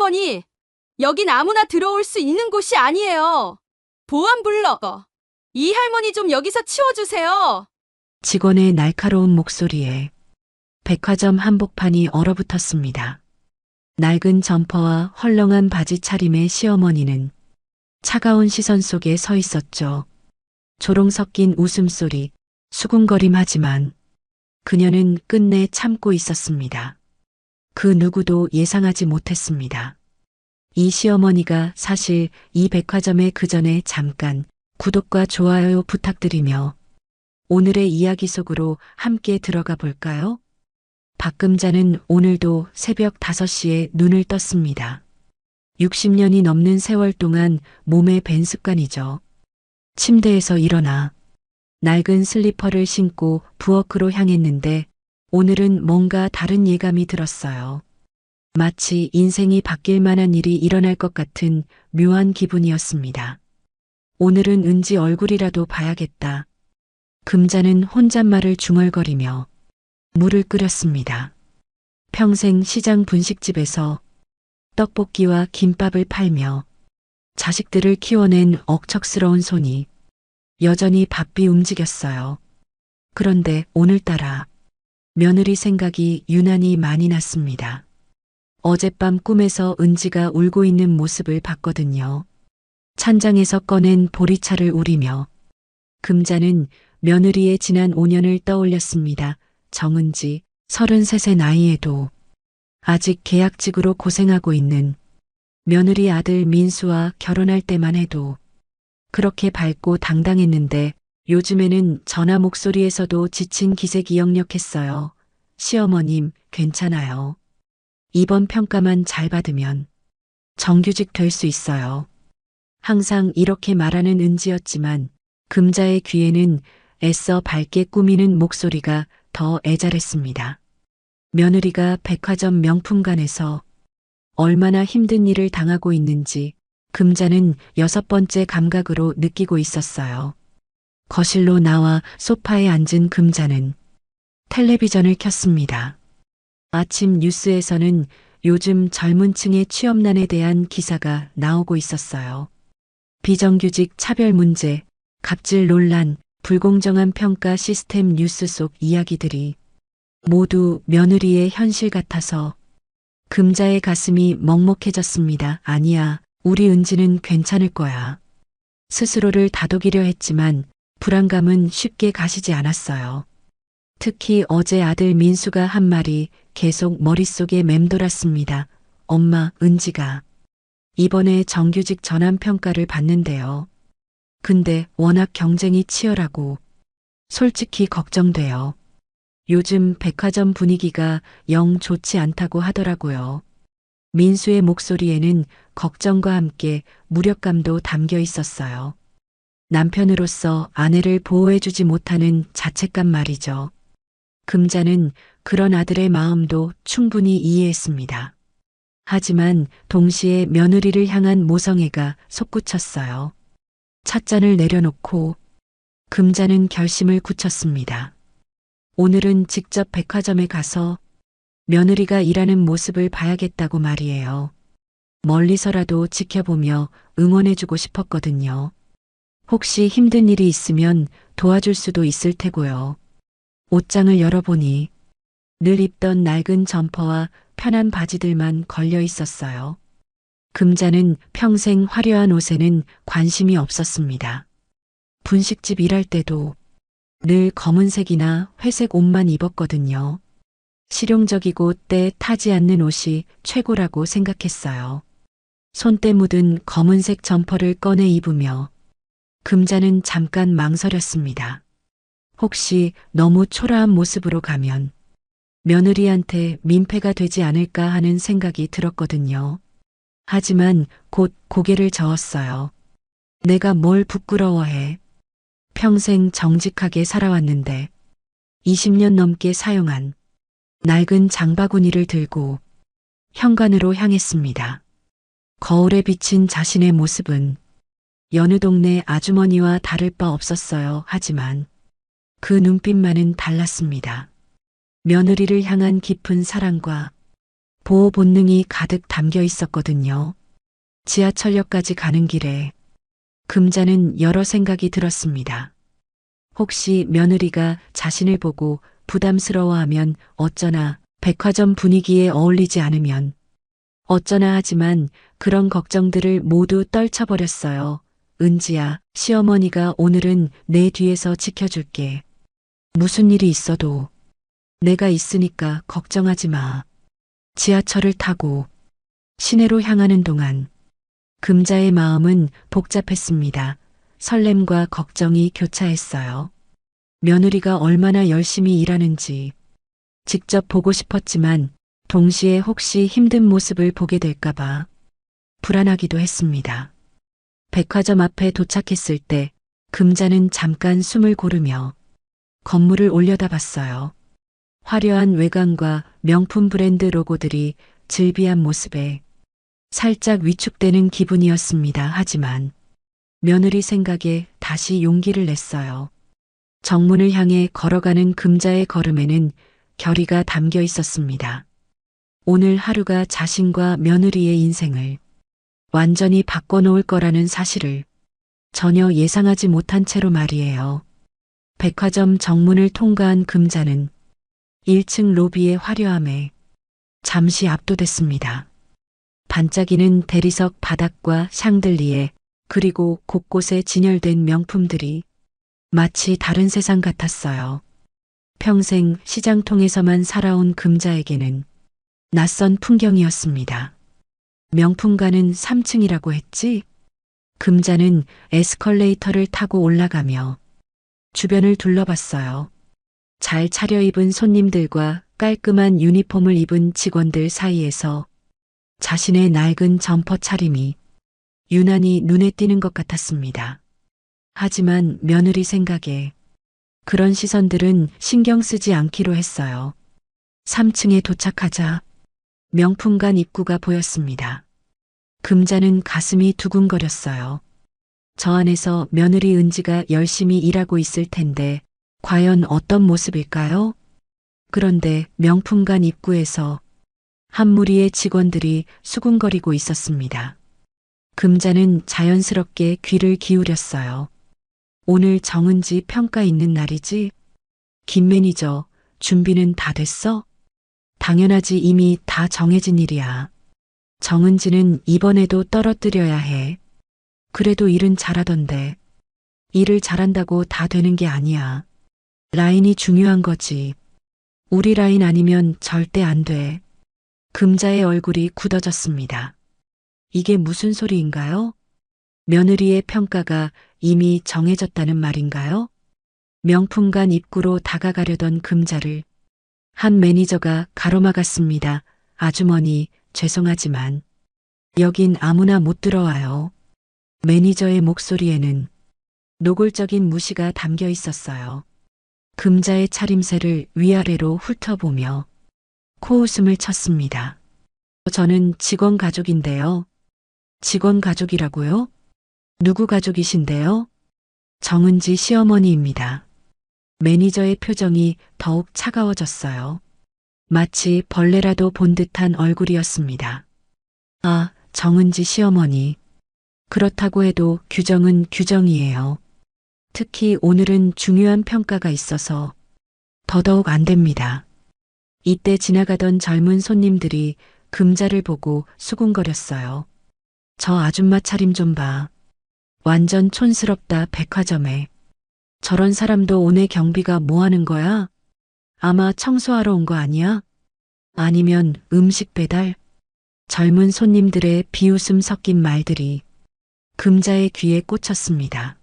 할머니, 여긴 아무나 들어올 수 있는 곳이 아니에요. 보안 불러. 이 할머니 좀 여기서 치워주세요. 직원의 날카로운 목소리에 백화점 한복판이 얼어붙었습니다. 낡은 점퍼와 헐렁한 바지 차림의 시어머니는 차가운 시선 속에 서 있었죠. 조롱 섞인 웃음소리, 수군거림하지만 그녀는 끝내 참고 있었습니다. 그 누구도 예상하지 못했습니다. 이 시어머니가 사실 이 백화점에 그 전에 잠깐 구독과 좋아요 부탁드리며 오늘의 이야기 속으로 함께 들어가 볼까요? 박금자는 오늘도 새벽 5시에 눈을 떴습니다. 60년이 넘는 세월 동안 몸에 밴 습관이죠. 침대에서 일어나 낡은 슬리퍼를 신고 부엌으로 향했는데 오늘은 뭔가 다른 예감이 들었어요. 마치 인생이 바뀔 만한 일이 일어날 것 같은 묘한 기분이었습니다. 오늘은 은지 얼굴이라도 봐야겠다. 금자는 혼잣말을 중얼거리며 물을 끓였습니다. 평생 시장 분식집에서 떡볶이와 김밥을 팔며 자식들을 키워낸 억척스러운 손이 여전히 바삐 움직였어요. 그런데 오늘따라 며느리 생각이 유난히 많이 났습니다. 어젯밤 꿈에서 은지가 울고 있는 모습을 봤거든요. 찬장에서 꺼낸 보리차를 우리며 금자는 며느리의 지난 5년을 떠올렸습니다. 정은지, 33의 나이에도 아직 계약직으로 고생하고 있는 며느리 아들 민수와 결혼할 때만 해도 그렇게 밝고 당당했는데 요즘에는 전화 목소리에서도 지친 기색이 역력했어요. 시어머님, 괜찮아요. 이번 평가만 잘 받으면 정규직 될 수 있어요. 항상 이렇게 말하는 은지였지만 금자의 귀에는 애써 밝게 꾸미는 목소리가 더 애절했습니다. 며느리가 백화점 명품관에서 얼마나 힘든 일을 당하고 있는지 금자는 6번째 감각으로 느끼고 있었어요. 거실로 나와 소파에 앉은 금자는 텔레비전을 켰습니다. 아침 뉴스에서는 요즘 젊은 층의 취업난에 대한 기사가 나오고 있었어요. 비정규직 차별 문제, 갑질 논란, 불공정한 평가 시스템 뉴스 속 이야기들이 모두 며느리의 현실 같아서 금자의 가슴이 먹먹해졌습니다. 아니야, 우리 은지는 괜찮을 거야. 스스로를 다독이려 했지만 불안감은 쉽게 가시지 않았어요. 특히 어제 아들 민수가 한 말이 계속 머릿속에 맴돌았습니다. 엄마, 은지가 이번에 정규직 전환 평가를 받는데요. 근데 워낙 경쟁이 치열하고 솔직히 걱정돼요. 요즘 백화점 분위기가 영 좋지 않다고 하더라고요. 민수의 목소리에는 걱정과 함께 무력감도 담겨 있었어요. 남편으로서 아내를 보호해주지 못하는 자책감 말이죠. 금자는 그런 아들의 마음도 충분히 이해했습니다. 하지만 동시에 며느리를 향한 모성애가 솟구쳤어요. 찻잔을 내려놓고 금자는 결심을 굳혔습니다. 오늘은 직접 백화점에 가서 며느리가 일하는 모습을 봐야겠다고 말이에요. 멀리서라도 지켜보며 응원해주고 싶었거든요. 혹시 힘든 일이 있으면 도와줄 수도 있을 테고요. 옷장을 열어보니 늘 입던 낡은 점퍼와 편한 바지들만 걸려 있었어요. 금자는 평생 화려한 옷에는 관심이 없었습니다. 분식집 일할 때도 늘 검은색이나 회색 옷만 입었거든요. 실용적이고 때 타지 않는 옷이 최고라고 생각했어요. 손때 묻은 검은색 점퍼를 꺼내 입으며 금자는 잠깐 망설였습니다. 혹시 너무 초라한 모습으로 가면 며느리한테 민폐가 되지 않을까 하는 생각이 들었거든요. 하지만 곧 고개를 저었어요. 내가 뭘 부끄러워해. 평생 정직하게 살아왔는데 20년 넘게 사용한 낡은 장바구니를 들고 현관으로 향했습니다. 거울에 비친 자신의 모습은 여느 동네 아주머니와 다를 바 없었어요. 하지만 그 눈빛만은 달랐습니다. 며느리를 향한 깊은 사랑과 보호 본능이 가득 담겨 있었거든요. 지하철역까지 가는 길에 금자는 여러 생각이 들었습니다. 혹시 며느리가 자신을 보고 부담스러워하면 어쩌나, 백화점 분위기에 어울리지 않으면 어쩌나 하지만 그런 걱정들을 모두 떨쳐버렸어요. 은지야, 시어머니가 오늘은 내 뒤에서 지켜줄게. 무슨 일이 있어도 내가 있으니까 걱정하지 마. 지하철을 타고 시내로 향하는 동안 금자의 마음은 복잡했습니다. 설렘과 걱정이 교차했어요. 며느리가 얼마나 열심히 일하는지 직접 보고 싶었지만 동시에 혹시 힘든 모습을 보게 될까봐 불안하기도 했습니다. 백화점 앞에 도착했을 때 금자는 잠깐 숨을 고르며 건물을 올려다봤어요. 화려한 외관과 명품 브랜드 로고들이 즐비한 모습에 살짝 위축되는 기분이었습니다. 하지만 며느리 생각에 다시 용기를 냈어요. 정문을 향해 걸어가는 금자의 걸음에는 결의가 담겨 있었습니다. 오늘 하루가 자신과 며느리의 인생을 완전히 바꿔놓을 거라는 사실을 전혀 예상하지 못한 채로 말이에요. 백화점 정문을 통과한 금자는 1층 로비의 화려함에 잠시 압도됐습니다. 반짝이는 대리석 바닥과 샹들리에 그리고 곳곳에 진열된 명품들이 마치 다른 세상 같았어요. 평생 시장통에서만 살아온 금자에게는 낯선 풍경이었습니다. 명품가는 3층이라고 했지? 금자는 에스컬레이터를 타고 올라가며 주변을 둘러봤어요. 잘 차려입은 손님들과 깔끔한 유니폼을 입은 직원들 사이에서 자신의 낡은 점퍼 차림이 유난히 눈에 띄는 것 같았습니다. 하지만 며느리 생각에 그런 시선들은 신경 쓰지 않기로 했어요. 3층에 도착하자 명품관 입구가 보였습니다. 금자는 가슴이 두근거렸어요. 저 안에서 며느리 은지가 열심히 일하고 있을 텐데 과연 어떤 모습일까요? 그런데 명품관 입구에서 한 무리의 직원들이 수군거리고 있었습니다. 금자는 자연스럽게 귀를 기울였어요. 오늘 정은지 평가 있는 날이지? 김 매니저, 준비는 다 됐어? 당연하지, 이미 다 정해진 일이야. 정은지는 이번에도 떨어뜨려야 해. 그래도 일은 잘하던데. 일을 잘한다고 다 되는 게 아니야. 라인이 중요한 거지. 우리 라인 아니면 절대 안 돼. 금자의 얼굴이 굳어졌습니다. 이게 무슨 소리인가요? 며느리의 평가가 이미 정해졌다는 말인가요? 명품관 입구로 다가가려던 금자를 한 매니저가 가로막았습니다. 아주머니, 죄송하지만 여긴 아무나 못 들어와요. 매니저의 목소리에는 노골적인 무시가 담겨 있었어요. 금자의 차림새를 위아래로 훑어보며 코웃음을 쳤습니다. 저는 직원 가족인데요. 직원 가족이라고요? 누구 가족이신데요? 정은지 시어머니입니다. 매니저의 표정이 더욱 차가워졌어요. 마치 벌레라도 본 듯한 얼굴이었습니다. 아, 정은지 시어머니. 그렇다고 해도 규정은 규정이에요. 특히 오늘은 중요한 평가가 있어서 더더욱 안 됩니다. 이때 지나가던 젊은 손님들이 금자를 보고 수군거렸어요. 저 아줌마 차림 좀 봐. 완전 촌스럽다. 백화점에. 저런 사람도 오늘 경비가 뭐 하는 거야? 아마 청소하러 온 거 아니야? 아니면 음식 배달? 젊은 손님들의 비웃음 섞인 말들이 금자의 귀에 꽂혔습니다.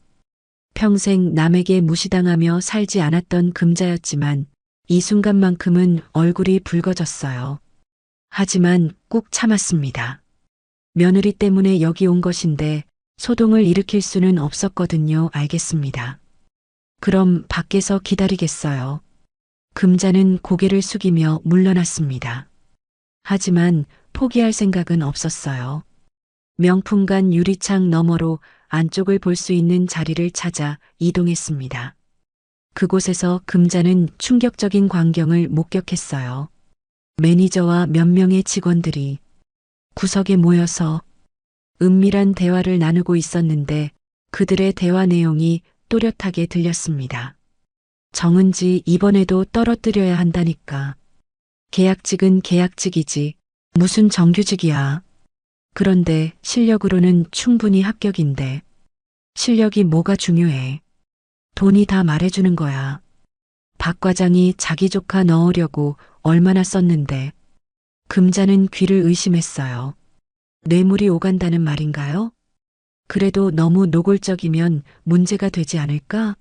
평생 남에게 무시당하며 살지 않았던 금자였지만 이 순간만큼은 얼굴이 붉어졌어요. 하지만 꾹 참았습니다. 며느리 때문에 여기 온 것인데 소동을 일으킬 수는 없었거든요. 알겠습니다. 그럼 밖에서 기다리겠어요. 금자는 고개를 숙이며 물러났습니다. 하지만 포기할 생각은 없었어요. 명품관 유리창 너머로 안쪽을 볼 수 있는 자리를 찾아 이동했습니다. 그곳에서 금자는 충격적인 광경을 목격했어요. 매니저와 몇 명의 직원들이 구석에 모여서 은밀한 대화를 나누고 있었는데 그들의 대화 내용이 또렷하게 들렸습니다. 정은지 이번에도 떨어뜨려야 한다니까. 계약직은 계약직이지. 무슨 정규직이야. 그런데 실력으로는 충분히 합격인데. 실력이 뭐가 중요해. 돈이 다 말해주는 거야. 박 과장이 자기 조카 넣으려고 얼마나 썼는데. 금자는 귀를 의심했어요. 뇌물이 오간다는 말인가요? 그래도 너무 노골적이면 문제가 되지 않을까?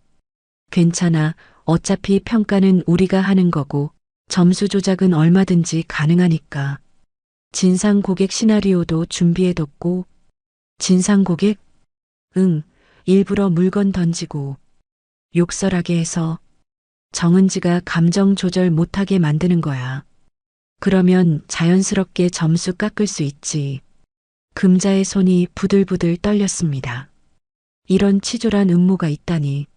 괜찮아. 어차피 평가는 우리가 하는 거고 점수 조작은 얼마든지 가능하니까. 진상 고객 시나리오도 준비해뒀고. 진상 고객? 응. 일부러 물건 던지고 욕설하게 해서 정은지가 감정 조절 못하게 만드는 거야. 그러면 자연스럽게 점수 깎을 수 있지. 금자의 손이 부들부들 떨렸습니다. 이런 치졸한 음모가 있다니.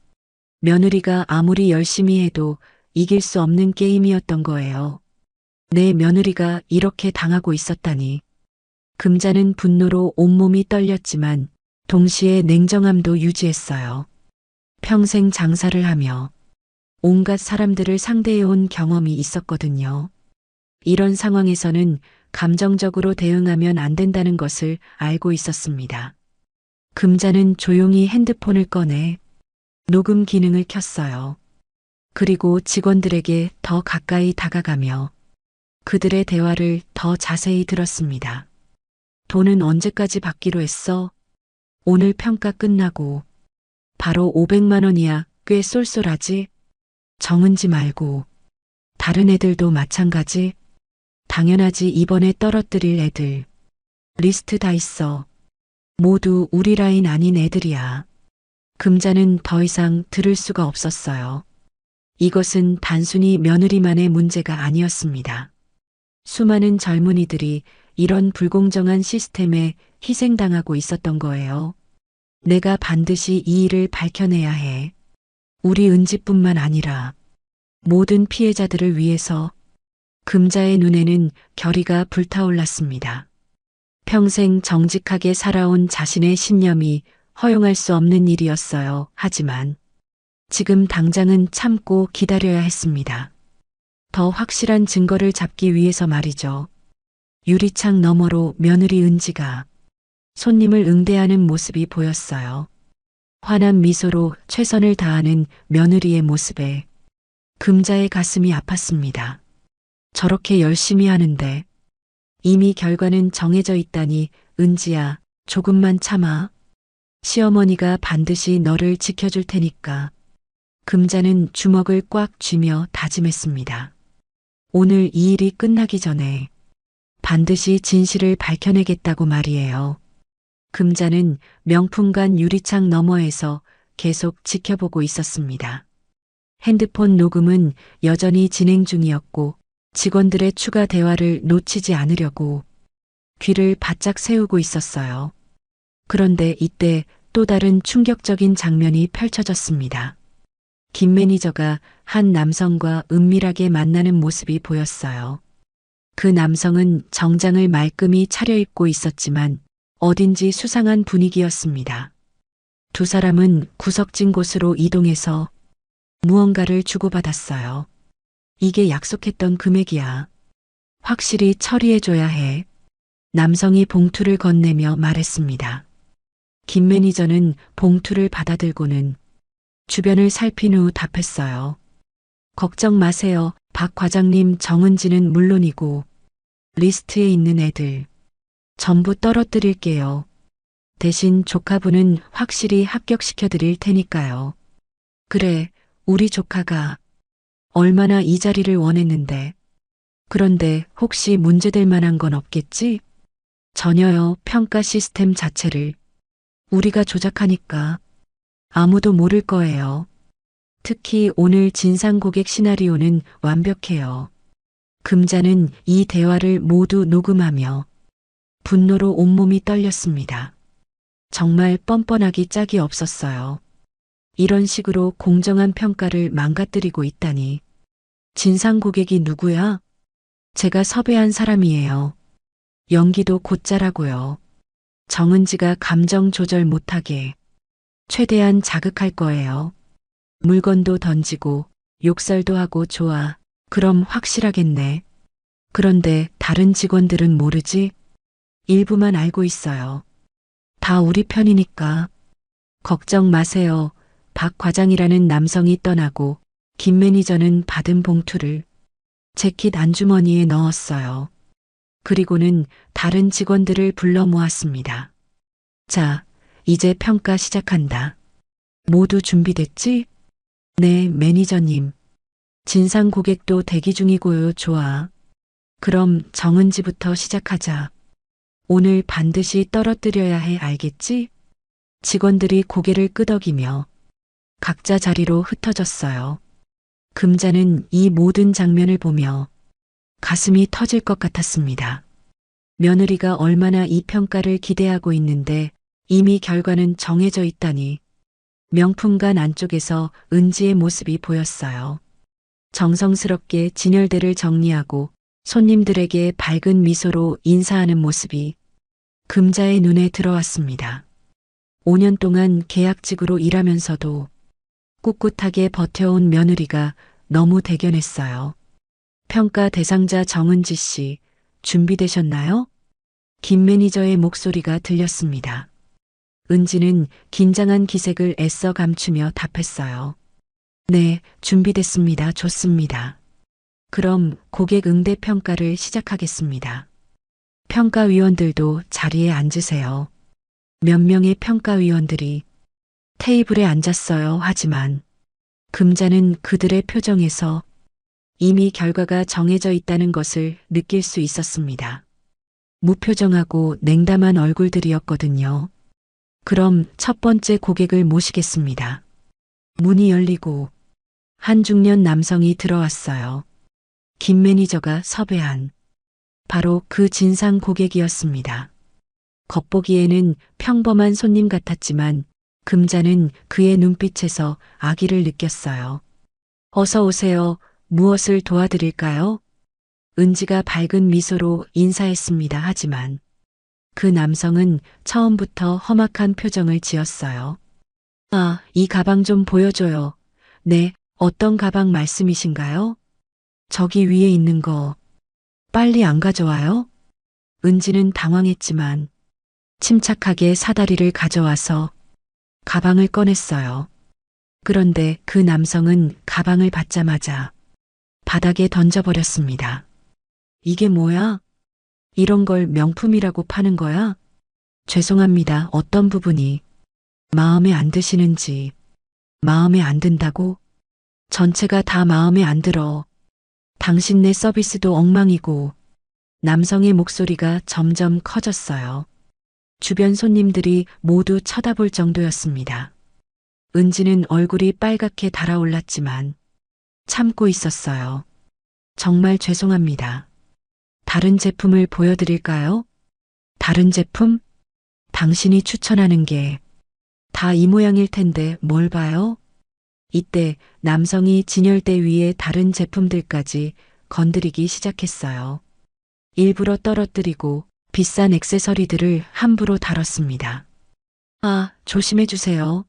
며느리가 아무리 열심히 해도 이길 수 없는 게임이었던 거예요. 내 며느리가 이렇게 당하고 있었다니. 금자는 분노로 온몸이 떨렸지만 동시에 냉정함도 유지했어요. 평생 장사를 하며 온갖 사람들을 상대해온 경험이 있었거든요. 이런 상황에서는 감정적으로 대응하면 안 된다는 것을 알고 있었습니다. 금자는 조용히 핸드폰을 꺼내 녹음 기능을 켰어요. 그리고 직원들에게 더 가까이 다가가며 그들의 대화를 더 자세히 들었습니다. 돈은 언제까지 받기로 했어? 오늘 평가 끝나고 바로 500만 원이야. 꽤 쏠쏠하지? 정은지 말고 다른 애들도 마찬가지? 당연하지. 이번에 떨어뜨릴 애들. 리스트 다 있어. 모두 우리 라인 아닌 애들이야. 금자는 더 이상 들을 수가 없었어요. 이것은 단순히 며느리만의 문제가 아니었습니다. 수많은 젊은이들이 이런 불공정한 시스템에 희생당하고 있었던 거예요. 내가 반드시 이 일을 밝혀내야 해. 우리 은지뿐만 아니라 모든 피해자들을 위해서. 금자의 눈에는 결의가 불타올랐습니다. 평생 정직하게 살아온 자신의 신념이 허용할 수 없는 일이었어요. 하지만 지금 당장은 참고 기다려야 했습니다. 더 확실한 증거를 잡기 위해서 말이죠. 유리창 너머로 며느리 은지가 손님을 응대하는 모습이 보였어요. 환한 미소로 최선을 다하는 며느리의 모습에 금자의 가슴이 아팠습니다. 저렇게 열심히 하는데 이미 결과는 정해져 있다니. 은지야, 조금만 참아. 시어머니가 반드시 너를 지켜줄 테니까. 금자는 주먹을 꽉 쥐며 다짐했습니다. 오늘 이 일이 끝나기 전에 반드시 진실을 밝혀내겠다고 말이에요. 금자는 명품관 유리창 너머에서 계속 지켜보고 있었습니다. 핸드폰 녹음은 여전히 진행 중이었고 직원들의 추가 대화를 놓치지 않으려고 귀를 바짝 세우고 있었어요. 그런데 이때 또 다른 충격적인 장면이 펼쳐졌습니다. 김 매니저가 한 남성과 은밀하게 만나는 모습이 보였어요. 그 남성은 정장을 말끔히 차려입고 있었지만 어딘지 수상한 분위기였습니다. 두 사람은 구석진 곳으로 이동해서 무언가를 주고받았어요. 이게 약속했던 금액이야. 확실히 처리해줘야 해. 남성이 봉투를 건네며 말했습니다. 김 매니저는 봉투를 받아들고는 주변을 살핀 후 답했어요. 걱정 마세요. 박 과장님. 정은지는 물론이고 리스트에 있는 애들 전부 떨어뜨릴게요. 대신 조카분은 확실히 합격시켜드릴 테니까요. 그래, 우리 조카가 얼마나 이 자리를 원했는데. 그런데 혹시 문제될 만한 건 없겠지? 전혀요. 평가 시스템 자체를 우리가 조작하니까 아무도 모를 거예요. 특히 오늘 진상 고객 시나리오는 완벽해요. 금자는 이 대화를 모두 녹음하며 분노로 온몸이 떨렸습니다. 정말 뻔뻔하기 짝이 없었어요. 이런 식으로 공정한 평가를 망가뜨리고 있다니. 진상 고객이 누구야? 제가 섭외한 사람이에요. 연기도 곧잘하고요. 정은지가 감정 조절 못하게 최대한 자극할 거예요. 물건도 던지고 욕설도 하고 좋아. 그럼 확실하겠네. 그런데 다른 직원들은 모르지? 일부만 알고 있어요. 다 우리 편이니까. 걱정 마세요. 박 과장이라는 남성이 떠나고 김 매니저는 받은 봉투를 재킷 안주머니에 넣었어요. 그리고는 다른 직원들을 불러 모았습니다. 자, 이제 평가 시작한다. 모두 준비됐지? 네, 매니저님. 진상 고객도 대기 중이고요. 좋아. 그럼 정은지부터 시작하자. 오늘 반드시 떨어뜨려야 해. 알겠지? 직원들이 고개를 끄덕이며 각자 자리로 흩어졌어요. 금자는 이 모든 장면을 보며 가슴이 터질 것 같았습니다. 며느리가 얼마나 이 평가를 기대하고 있는데 이미 결과는 정해져 있다니. 명품관 안쪽에서 은지의 모습이 보였어요. 정성스럽게 진열대를 정리하고 손님들에게 밝은 미소로 인사하는 모습이 금자의 눈에 들어왔습니다. 5년 동안 계약직으로 일하면서도 꿋꿋하게 버텨온 며느리가 너무 대견했어요. 평가 대상자 정은지 씨, 준비되셨나요? 김 매니저의 목소리가 들렸습니다. 은지는 긴장한 기색을 애써 감추며 답했어요. 네, 준비됐습니다. 좋습니다. 그럼 고객 응대 평가를 시작하겠습니다. 평가위원들도 자리에 앉으세요. 몇 명의 평가위원들이 테이블에 앉았어요. 하지만 금자는 그들의 표정에서 이미 결과가 정해져 있다는 것을 느낄 수 있었습니다. 무표정하고 냉담한 얼굴들이었거든요. 그럼 첫 번째 고객을 모시겠습니다. 문이 열리고 한 중년 남성이 들어왔어요. 김 매니저가 섭외한 바로 그 진상 고객이었습니다. 겉보기에는 평범한 손님 같았지만 금자는 그의 눈빛에서 악의를 느꼈어요. 어서 오세요. 무엇을 도와드릴까요? 은지가 밝은 미소로 인사했습니다. 하지만 그 남성은 처음부터 험악한 표정을 지었어요. 아, 이 가방 좀 보여줘요. 네, 어떤 가방 말씀이신가요? 저기 위에 있는 거 빨리 안 가져와요? 은지는 당황했지만 침착하게 사다리를 가져와서 가방을 꺼냈어요. 그런데 그 남성은 가방을 받자마자 바닥에 던져버렸습니다. 이게 뭐야? 이런 걸 명품이라고 파는 거야? 죄송합니다. 어떤 부분이 마음에 안 드시는지. 마음에 안 든다고? 전체가 다 마음에 안 들어. 당신네 서비스도 엉망이고. 남성의 목소리가 점점 커졌어요. 주변 손님들이 모두 쳐다볼 정도였습니다. 은지는 얼굴이 빨갛게 달아올랐지만 참고 있었어요. 정말 죄송합니다. 다른 제품을 보여드릴까요? 다른 제품? 당신이 추천하는 게 다 이 모양일 텐데 뭘 봐요? 이때 남성이 진열대 위에 다른 제품들까지 건드리기 시작했어요. 일부러 떨어뜨리고 비싼 액세서리들을 함부로 다뤘습니다. 아, 조심해 주세요.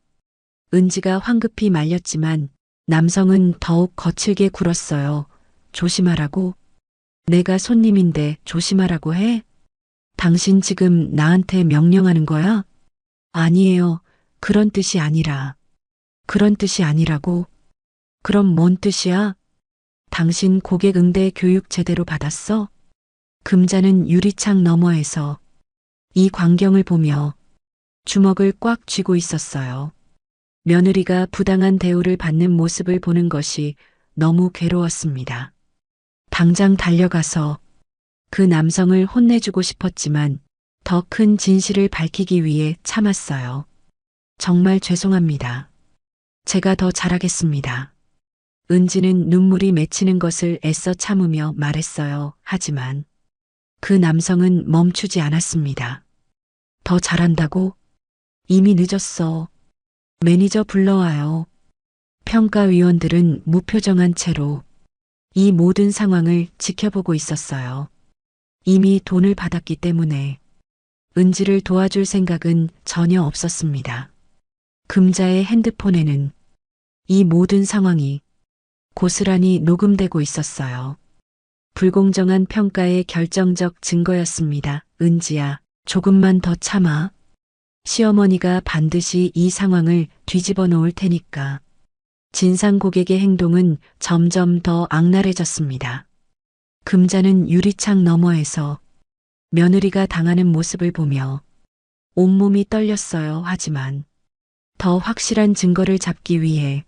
은지가 황급히 말렸지만 남성은 더욱 거칠게 굴었어요. 조심하라고? 내가 손님인데 조심하라고 해? 당신 지금 나한테 명령하는 거야? 아니에요. 그런 뜻이 아니라. 그런 뜻이 아니라고? 그럼 뭔 뜻이야? 당신 고객 응대 교육 제대로 받았어? 금자는 유리창 너머에서 이 광경을 보며 주먹을 꽉 쥐고 있었어요. 며느리가 부당한 대우를 받는 모습을 보는 것이 너무 괴로웠습니다. 당장 달려가서 그 남성을 혼내주고 싶었지만 더 큰 진실을 밝히기 위해 참았어요. 정말 죄송합니다. 제가 더 잘하겠습니다. 은지는 눈물이 맺히는 것을 애써 참으며 말했어요. 하지만 그 남성은 멈추지 않았습니다. 더 잘한다고? 이미 늦었어. 매니저 불러와요. 평가위원들은 무표정한 채로 이 모든 상황을 지켜보고 있었어요. 이미 돈을 받았기 때문에 은지를 도와줄 생각은 전혀 없었습니다. 금자의 핸드폰에는 이 모든 상황이 고스란히 녹음되고 있었어요. 불공정한 평가의 결정적 증거였습니다. 은지야, 조금만 더 참아. 시어머니가 반드시 이 상황을 뒤집어 놓을 테니까. 진상 고객의 행동은 점점 더 악랄해졌습니다. 금자는 유리창 너머에서 며느리가 당하는 모습을 보며 온몸이 떨렸어요. 하지만 더 확실한 증거를 잡기 위해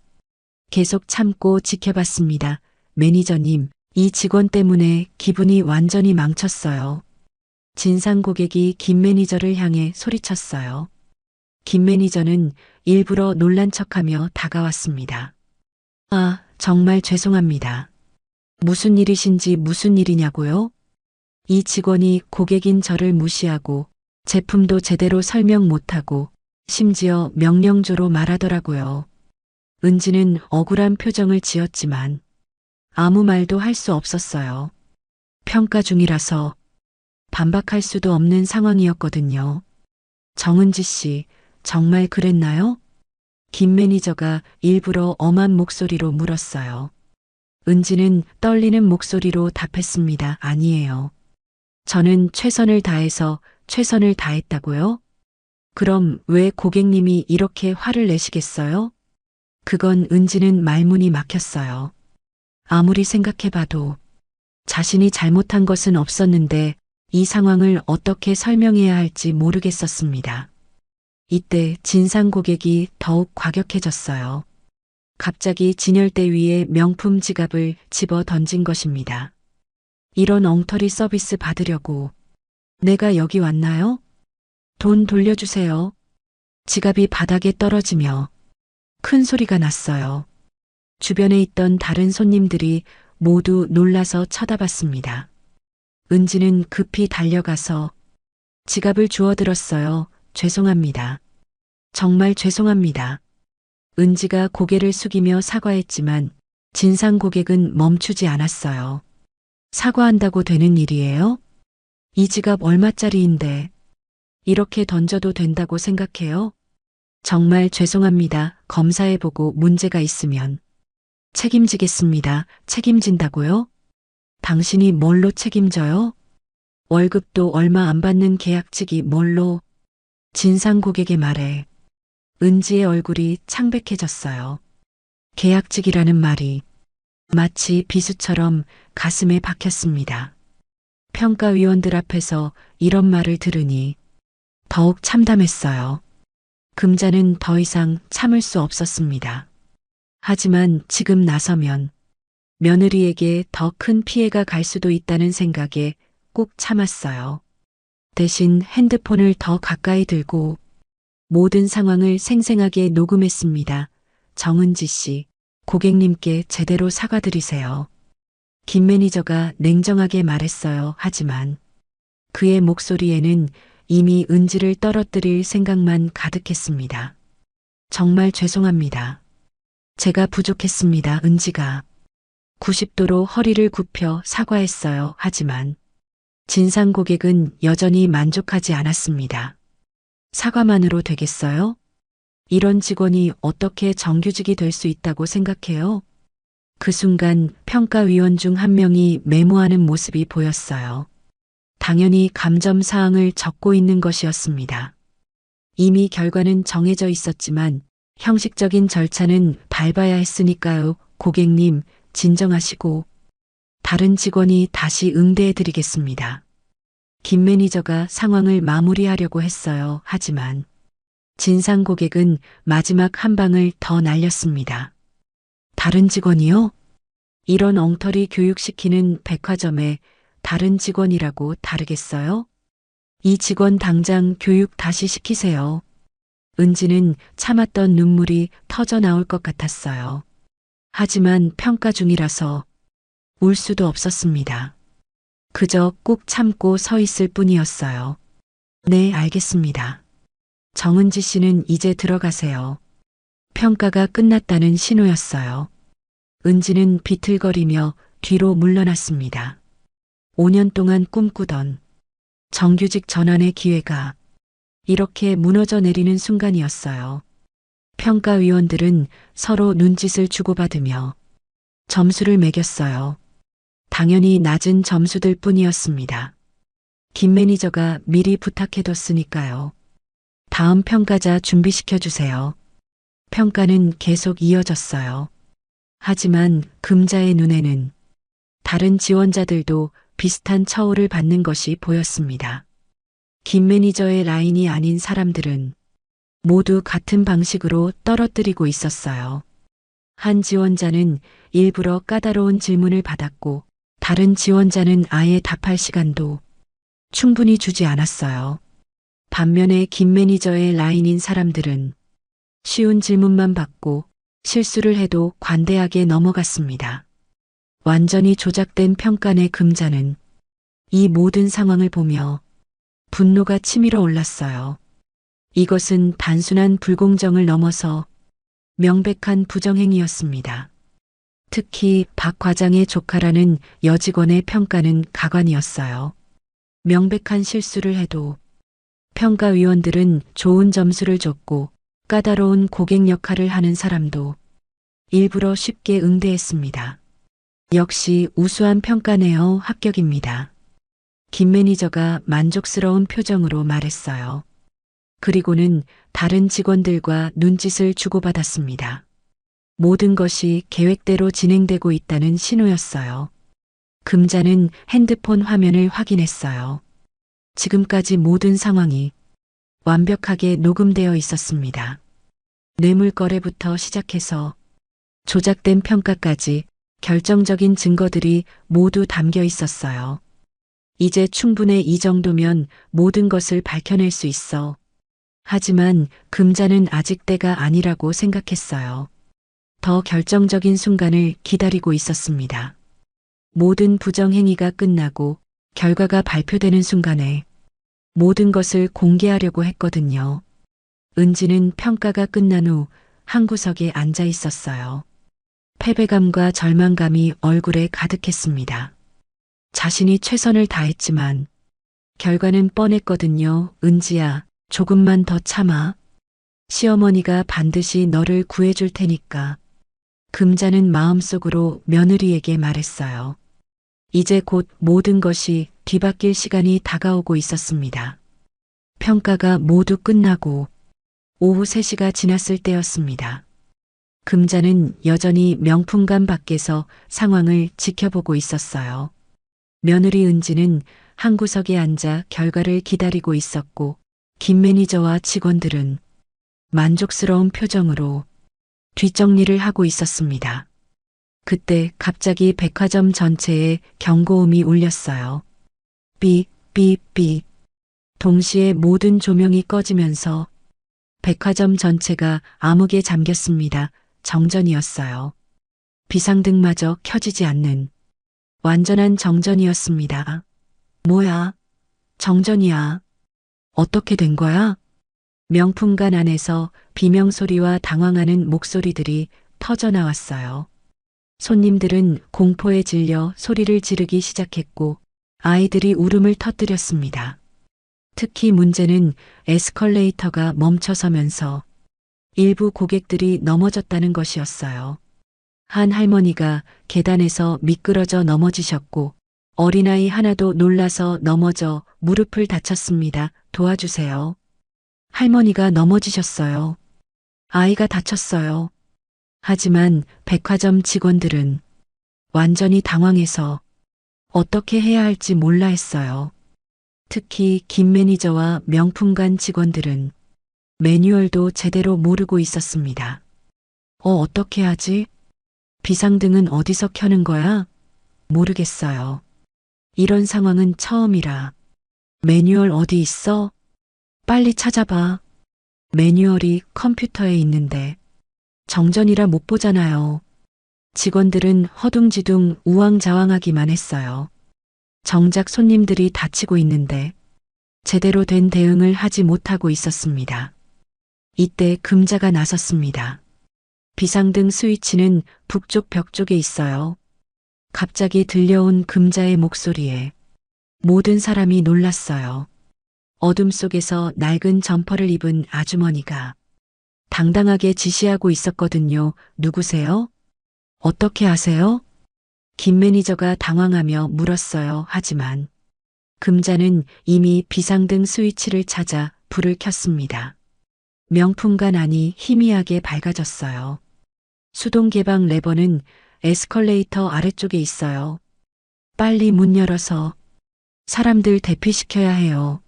계속 참고 지켜봤습니다. 매니저님, 이 직원 때문에 기분이 완전히 망쳤어요. 진상 고객이 김 매니저를 향해 소리쳤어요. 김 매니저는 일부러 놀란 척하며 다가왔습니다. 아, 정말 죄송합니다. 무슨 일이신지 무슨 일이냐고요? 이 직원이 고객인 저를 무시하고 제품도 제대로 설명 못하고 심지어 명령조로 말하더라고요. 은지는 억울한 표정을 지었지만 아무 말도 할 수 없었어요. 평가 중이라서 반박할 수도 없는 상황이었거든요. 정은지 씨, 정말 그랬나요? 김 매니저가 일부러 엄한 목소리로 물었어요. 은지는 떨리는 목소리로 답했습니다. 아니에요. 저는 최선을 다해서 최선을 다했다고요? 그럼 왜 고객님이 이렇게 화를 내시겠어요? 그건 은지는 말문이 막혔어요. 아무리 생각해봐도 자신이 잘못한 것은 없었는데 이 상황을 어떻게 설명해야 할지 모르겠었습니다. 이때 진상 고객이 더욱 과격해졌어요. 갑자기 진열대 위에 명품 지갑을 집어 던진 것입니다. 이런 엉터리 서비스 받으려고 내가 여기 왔나요? 돈 돌려주세요. 지갑이 바닥에 떨어지며 큰 소리가 났어요. 주변에 있던 다른 손님들이 모두 놀라서 쳐다봤습니다. 은지는 급히 달려가서 지갑을 주워들었어요. 죄송합니다. 정말 죄송합니다. 은지가 고개를 숙이며 사과했지만 진상 고객은 멈추지 않았어요. 사과한다고 되는 일이에요? 이 지갑 얼마짜리인데 이렇게 던져도 된다고 생각해요? 정말 죄송합니다. 검사해보고 문제가 있으면 책임지겠습니다. 책임진다고요? 당신이 뭘로 책임져요? 월급도 얼마 안 받는 계약직이 뭘로? 진상 고객의 말에 은지의 얼굴이 창백해졌어요. 계약직이라는 말이 마치 비수처럼 가슴에 박혔습니다. 평가위원들 앞에서 이런 말을 들으니 더욱 참담했어요. 금자는 더 이상 참을 수 없었습니다. 하지만 지금 나서면 며느리에게 더 큰 피해가 갈 수도 있다는 생각에 꼭 참았어요. 대신 핸드폰을 더 가까이 들고 모든 상황을 생생하게 녹음했습니다. 정은지 씨, 고객님께 제대로 사과드리세요. 김 매니저가 냉정하게 말했어요. 하지만 그의 목소리에는 이미 은지를 떨어뜨릴 생각만 가득했습니다. 정말 죄송합니다. 제가 부족했습니다. 은지가 90도로 허리를 굽혀 사과했어요. 하지만 진상 고객은 여전히 만족하지 않았습니다. 사과만으로 되겠어요? 이런 직원이 어떻게 정규직이 될 수 있다고 생각해요? 그 순간 평가위원 중 한 명이 메모하는 모습이 보였어요. 당연히 감점 사항을 적고 있는 것이었습니다. 이미 결과는 정해져 있었지만 형식적인 절차는 밟아야 했으니까요. 고객님, 진정하시고 다른 직원이 다시 응대해 드리겠습니다. 김 매니저가 상황을 마무리하려고 했어요. 하지만 진상 고객은 마지막 한 방을 더 날렸습니다. 다른 직원이요? 이런 엉터리 교육시키는 백화점에 다른 직원이라고 다르겠어요? 이 직원 당장 교육 다시 시키세요. 은지는 참았던 눈물이 터져 나올 것 같았어요. 하지만 평가 중이라서 울 수도 없었습니다. 그저 꾹 참고 서 있을 뿐이었어요. 네, 알겠습니다. 정은지 씨는 이제 들어가세요. 평가가 끝났다는 신호였어요. 은지는 비틀거리며 뒤로 물러났습니다. 5년 동안 꿈꾸던 정규직 전환의 기회가 이렇게 무너져 내리는 순간이었어요. 평가위원들은 서로 눈짓을 주고받으며 점수를 매겼어요. 당연히 낮은 점수들 뿐이었습니다. 김 매니저가 미리 부탁해뒀으니까요. 다음 평가자 준비시켜주세요. 평가는 계속 이어졌어요. 하지만 금자의 눈에는 다른 지원자들도 비슷한 처우를 받는 것이 보였습니다. 김 매니저의 라인이 아닌 사람들은 모두 같은 방식으로 떨어뜨리고 있었어요. 한 지원자는 일부러 까다로운 질문을 받았고 다른 지원자는 아예 답할 시간도 충분히 주지 않았어요. 반면에 김 매니저의 라인인 사람들은 쉬운 질문만 받고 실수를 해도 관대하게 넘어갔습니다. 완전히 조작된 평가 내 금자는 이 모든 상황을 보며 분노가 치밀어 올랐어요. 이것은 단순한 불공정을 넘어서 명백한 부정행위였습니다. 특히 박 과장의 조카라는 여직원의 평가는 가관이었어요. 명백한 실수를 해도 평가위원들은 좋은 점수를 줬고 까다로운 고객 역할을 하는 사람도 일부러 쉽게 응대했습니다. 역시 우수한 평가네요. 합격입니다. 김 매니저가 만족스러운 표정으로 말했어요. 그리고는 다른 직원들과 눈짓을 주고받았습니다. 모든 것이 계획대로 진행되고 있다는 신호였어요. 금자는 핸드폰 화면을 확인했어요. 지금까지 모든 상황이 완벽하게 녹음되어 있었습니다. 뇌물 거래부터 시작해서 조작된 평가까지 결정적인 증거들이 모두 담겨 있었어요. 이제 충분해. 이 정도면 모든 것을 밝혀낼 수 있어. 하지만 금자는 아직 때가 아니라고 생각했어요. 더 결정적인 순간을 기다리고 있었습니다. 모든 부정행위가 끝나고 결과가 발표되는 순간에 모든 것을 공개하려고 했거든요. 은지는 평가가 끝난 후 한 구석에 앉아 있었어요. 패배감과 절망감이 얼굴에 가득했습니다. 자신이 최선을 다했지만 결과는 뻔했거든요. 은지야, 조금만 더 참아. 시어머니가 반드시 너를 구해줄 테니까. 금자는 마음속으로 며느리에게 말했어요. 이제 곧 모든 것이 뒤바뀔 시간이 다가오고 있었습니다. 평가가 모두 끝나고 오후 3시가 지났을 때였습니다. 금자는 여전히 명품관 밖에서 상황을 지켜보고 있었어요. 며느리 은지는 한 구석에 앉아 결과를 기다리고 있었고 김 매니저와 직원들은 만족스러운 표정으로 뒷정리를 하고 있었습니다. 그때 갑자기 백화점 전체에 경고음이 울렸어요. 삐, 삐, 삐. 동시에 모든 조명이 꺼지면서 백화점 전체가 암흑에 잠겼습니다. 정전이었어요. 비상등마저 켜지지 않는 완전한 정전이었습니다. 뭐야? 정전이야. 어떻게 된 거야? 명품관 안에서 비명소리와 당황하는 목소리들이 터져나왔어요. 손님들은 공포에 질려 소리를 지르기 시작했고 아이들이 울음을 터뜨렸습니다. 특히 문제는 에스컬레이터가 멈춰서면서 일부 고객들이 넘어졌다는 것이었어요. 한 할머니가 계단에서 미끄러져 넘어지셨고 어린아이 하나도 놀라서 넘어져 무릎을 다쳤습니다. 도와주세요. 할머니가 넘어지셨어요. 아이가 다쳤어요. 하지만 백화점 직원들은 완전히 당황해서 어떻게 해야 할지 몰라 했어요. 특히 김 매니저와 명품관 직원들은 매뉴얼도 제대로 모르고 있었습니다. 어떻게 하지? 비상등은 어디서 켜는 거야? 모르겠어요. 이런 상황은 처음이라. 매뉴얼 어디 있어? 빨리 찾아봐. 매뉴얼이 컴퓨터에 있는데 정전이라 못 보잖아요. 직원들은 허둥지둥 우왕좌왕하기만 했어요. 정작 손님들이 다치고 있는데 제대로 된 대응을 하지 못하고 있었습니다. 이때 금자가 나섰습니다. 비상등 스위치는 북쪽 벽 쪽에 있어요. 갑자기 들려온 금자의 목소리에 모든 사람이 놀랐어요. 어둠 속에서 낡은 점퍼를 입은 아주머니가 당당하게 지시하고 있었거든요. 누구세요? 어떻게 아세요? 김 매니저가 당황하며 물었어요. 하지만 금자는 이미 비상등 스위치를 찾아 불을 켰습니다. 명품관 안이 희미하게 밝아졌어요. 수동 개방 레버는 에스컬레이터 아래쪽에 있어요. 빨리 문 열어서 사람들 대피시켜야 해요.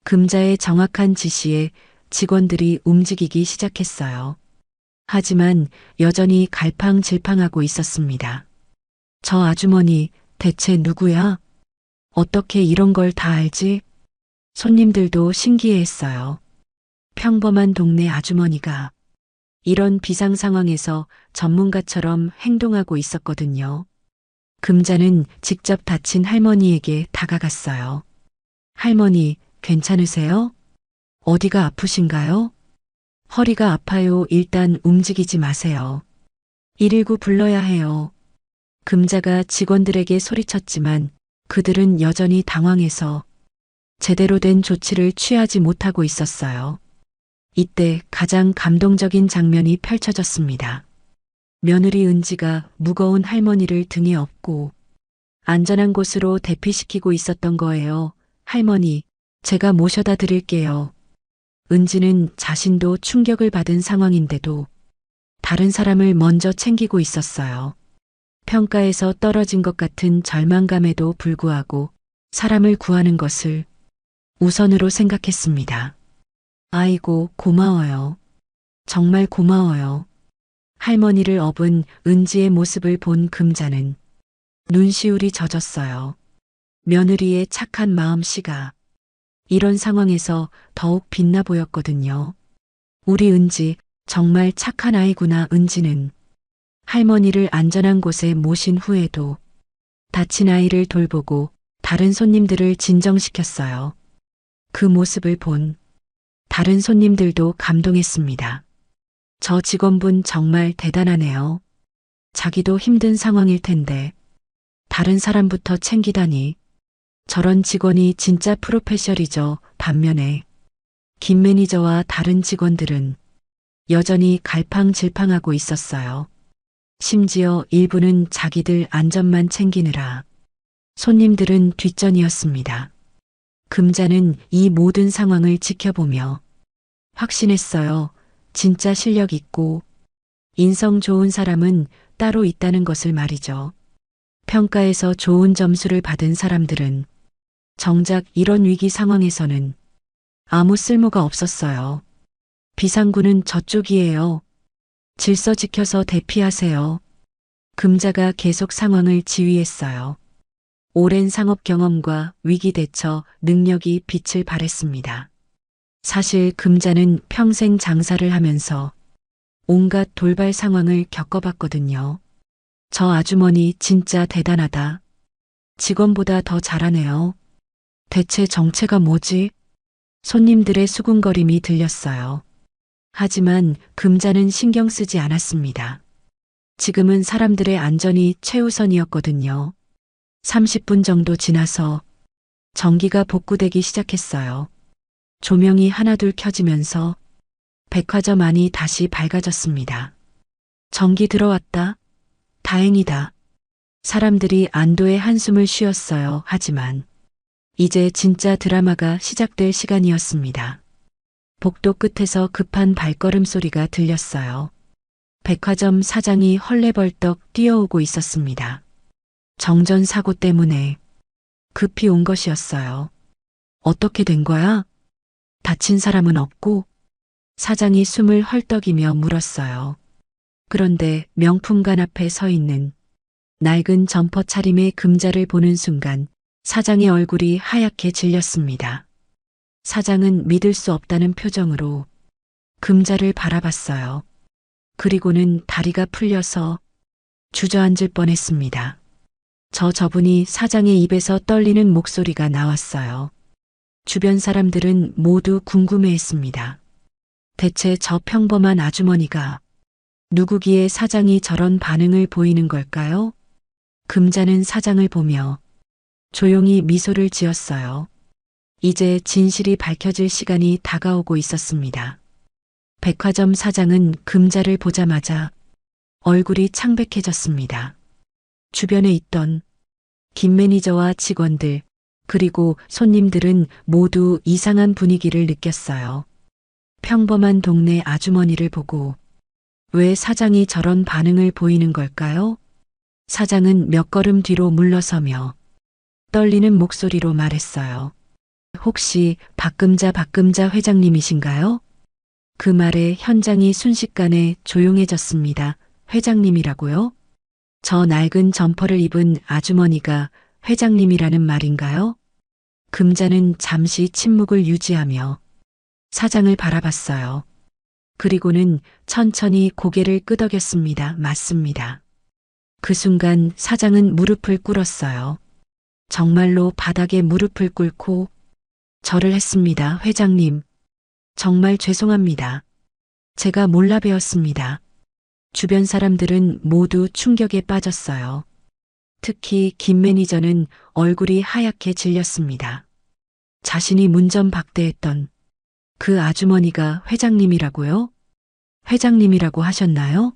금자의 정확한 지시에 직원들이 움직이기 시작했어요. 하지만 여전히 갈팡질팡하고 있었습니다. 저 아주머니 대체 누구야? 어떻게 이런 걸 다 알지? 손님들도 신기해했어요. 평범한 동네 아주머니가 이런 비상 상황에서 전문가처럼 행동하고 있었거든요. 금자는 직접 다친 할머니에게 다가갔어요. 할머니, 괜찮으세요? 어디가 아프신가요? 허리가 아파요. 일단 움직이지 마세요. 119 불러야 해요. 금자가 직원들에게 소리쳤지만 그들은 여전히 당황해서 제대로 된 조치를 취하지 못하고 있었어요. 이때 가장 감동적인 장면이 펼쳐졌습니다. 며느리 은지가 무거운 할머니를 등에 업고 안전한 곳으로 대피시키고 있었던 거예요. 할머니, 제가 모셔다 드릴게요. 은지는 자신도 충격을 받은 상황인데도 다른 사람을 먼저 챙기고 있었어요. 평가에서 떨어진 것 같은 절망감에도 불구하고 사람을 구하는 것을 우선으로 생각했습니다. 아이고, 고마워요. 정말 고마워요. 할머니를 업은 은지의 모습을 본 금자는 눈시울이 젖었어요. 며느리의 착한 마음씨가 이런 상황에서 더욱 빛나 보였거든요. 우리 은지 정말 착한 아이구나. 은지는 할머니를 안전한 곳에 모신 후에도 다친 아이를 돌보고 다른 손님들을 진정시켰어요. 그 모습을 본 다른 손님들도 감동했습니다. 저 직원분 정말 대단하네요. 자기도 힘든 상황일 텐데 다른 사람부터 챙기다니. 저런 직원이 진짜 프로페셔널이죠. 반면에 김 매니저와 다른 직원들은 여전히 갈팡질팡하고 있었어요. 심지어 일부는 자기들 안전만 챙기느라 손님들은 뒷전이었습니다. 금자는 이 모든 상황을 지켜보며 확신했어요. 진짜 실력 있고 인성 좋은 사람은 따로 있다는 것을 말이죠. 평가에서 좋은 점수를 받은 사람들은 정작 이런 위기 상황에서는 아무 쓸모가 없었어요. 비상구는 저쪽이에요. 질서 지켜서 대피하세요. 금자가 계속 상황을 지휘했어요. 오랜 상업 경험과 위기 대처 능력이 빛을 발했습니다. 사실 금자는 평생 장사를 하면서 온갖 돌발 상황을 겪어봤거든요. 저 아주머니 진짜 대단하다. 직원보다 더 잘하네요. 대체 정체가 뭐지? 손님들의 수군거림이 들렸어요. 하지만 금자는 신경 쓰지 않았습니다. 지금은 사람들의 안전이 최우선이었거든요. 30분 정도 지나서 전기가 복구되기 시작했어요. 조명이 하나둘 켜지면서 백화점 안이 다시 밝아졌습니다. 전기 들어왔다. 다행이다. 사람들이 안도의 한숨을 쉬었어요. 하지만 이제 진짜 드라마가 시작될 시간이었습니다. 복도 끝에서 급한 발걸음 소리가 들렸어요. 백화점 사장이 헐레벌떡 뛰어오고 있었습니다. 정전 사고 때문에 급히 온 것이었어요. 어떻게 된 거야? 다친 사람은 없고? 사장이 숨을 헐떡이며 물었어요. 그런데 명품관 앞에 서 있는 낡은 점퍼 차림의 금자를 보는 순간 사장의 얼굴이 하얗게 질렸습니다. 사장은 믿을 수 없다는 표정으로 금자를 바라봤어요. 그리고는 다리가 풀려서 주저앉을 뻔했습니다. 저분이 사장의 입에서 떨리는 목소리가 나왔어요. 주변 사람들은 모두 궁금해했습니다. 대체 저 평범한 아주머니가 누구기에 사장이 저런 반응을 보이는 걸까요? 금자는 사장을 보며 조용히 미소를 지었어요. 이제 진실이 밝혀질 시간이 다가오고 있었습니다. 백화점 사장은 금자를 보자마자 얼굴이 창백해졌습니다. 주변에 있던 김 매니저와 직원들, 그리고 손님들은 모두 이상한 분위기를 느꼈어요. 평범한 동네 아주머니를 보고 왜 사장이 저런 반응을 보이는 걸까요? 사장은 몇 걸음 뒤로 물러서며 떨리는 목소리로 말했어요. 혹시 박금자 회장님이신가요? 그 말에 현장이 순식간에 조용해졌습니다. 회장님이라고요? 저 낡은 점퍼를 입은 아주머니가 회장님이라는 말인가요? 금자는 잠시 침묵을 유지하며 사장을 바라봤어요. 그리고는 천천히 고개를 끄덕였습니다. 맞습니다. 그 순간 사장은 무릎을 꿇었어요. 정말로 바닥에 무릎을 꿇고 절을 했습니다. 회장님, 정말 죄송합니다. 제가 몰라 배웠습니다. 주변 사람들은 모두 충격에 빠졌어요. 특히 김 매니저는 얼굴이 하얗게 질렸습니다. 자신이 문전박대했던 그 아주머니가 회장님이라고요? 회장님이라고 하셨나요?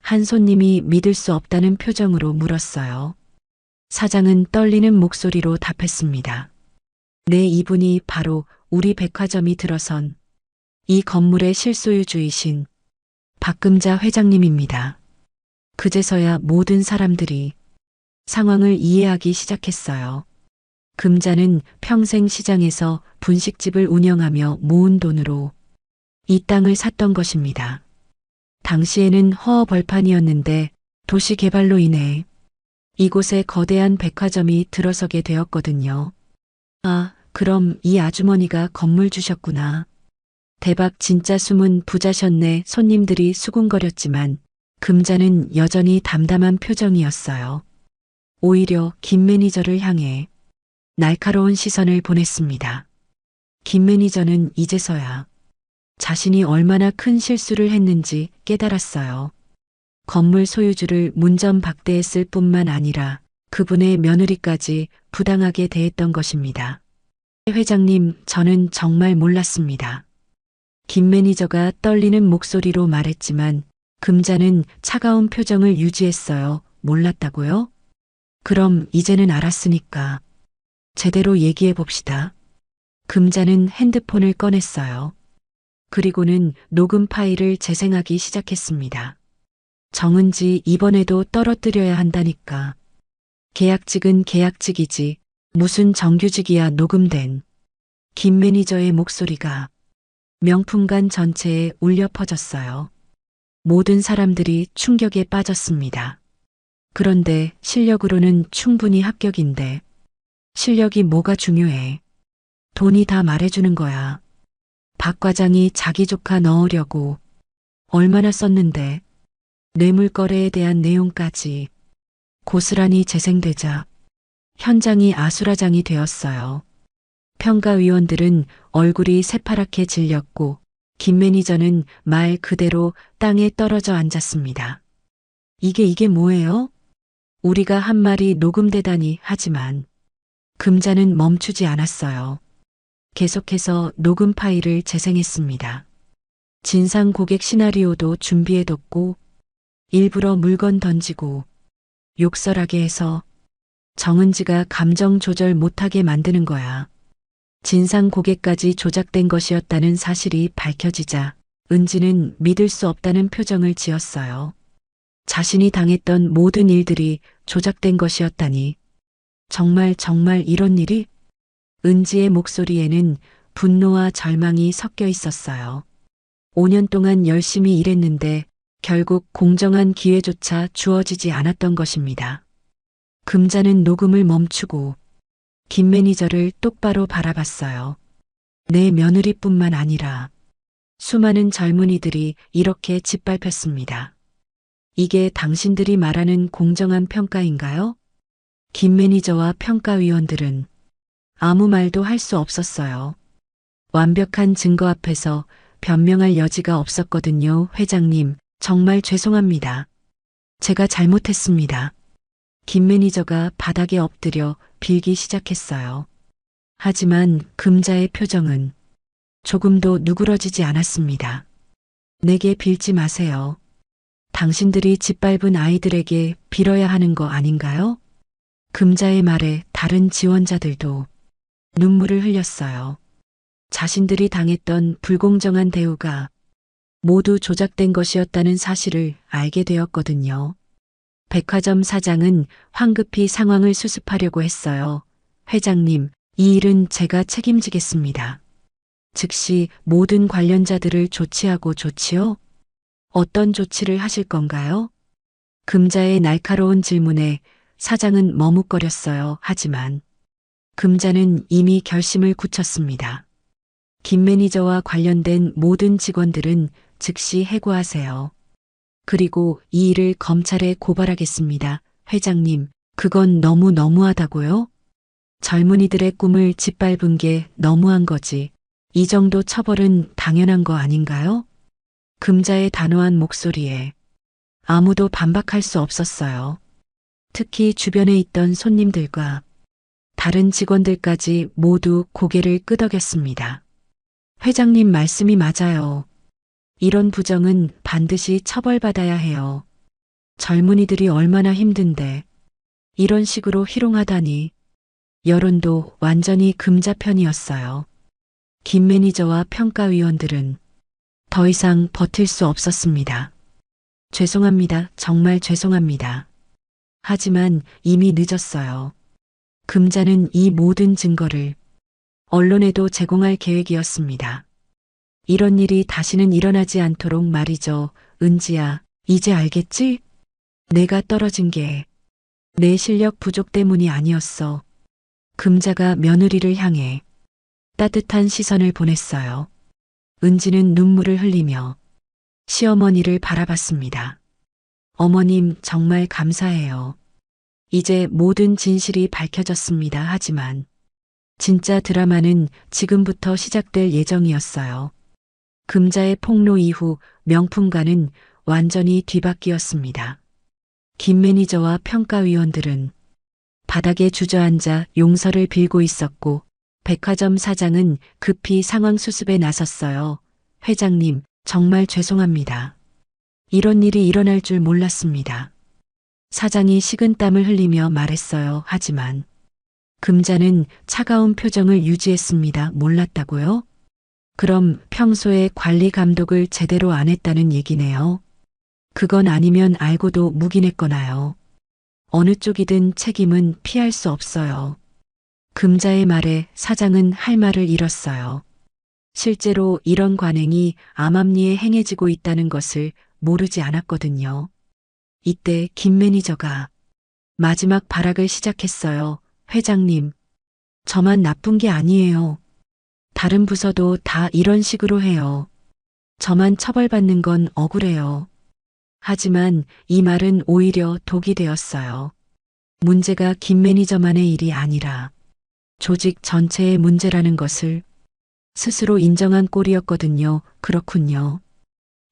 한 손님이 믿을 수 없다는 표정으로 물었어요. 사장은 떨리는 목소리로 답했습니다. 네, 이분이 바로 우리 백화점이 들어선 이 건물의 실소유주이신 박금자 회장님입니다. 그제서야 모든 사람들이 상황을 이해하기 시작했어요. 금자는 평생 시장에서 분식집을 운영하며 모은 돈으로 이 땅을 샀던 것입니다. 당시에는 허허벌판이었는데 도시 개발로 인해 이곳에 거대한 백화점이 들어서게 되었거든요. 아, 그럼 이 아주머니가 건물 주셨구나. 대박, 진짜 숨은 부자셨네. 손님들이 수군거렸지만 금자는 여전히 담담한 표정이었어요. 오히려 김 매니저를 향해 날카로운 시선을 보냈습니다. 김 매니저는 이제서야 자신이 얼마나 큰 실수를 했는지 깨달았어요. 건물 소유주를 문전박대했을 뿐만 아니라 그분의 며느리까지 부당하게 대했던 것입니다. 회장님, 저는 정말 몰랐습니다. 김 매니저가 떨리는 목소리로 말했지만 금자는 차가운 표정을 유지했어요. 몰랐다고요? 그럼 이제는 알았으니까 제대로 얘기해 봅시다. 금자는 핸드폰을 꺼냈어요. 그리고는 녹음 파일을 재생하기 시작했습니다. 정은지, 이번에도 떨어뜨려야 한다니까. 계약직은 계약직이지 무슨 정규직이야. 녹음된 김 매니저의 목소리가 명품관 전체에 울려 퍼졌어요. 모든 사람들이 충격에 빠졌습니다. 그런데 실력으로는 충분히 합격인데 실력이 뭐가 중요해. 돈이 다 말해주는 거야. 박 과장이 자기 조카 넣으려고 얼마나 썼는데 뇌물 거래에 대한 내용까지 고스란히 재생되자 현장이 아수라장이 되었어요. 평가위원들은 얼굴이 새파랗게 질렸고 김 매니저는 말 그대로 땅에 떨어져 앉았습니다. 이게 뭐예요? 우리가 한 말이 녹음되다니. 하지만 금자는 멈추지 않았어요. 계속해서 녹음 파일을 재생했습니다. 진상 고객 시나리오도 준비해뒀고 일부러 물건 던지고 욕설하게 해서 정은지가 감정 조절 못하게 만드는 거야. 진상 고객까지 조작된 것이었다는 사실이 밝혀지자 은지는 믿을 수 없다는 표정을 지었어요. 자신이 당했던 모든 일들이 조작된 것이었다니. 정말 이런 일이? 은지의 목소리에는 분노와 절망이 섞여 있었어요. 5년 동안 열심히 일했는데 결국 공정한 기회조차 주어지지 않았던 것입니다. 금자는 녹음을 멈추고 김 매니저를 똑바로 바라봤어요. 내 며느리뿐만 아니라 수많은 젊은이들이 이렇게 짓밟혔습니다. 이게 당신들이 말하는 공정한 평가인가요? 김 매니저와 평가위원들은 아무 말도 할 수 없었어요. 완벽한 증거 앞에서 변명할 여지가 없었거든요. 회장님, 정말 죄송합니다. 제가 잘못했습니다. 김 매니저가 바닥에 엎드려 빌기 시작했어요. 하지만 금자의 표정은 조금도 누그러지지 않았습니다. 내게 빌지 마세요. 당신들이 짓밟은 아이들에게 빌어야 하는 거 아닌가요? 금자의 말에 다른 지원자들도 눈물을 흘렸어요. 자신들이 당했던 불공정한 대우가 모두 조작된 것이었다는 사실을 알게 되었거든요. 백화점 사장은 황급히 상황을 수습하려고 했어요. 회장님, 이 일은 제가 책임지겠습니다. 즉시 모든 관련자들을 조치하고 좋지요? 어떤 조치를 하실 건가요? 금자의 날카로운 질문에 사장은 머뭇거렸어요. 하지만 금자는 이미 결심을 굳혔습니다. 김 매니저와 관련된 모든 직원들은 즉시 해고하세요. 그리고 이 일을 검찰에 고발하겠습니다. 회장님, 그건 너무하다고요? 젊은이들의 꿈을 짓밟은 게 너무한 거지. 이 정도 처벌은 당연한 거 아닌가요? 금자의 단호한 목소리에 아무도 반박할 수 없었어요. 특히 주변에 있던 손님들과 다른 직원들까지 모두 고개를 끄덕였습니다. 회장님 말씀이 맞아요. 이런 부정은 반드시 처벌받아야 해요. 젊은이들이 얼마나 힘든데 이런 식으로 희롱하다니. 여론도 완전히 금자 편이었어요. 김 매니저와 평가위원들은 더 이상 버틸 수 없었습니다. 죄송합니다. 정말 죄송합니다. 하지만 이미 늦었어요. 금자는 이 모든 증거를 언론에도 제공할 계획이었습니다. 이런 일이 다시는 일어나지 않도록 말이죠. 은지야, 이제 알겠지? 내가 떨어진 게 내 실력 부족 때문이 아니었어. 금자가 며느리를 향해 따뜻한 시선을 보냈어요. 은지는 눈물을 흘리며 시어머니를 바라봤습니다. 어머님 정말 감사해요. 이제 모든 진실이 밝혀졌습니다. 하지만 진짜 드라마는 지금부터 시작될 예정이었어요. 금자의 폭로 이후 명품가는 완전히 뒤바뀌었습니다. 김 매니저와 평가위원들은 바닥에 주저앉아 용서를 빌고 있었고 백화점 사장은 급히 상황 수습에 나섰어요. 회장님, 정말 죄송합니다. 이런 일이 일어날 줄 몰랐습니다. 사장이 식은땀을 흘리며 말했어요. 하지만 금자는 차가운 표정을 유지했습니다. 몰랐다고요? 그럼 평소에 관리 감독을 제대로 안 했다는 얘기네요. 그건 아니면 알고도 묵인했거나요. 어느 쪽이든 책임은 피할 수 없어요. 금자의 말에 사장은 할 말을 잃었어요. 실제로 이런 관행이 암암리에 행해지고 있다는 것을 모르지 않았거든요. 이때 김 매니저가 마지막 발악을 시작했어요. 회장님, 저만 나쁜 게 아니에요. 다른 부서도 다 이런 식으로 해요. 저만 처벌받는 건 억울해요. 하지만 이 말은 오히려 독이 되었어요. 문제가 김 매니저만의 일이 아니라 조직 전체의 문제라는 것을 스스로 인정한 꼴이었거든요. 그렇군요.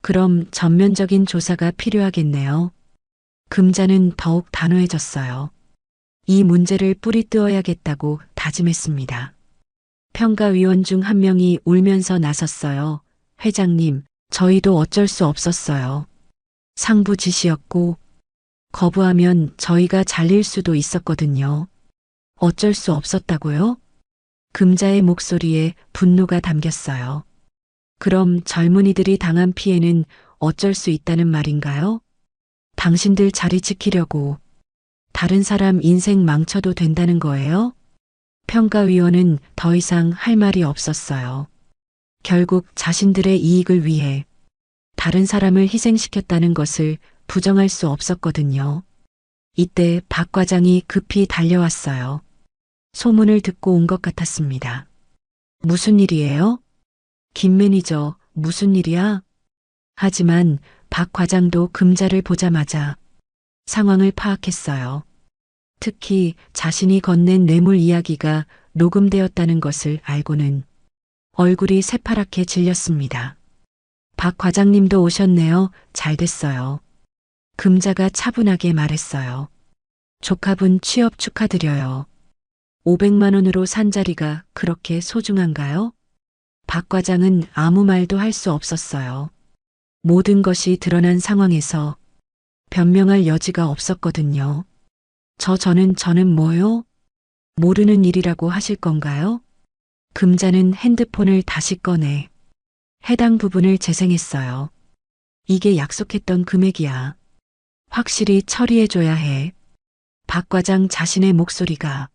그럼 전면적인 조사가 필요하겠네요. 금자는 더욱 단호해졌어요. 이 문제를 뿌리 뜯어야겠다고 다짐했습니다. 평가위원 중 한 명이 울면서 나섰어요. 회장님, 저희도 어쩔 수 없었어요. 상부 지시였고 거부하면 저희가 잘릴 수도 있었거든요. 어쩔 수 없었다고요? 금자의 목소리에 분노가 담겼어요. 그럼 젊은이들이 당한 피해는 어쩔 수 있다는 말인가요? 당신들 자리 지키려고 다른 사람 인생 망쳐도 된다는 거예요? 평가위원은 더 이상 할 말이 없었어요. 결국 자신들의 이익을 위해 다른 사람을 희생시켰다는 것을 부정할 수 없었거든요. 이때 박 과장이 급히 달려왔어요. 소문을 듣고 온 것 같았습니다. 무슨 일이에요? 김 매니저, 무슨 일이야? 하지만 박 과장도 금자를 보자마자 상황을 파악했어요. 특히 자신이 건넨 뇌물 이야기가 녹음되었다는 것을 알고는 얼굴이 새파랗게 질렸습니다. 박 과장님도 오셨네요. 잘 됐어요. 금자가 차분하게 말했어요. 조카분 취업 축하드려요. 500만 원으로 산 자리가 그렇게 소중한가요? 박 과장은 아무 말도 할 수 없었어요. 모든 것이 드러난 상황에서 변명할 여지가 없었거든요. 저는 뭐요? 모르는 일이라고 하실 건가요? 금자는 핸드폰을 다시 꺼내 해당 부분을 재생했어요. 이게 약속했던 금액이야. 확실히 처리해줘야 해. 박 과장 자신의 목소리가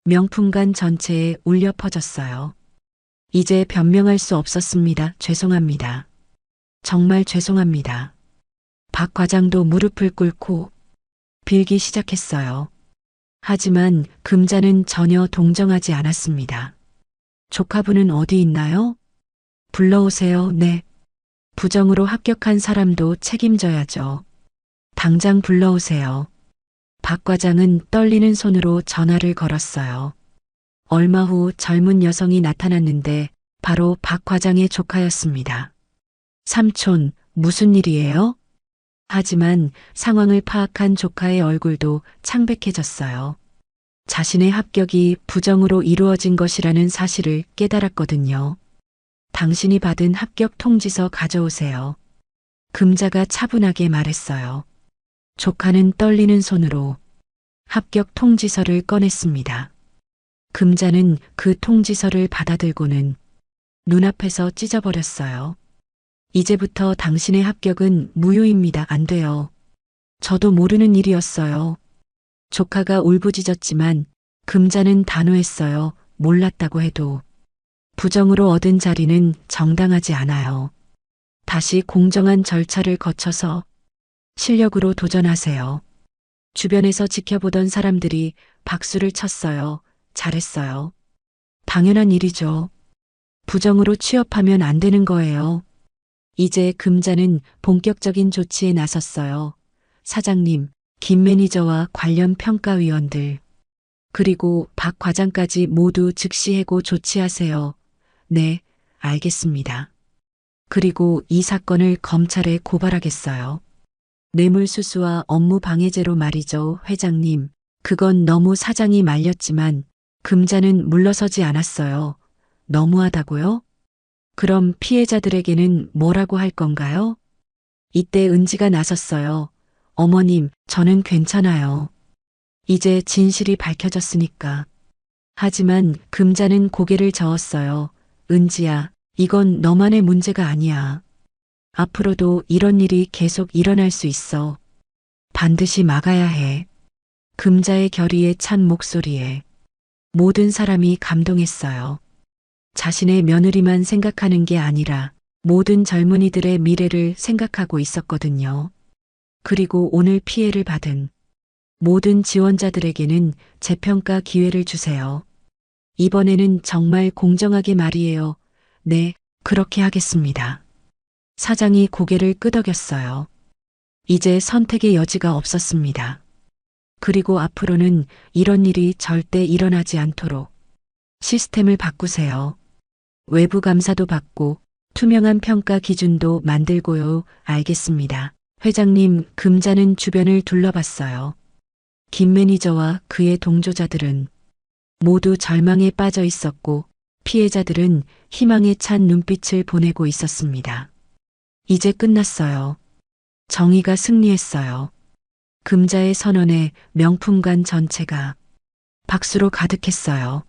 명품관 전체에 울려 퍼졌어요. 이제 변명할 수 없었습니다. 죄송합니다. 정말 죄송합니다. 박 과장도 무릎을 꿇고 빌기 시작했어요. 하지만 금자는 전혀 동정하지 않았습니다. 조카분은 어디 있나요? 불러오세요. 네. 부정으로 합격한 사람도 책임져야죠. 당장 불러오세요. 박 과장은 떨리는 손으로 전화를 걸었어요. 얼마 후 젊은 여성이 나타났는데 바로 박 과장의 조카였습니다. 삼촌, 무슨 일이에요? 하지만 상황을 파악한 조카의 얼굴도 창백해졌어요. 자신의 합격이 부정으로 이루어진 것이라는 사실을 깨달았거든요. 당신이 받은 합격 통지서 가져오세요. 금자가 차분하게 말했어요. 조카는 떨리는 손으로 합격 통지서를 꺼냈습니다. 금자는 그 통지서를 받아들고는 눈앞에서 찢어버렸어요. 이제부터 당신의 합격은 무효입니다. 안 돼요. 저도 모르는 일이었어요. 조카가 울부짖었지만 금자는 단호했어요. 몰랐다고 해도 부정으로 얻은 자리는 정당하지 않아요. 다시 공정한 절차를 거쳐서 실력으로 도전하세요. 주변에서 지켜보던 사람들이 박수를 쳤어요. 잘했어요. 당연한 일이죠. 부정으로 취업하면 안 되는 거예요. 이제 금자는 본격적인 조치에 나섰어요. 사장님, 김 매니저와 관련 평가위원들, 그리고 박 과장까지 모두 즉시 해고 조치하세요. 네, 알겠습니다. 그리고 이 사건을 검찰에 고발하겠어요. 뇌물수수와 업무 방해죄로 말이죠, 회장님. 그건 너무 사장이 말렸지만 금자는 물러서지 않았어요. 너무하다고요? 그럼 피해자들에게는 뭐라고 할 건가요? 이때 은지가 나섰어요. 어머님, 저는 괜찮아요. 이제 진실이 밝혀졌으니까. 하지만 금자는 고개를 저었어요. 은지야, 이건 너만의 문제가 아니야. 앞으로도 이런 일이 계속 일어날 수 있어. 반드시 막아야 해. 금자의 결의에 찬 목소리에 모든 사람이 감동했어요. 자신의 며느리만 생각하는 게 아니라 모든 젊은이들의 미래를 생각하고 있었거든요. 그리고 오늘 피해를 받은 모든 지원자들에게는 재평가 기회를 주세요. 이번에는 정말 공정하게 말이에요. 네, 그렇게 하겠습니다. 사장이 고개를 끄덕였어요. 이제 선택의 여지가 없었습니다. 그리고 앞으로는 이런 일이 절대 일어나지 않도록 시스템을 바꾸세요. 외부 감사도 받고 투명한 평가 기준도 만들고요. 알겠습니다. 회장님, 금자는 주변을 둘러봤어요. 김 매니저와 그의 동조자들은 모두 절망에 빠져 있었고 피해자들은 희망에 찬 눈빛을 보내고 있었습니다. 이제 끝났어요. 정의가 승리했어요. 금자의 선언에 명품관 전체가 박수로 가득했어요.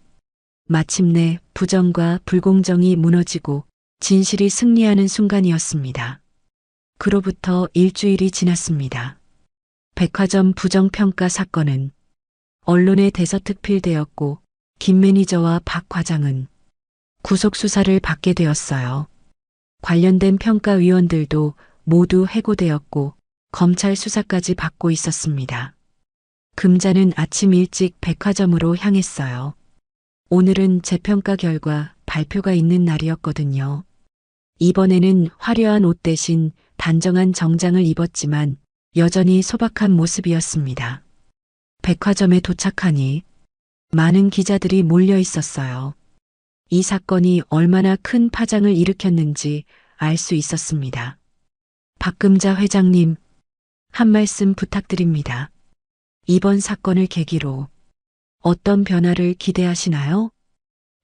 마침내 부정과 불공정이 무너지고 진실이 승리하는 순간이었습니다. 그로부터 일주일이 지났습니다. 백화점 부정평가 사건은 언론에 대서특필되었고 김 매니저와 박 과장은 구속수사를 받게 되었어요. 관련된 평가위원들도 모두 해고되었고 검찰 수사까지 받고 있었습니다. 금자는 아침 일찍 백화점으로 향했어요. 오늘은 재평가 결과 발표가 있는 날이었거든요. 이번에는 화려한 옷 대신 단정한 정장을 입었지만 여전히 소박한 모습이었습니다. 백화점에 도착하니 많은 기자들이 몰려 있었어요. 이 사건이 얼마나 큰 파장을 일으켰는지 알 수 있었습니다. 박금자 회장님, 한 말씀 부탁드립니다. 이번 사건을 계기로 어떤 변화를 기대하시나요?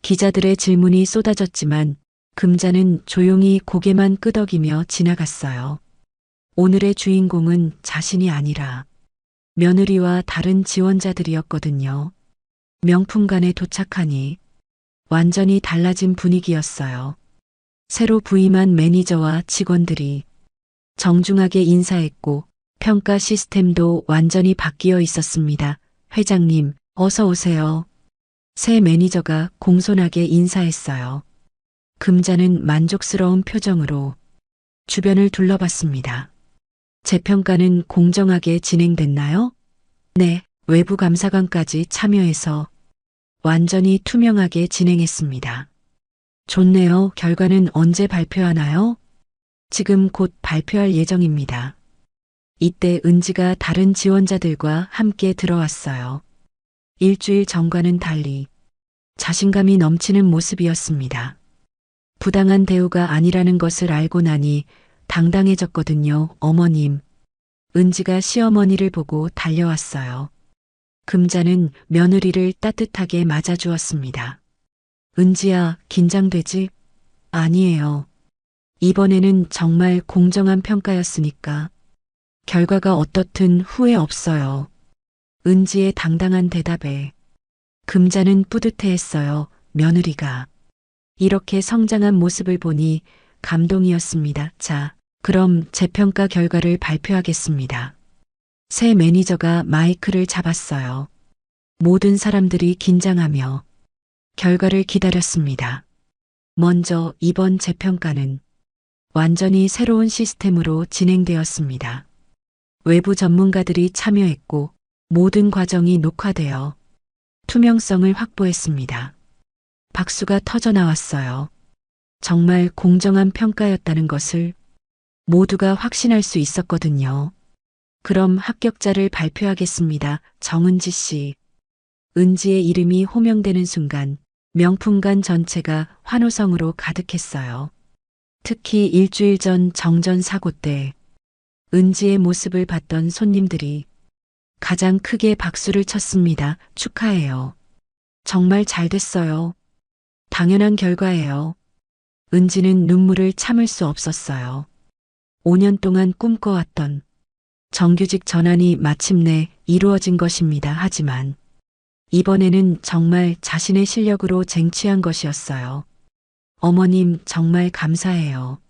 기자들의 질문이 쏟아졌지만 금자는 조용히 고개만 끄덕이며 지나갔어요. 오늘의 주인공은 자신이 아니라 며느리와 다른 지원자들이었거든요. 명품관에 도착하니 완전히 달라진 분위기였어요. 새로 부임한 매니저와 직원들이 정중하게 인사했고 평가 시스템도 완전히 바뀌어 있었습니다. 회장님, 어서 오세요. 새 매니저가 공손하게 인사했어요. 금자는 만족스러운 표정으로 주변을 둘러봤습니다. 재평가는 공정하게 진행됐나요? 네, 외부 감사관까지 참여해서 완전히 투명하게 진행했습니다. 좋네요. 결과는 언제 발표하나요? 지금 곧 발표할 예정입니다. 이때 은지가 다른 지원자들과 함께 들어왔어요. 일주일 전과는 달리 자신감이 넘치는 모습이었습니다. 부당한 대우가 아니라는 것을 알고 나니 당당해졌거든요. 어머님. 은지가 시어머니를 보고 달려왔어요. 금자는 며느리를 따뜻하게 맞아주었습니다. 은지야, 긴장되지? 아니에요. 이번에는 정말 공정한 평가였으니까. 결과가 어떻든 후회 없어요. 은지의 당당한 대답에 금자는 뿌듯해했어요. 며느리가 이렇게 성장한 모습을 보니 감동이었습니다. 자, 그럼 재평가 결과를 발표하겠습니다. 새 매니저가 마이크를 잡았어요. 모든 사람들이 긴장하며 결과를 기다렸습니다. 먼저 이번 재평가는 완전히 새로운 시스템으로 진행되었습니다. 외부 전문가들이 참여했고 모든 과정이 녹화되어 투명성을 확보했습니다. 박수가 터져 나왔어요. 정말 공정한 평가였다는 것을 모두가 확신할 수 있었거든요. 그럼 합격자를 발표하겠습니다. 정은지 씨. 은지의 이름이 호명되는 순간 명품관 전체가 환호성으로 가득했어요. 특히 일주일 전 정전 사고 때 은지의 모습을 봤던 손님들이 가장 크게 박수를 쳤습니다. 축하해요. 정말 잘 됐어요. 당연한 결과예요. 은지는 눈물을 참을 수 없었어요. 5년 동안 꿈꿔왔던 정규직 전환이 마침내 이루어진 것입니다. 하지만 이번에는 정말 자신의 실력으로 쟁취한 것이었어요. 어머님 정말 감사해요.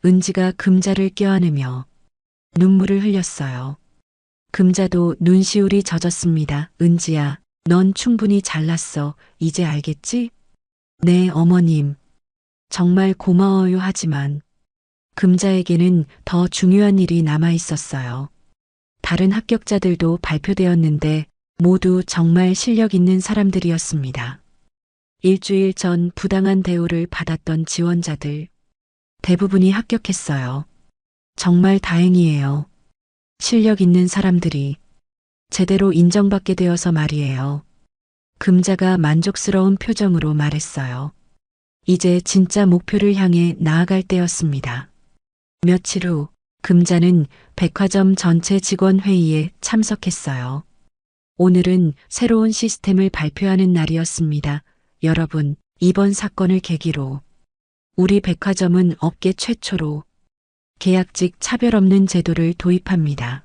은지가 금자를 껴안으며 눈물을 흘렸어요. 금자도 눈시울이 젖었습니다. 은지야, 넌 충분히 잘났어. 이제 알겠지? 네, 어머님. 정말 고마워요. 하지만 금자에게는 더 중요한 일이 남아 있었어요. 다른 합격자들도 발표되었는데 모두 정말 실력 있는 사람들이었습니다. 일주일 전 부당한 대우를 받았던 지원자들 대부분이 합격했어요. 정말 다행이에요. 실력 있는 사람들이 제대로 인정받게 되어서 말이에요. 금자가 만족스러운 표정으로 말했어요. 이제 진짜 목표를 향해 나아갈 때였습니다. 며칠 후 금자는 백화점 전체 직원 회의에 참석했어요. 오늘은 새로운 시스템을 발표하는 날이었습니다. 여러분, 이번 사건을 계기로 우리 백화점은 업계 최초로 계약직 차별 없는 제도를 도입합니다.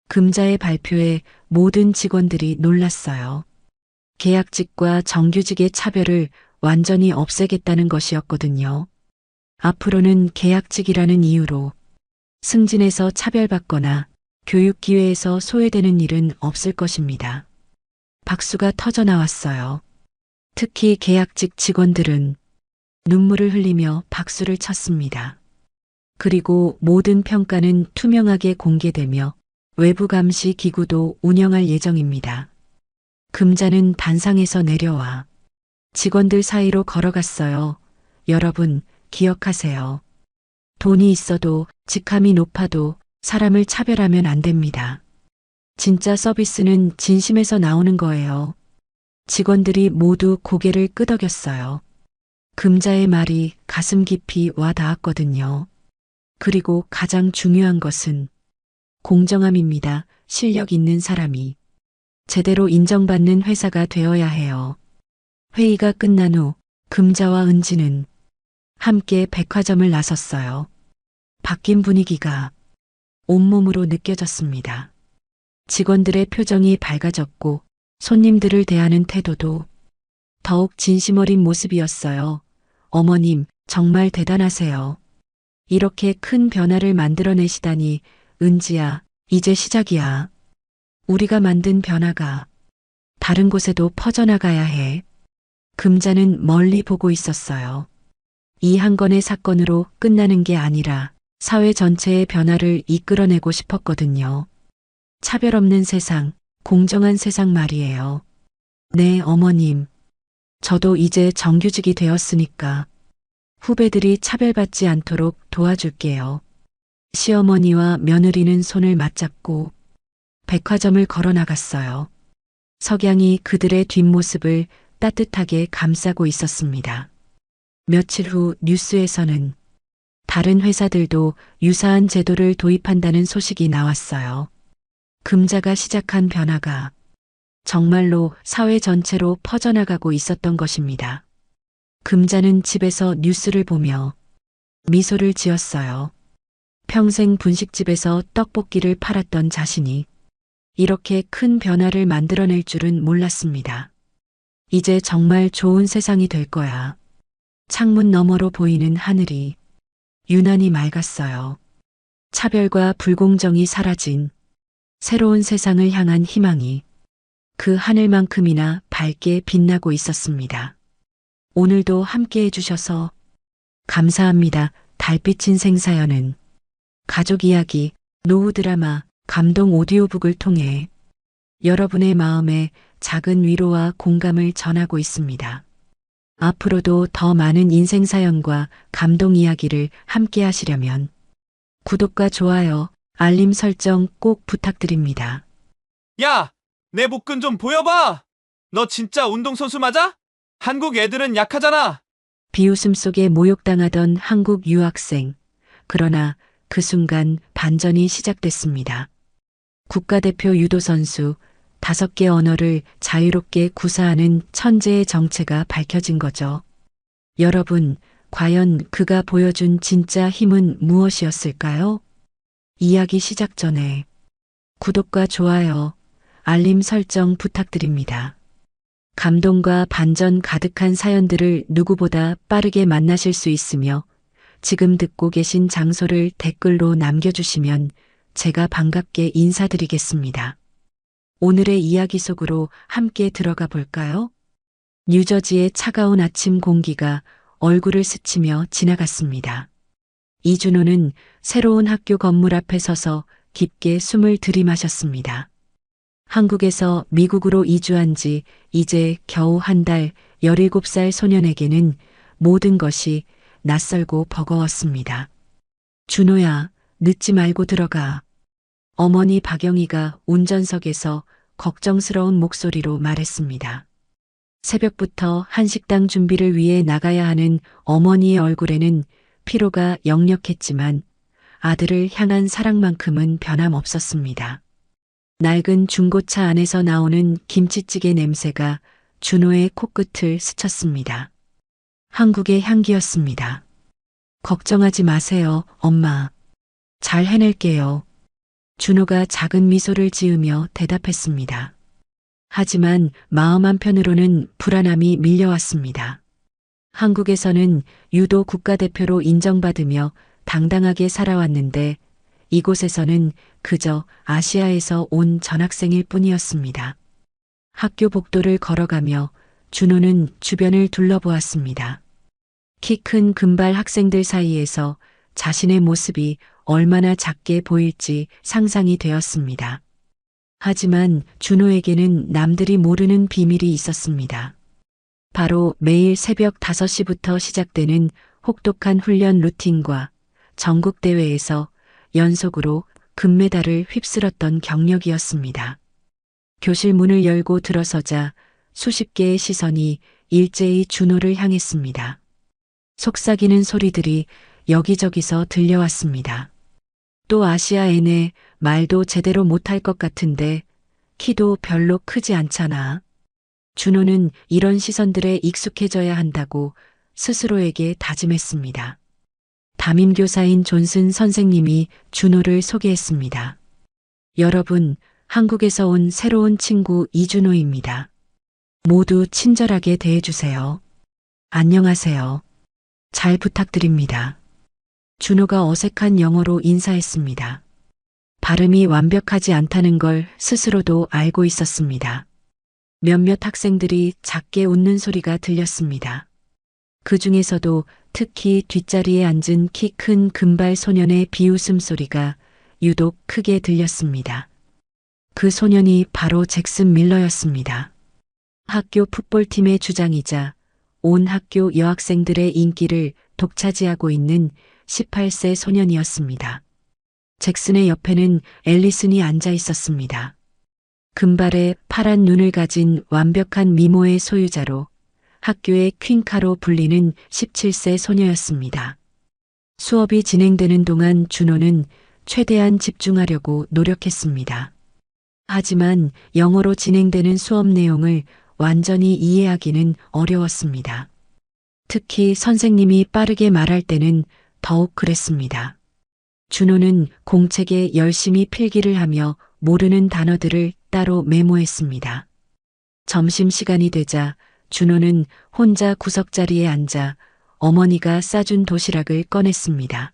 금자의 발표에 모든 직원들이 놀랐어요. 계약직과 정규직의 차별을 완전히 없애겠다는 것이었거든요. 앞으로는 계약직이라는 이유로 승진에서 차별받거나 교육 기회에서 소외되는 일은 없을 것입니다. 박수가 터져 나왔어요. 특히 계약직 직원들은 눈물을 흘리며 박수를 쳤습니다. 그리고 모든 평가는 투명하게 공개되며 외부 감시 기구도 운영할 예정입니다. 금자는 단상에서 내려와 직원들 사이로 걸어갔어요. 여러분, 기억하세요. 돈이 있어도 직함이 높아도 사람을 차별하면 안 됩니다. 진짜 서비스는 진심에서 나오는 거예요. 직원들이 모두 고개를 끄덕였어요. 금자의 말이 가슴 깊이 와 닿았거든요. 그리고 가장 중요한 것은 공정함입니다. 실력 있는 사람이 제대로 인정받는 회사가 되어야 해요. 회의가 끝난 후 금자와 은지는 함께 백화점을 나섰어요. 바뀐 분위기가 온몸으로 느껴졌습니다. 직원들의 표정이 밝아졌고 손님들을 대하는 태도도 더욱 진심 어린 모습이었어요. 어머님, 정말 대단하세요. 이렇게 큰 변화를 만들어내시다니, 은지야, 이제 시작이야. 우리가 만든 변화가 다른 곳에도 퍼져나가야 해. 금자는 멀리 보고 있었어요. 이 한 건의 사건으로 끝나는 게 아니라 사회 전체의 변화를 이끌어내고 싶었거든요. 차별 없는 세상, 공정한 세상 말이에요. 네, 어머님. 저도 이제 정규직이 되었으니까 후배들이 차별받지 않도록 도와줄게요. 시어머니와 며느리는 손을 맞잡고 백화점을 걸어 나갔어요. 석양이 그들의 뒷모습을 따뜻하게 감싸고 있었습니다. 며칠 후 뉴스에서는 다른 회사들도 유사한 제도를 도입한다는 소식이 나왔어요. 금자가 시작한 변화가 정말로 사회 전체로 퍼져나가고 있었던 것입니다. 금자는 집에서 뉴스를 보며 미소를 지었어요. 평생 분식집에서 떡볶이를 팔았던 자신이 이렇게 큰 변화를 만들어낼 줄은 몰랐습니다. 이제 정말 좋은 세상이 될 거야. 창문 너머로 보이는 하늘이 유난히 맑았어요. 차별과 불공정이 사라진 새로운 세상을 향한 희망이 그 하늘만큼이나 밝게 빛나고 있었습니다. 오늘도 함께 해주셔서 감사합니다. 달빛인 생사연은 가족 이야기, 노후 드라마, 감동 오디오북을 통해 여러분의 마음에 작은 위로와 공감을 전하고 있습니다. 앞으로도 더 많은 인생 사연과 감동 이야기를 함께 하시려면 구독과 좋아요, 알림 설정 꼭 부탁드립니다. 야, 내 복근 좀 보여봐! 너 진짜 운동선수 맞아? 한국 애들은 약하잖아! 비웃음 속에 모욕당하던 한국 유학생. 그러나 그 순간 반전이 시작됐습니다. 국가대표 유도선수, 5개 언어를 자유롭게 구사하는 천재의 정체가 밝혀진 거죠. 여러분, 과연 그가 보여준 진짜 힘은 무엇이었을까요? 이야기 시작 전에 구독과 좋아요, 알림 설정 부탁드립니다. 감동과 반전 가득한 사연들을 누구보다 빠르게 만나실 수 있으며 지금 듣고 계신 장소를 댓글로 남겨주시면 제가 반갑게 인사드리겠습니다. 오늘의 이야기 속으로 함께 들어가 볼까요? 뉴저지의 차가운 아침 공기가 얼굴을 스치며 지나갔습니다. 이준호는 새로운 학교 건물 앞에 서서 깊게 숨을 들이마셨습니다. 한국에서 미국으로 이주한 지 이제 겨우 한 달, 17살 소년에게는 모든 것이 낯설고 버거웠습니다. 준호야, 늦지 말고 들어가. 어머니 박영희가 운전석에서 걱정스러운 목소리로 말했습니다. 새벽부터 한식당 준비를 위해 나가야 하는 어머니의 얼굴에는 피로가 역력했지만 아들을 향한 사랑만큼은 변함없었습니다. 낡은 중고차 안에서 나오는 김치찌개 냄새가 준호의 코끝을 스쳤습니다. 한국의 향기였습니다. 걱정하지 마세요, 엄마. 잘 해낼게요. 준호가 작은 미소를 지으며 대답했습니다. 하지만 마음 한편으로는 불안함이 밀려왔습니다. 한국에서는 유도 국가대표로 인정받으며 당당하게 살아왔는데 이곳에서는 그저 아시아에서 온 전학생일 뿐이었습니다. 학교 복도를 걸어가며 준호는 주변을 둘러보았습니다. 키 큰 금발 학생들 사이에서 자신의 모습이 얼마나 작게 보일지 상상이 되었습니다. 하지만 준호에게는 남들이 모르는 비밀이 있었습니다. 바로 매일 새벽 5시부터 시작되는 혹독한 훈련 루틴과 전국대회에서 연속으로 금메달을 휩쓸었던 경력이었습니다. 교실 문을 열고 들어서자 수십 개의 시선이 일제히 준호를 향했습니다. 속삭이는 소리들이 여기저기서 들려왔습니다. 또 아시아애네, 말도 제대로 못할 것 같은데 키도 별로 크지 않잖아. 준호는 이런 시선들에 익숙해져야 한다고 스스로에게 다짐했습니다. 담임교사인 존슨 선생님이 준호를 소개했습니다. 여러분, 한국에서 온 새로운 친구 이준호입니다. 모두 친절하게 대해주세요. 안녕하세요. 잘 부탁드립니다. 준호가 어색한 영어로 인사했습니다. 발음이 완벽하지 않다는 걸 스스로도 알고 있었습니다. 몇몇 학생들이 작게 웃는 소리가 들렸습니다. 그 중에서도 특히 뒷자리에 앉은 키 큰 금발 소년의 비웃음 소리가 유독 크게 들렸습니다. 그 소년이 바로 잭슨 밀러였습니다. 학교 풋볼팀의 주장이자 온 학교 여학생들의 인기를 독차지하고 있는 18세 소년이었습니다. 잭슨의 옆에는 앨리슨이 앉아 있었습니다. 금발에 파란 눈을 가진 완벽한 미모의 소유자로 학교의 퀸카로 불리는 17세 소녀였습니다. 수업이 진행되는 동안 준호는 최대한 집중하려고 노력했습니다. 하지만 영어로 진행되는 수업 내용을 완전히 이해하기는 어려웠습니다. 특히 선생님이 빠르게 말할 때는 더욱 그랬습니다. 준호는 공책에 열심히 필기를 하며 모르는 단어들을 따로 메모했습니다. 점심시간이 되자 준호는 혼자 구석자리에 앉아 어머니가 싸준 도시락을 꺼냈습니다.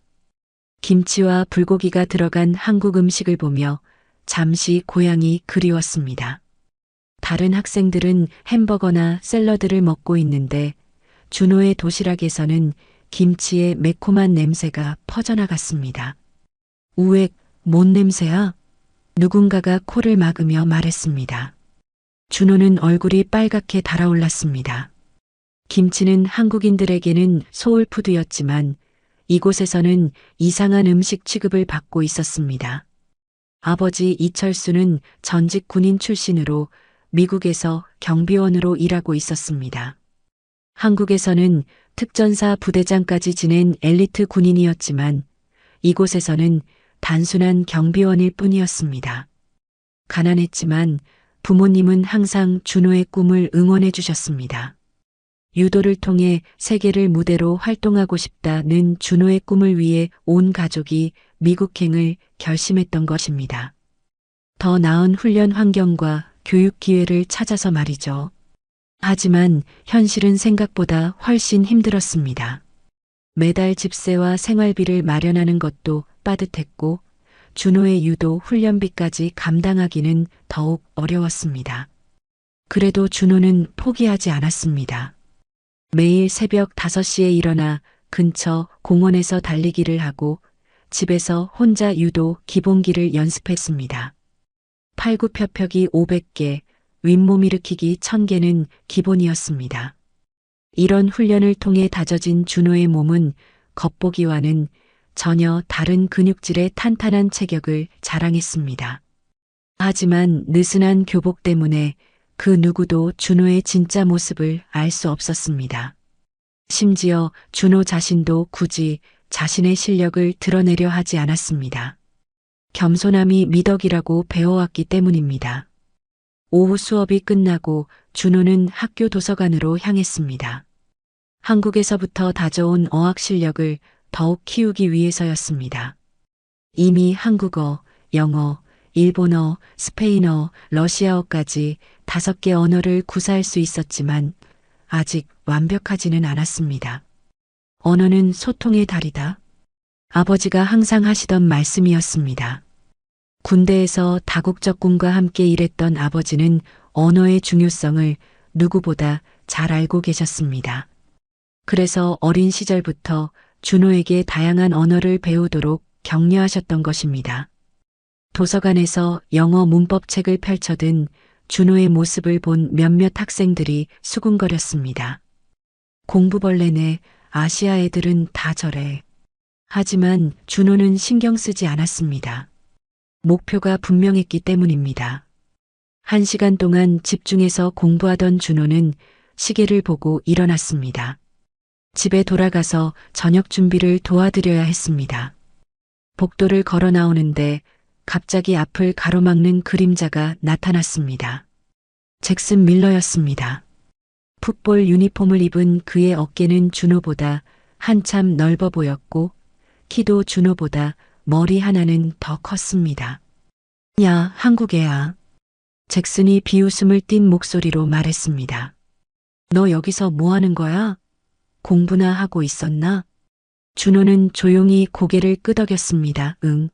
김치와 불고기가 들어간 한국 음식을 보며 잠시 고향이 그리웠습니다. 다른 학생들은 햄버거나 샐러드를 먹고 있는데 준호의 도시락에서는 김치의 매콤한 냄새가 퍼져나갔습니다. 우엑, 뭔 냄새야? 누군가가 코를 막으며 말했습니다. 준호는 얼굴이 빨갛게 달아올랐습니다. 김치는 한국인들에게는 소울푸드였지만 이곳에서는 이상한 음식 취급을 받고 있었습니다. 아버지 이철수는 전직 군인 출신으로 미국에서 경비원으로 일하고 있었습니다. 한국에서는 특전사 부대장까지 지낸 엘리트 군인이었지만 이곳에서는 단순한 경비원일 뿐이었습니다. 가난했지만 부모님은 항상 준호의 꿈을 응원해 주셨습니다. 유도를 통해 세계를 무대로 활동하고 싶다는 준호의 꿈을 위해 온 가족이 미국행을 결심했던 것입니다. 더 나은 훈련 환경과 교육 기회를 찾아서 말이죠. 하지만 현실은 생각보다 훨씬 힘들었습니다. 매달 집세와 생활비를 마련하는 것도 빠듯했고 준호의 유도 훈련비까지 감당하기는 더욱 어려웠습니다. 그래도 준호는 포기하지 않았습니다. 매일 새벽 5시에 일어나 근처 공원에서 달리기를 하고 집에서 혼자 유도 기본기를 연습했습니다. 팔굽혀펴기 500개, 윗몸 일으키기 1000개는 기본이었습니다. 이런 훈련을 통해 다져진 준호의 몸은 겉보기와는 전혀 다른 근육질의 탄탄한 체격을 자랑했습니다. 하지만 느슨한 교복 때문에 그 누구도 준호의 진짜 모습을 알 수 없었습니다. 심지어 준호 자신도 굳이 자신의 실력을 드러내려 하지 않았습니다. 겸손함이 미덕이라고 배워왔기 때문입니다. 오후 수업이 끝나고 준호는 학교 도서관으로 향했습니다. 한국에서부터 다져온 어학 실력을 더욱 키우기 위해서였습니다. 이미 한국어, 영어, 일본어, 스페인어, 러시아어까지 5개 언어를 구사할 수 있었지만 아직 완벽하지는 않았습니다. 언어는 소통의 달이다. 아버지가 항상 하시던 말씀이었습니다. 군대에서 다국적군과 함께 일했던 아버지는 언어의 중요성을 누구보다 잘 알고 계셨습니다. 그래서 어린 시절부터 준호에게 다양한 언어를 배우도록 격려하셨던 것입니다. 도서관에서 영어 문법책을 펼쳐든 준호의 모습을 본 몇몇 학생들이 수군거렸습니다. 공부벌레네, 아시아 애들은 다 저래. 하지만 준호는 신경 쓰지 않았습니다. 목표가 분명했기 때문입니다. 1시간 동안 집중해서 공부하던 준호는 시계를 보고 일어났습니다. 집에 돌아가서 저녁 준비를 도와드려야 했습니다. 복도를 걸어 나오는데 갑자기 앞을 가로막는 그림자가 나타났습니다. 잭슨 밀러였습니다. 풋볼 유니폼을 입은 그의 어깨는 준호보다 한참 넓어 보였고 키도 준호보다 머리 하나는 더 컸습니다. 야, 한국애야. 잭슨이 비웃음을 띤 목소리로 말했습니다. 너 여기서 뭐 하는 거야? 공부나 하고 있었나? 준호는 조용히 고개를 끄덕였습니다. 응.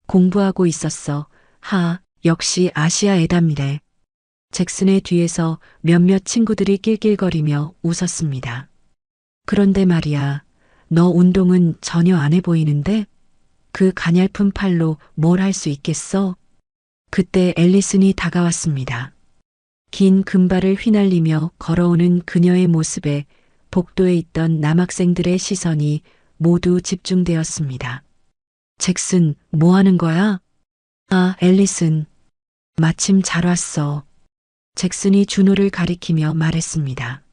공부하고 있었어. 역시 아시아 애답네. 잭슨의 뒤에서 몇몇 친구들이 낄낄거리며 웃었습니다. 그런데 말이야, 너 운동은 전혀 안 해 보이는데? 그 가냘픈 팔로 뭘 할 수 있겠어? 그때 앨리슨이 다가왔습니다. 긴 금발을 휘날리며 걸어오는 그녀의 모습에 복도에 있던 남학생들의 시선이 모두 집중되었습니다. 잭슨, 뭐 하는 거야? 아, 앨리슨. 마침 잘 왔어. 잭슨이 준호를 가리키며 말했습니다.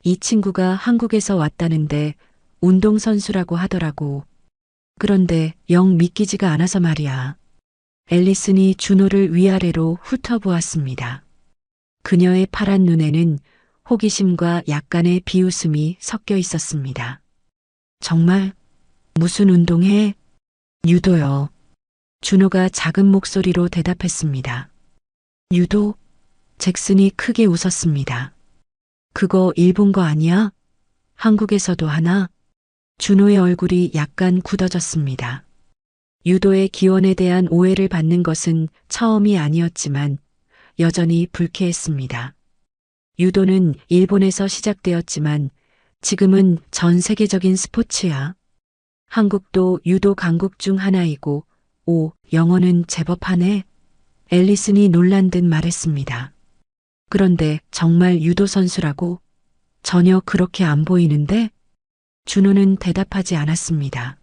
이 친구가 한국에서 왔다는데 운동선수라고 하더라고. 그런데 영 믿기지가 않아서 말이야. 앨리슨이 준호를 위아래로 훑어보았습니다. 그녀의 파란 눈에는 호기심과 약간의 비웃음이 섞여 있었습니다. 정말? 무슨 운동해? 유도요. 준호가 작은 목소리로 대답했습니다. 유도? 잭슨이 크게 웃었습니다. 그거 일본 거 아니야? 한국에서도 하나? 준호의 얼굴이 약간 굳어졌습니다. 유도의 기원에 대한 오해를 받는 것은 처음이 아니었지만 여전히 불쾌했습니다. 유도는 일본에서 시작되었지만 지금은 전 세계적인 스포츠야. 한국도 유도 강국 중 하나이고, 영어는 제법 하네. 앨리슨이 놀란 듯 말했습니다. 그런데 정말 유도 선수라고? 전혀 그렇게 안 보이는데? 준호는 대답하지 않았습니다.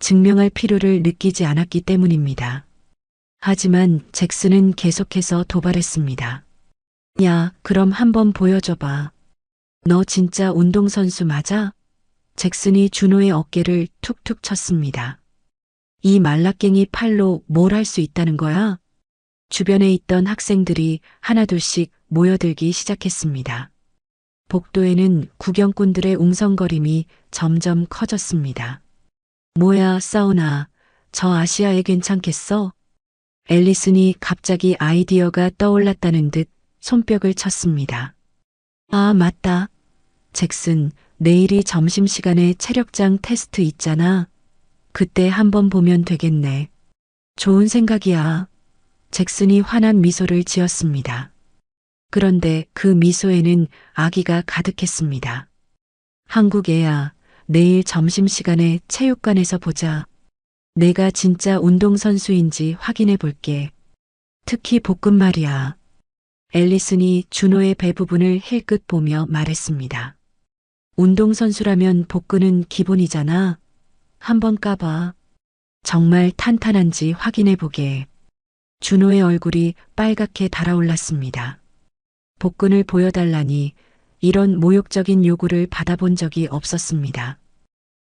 증명할 필요를 느끼지 않았기 때문입니다. 하지만 잭슨은 계속해서 도발했습니다. 야, 그럼 한번 보여줘봐. 너 진짜 운동선수 맞아? 잭슨이 준호의 어깨를 툭툭 쳤습니다. 이 말라깽이 팔로 뭘 할 수 있다는 거야? 주변에 있던 학생들이 하나둘씩 모여들기 시작했습니다. 복도에는 구경꾼들의 웅성거림이 점점 커졌습니다. 뭐야, 사우나. 저 아시아에 괜찮겠어? 앨리슨이 갑자기 아이디어가 떠올랐다는 듯 손뼉을 쳤습니다. 아, 맞다. 잭슨, 내일이 점심시간에 체력장 테스트 있잖아. 그때 한번 보면 되겠네. 좋은 생각이야. 잭슨이 환한 미소를 지었습니다. 그런데 그 미소에는 악의가 가득했습니다. 한국 애야, 내일 점심시간에 체육관에서 보자. 내가 진짜 운동선수인지 확인해 볼게. 특히 볶음 말이야. 앨리슨이 준호의 배 부분을 힐끗 보며 말했습니다. 운동선수라면 복근은 기본이잖아. 한번 까봐. 정말 탄탄한지 확인해 보게. 준호의 얼굴이 빨갛게 달아올랐습니다. 복근을 보여달라니 이런 모욕적인 요구를 받아본 적이 없었습니다.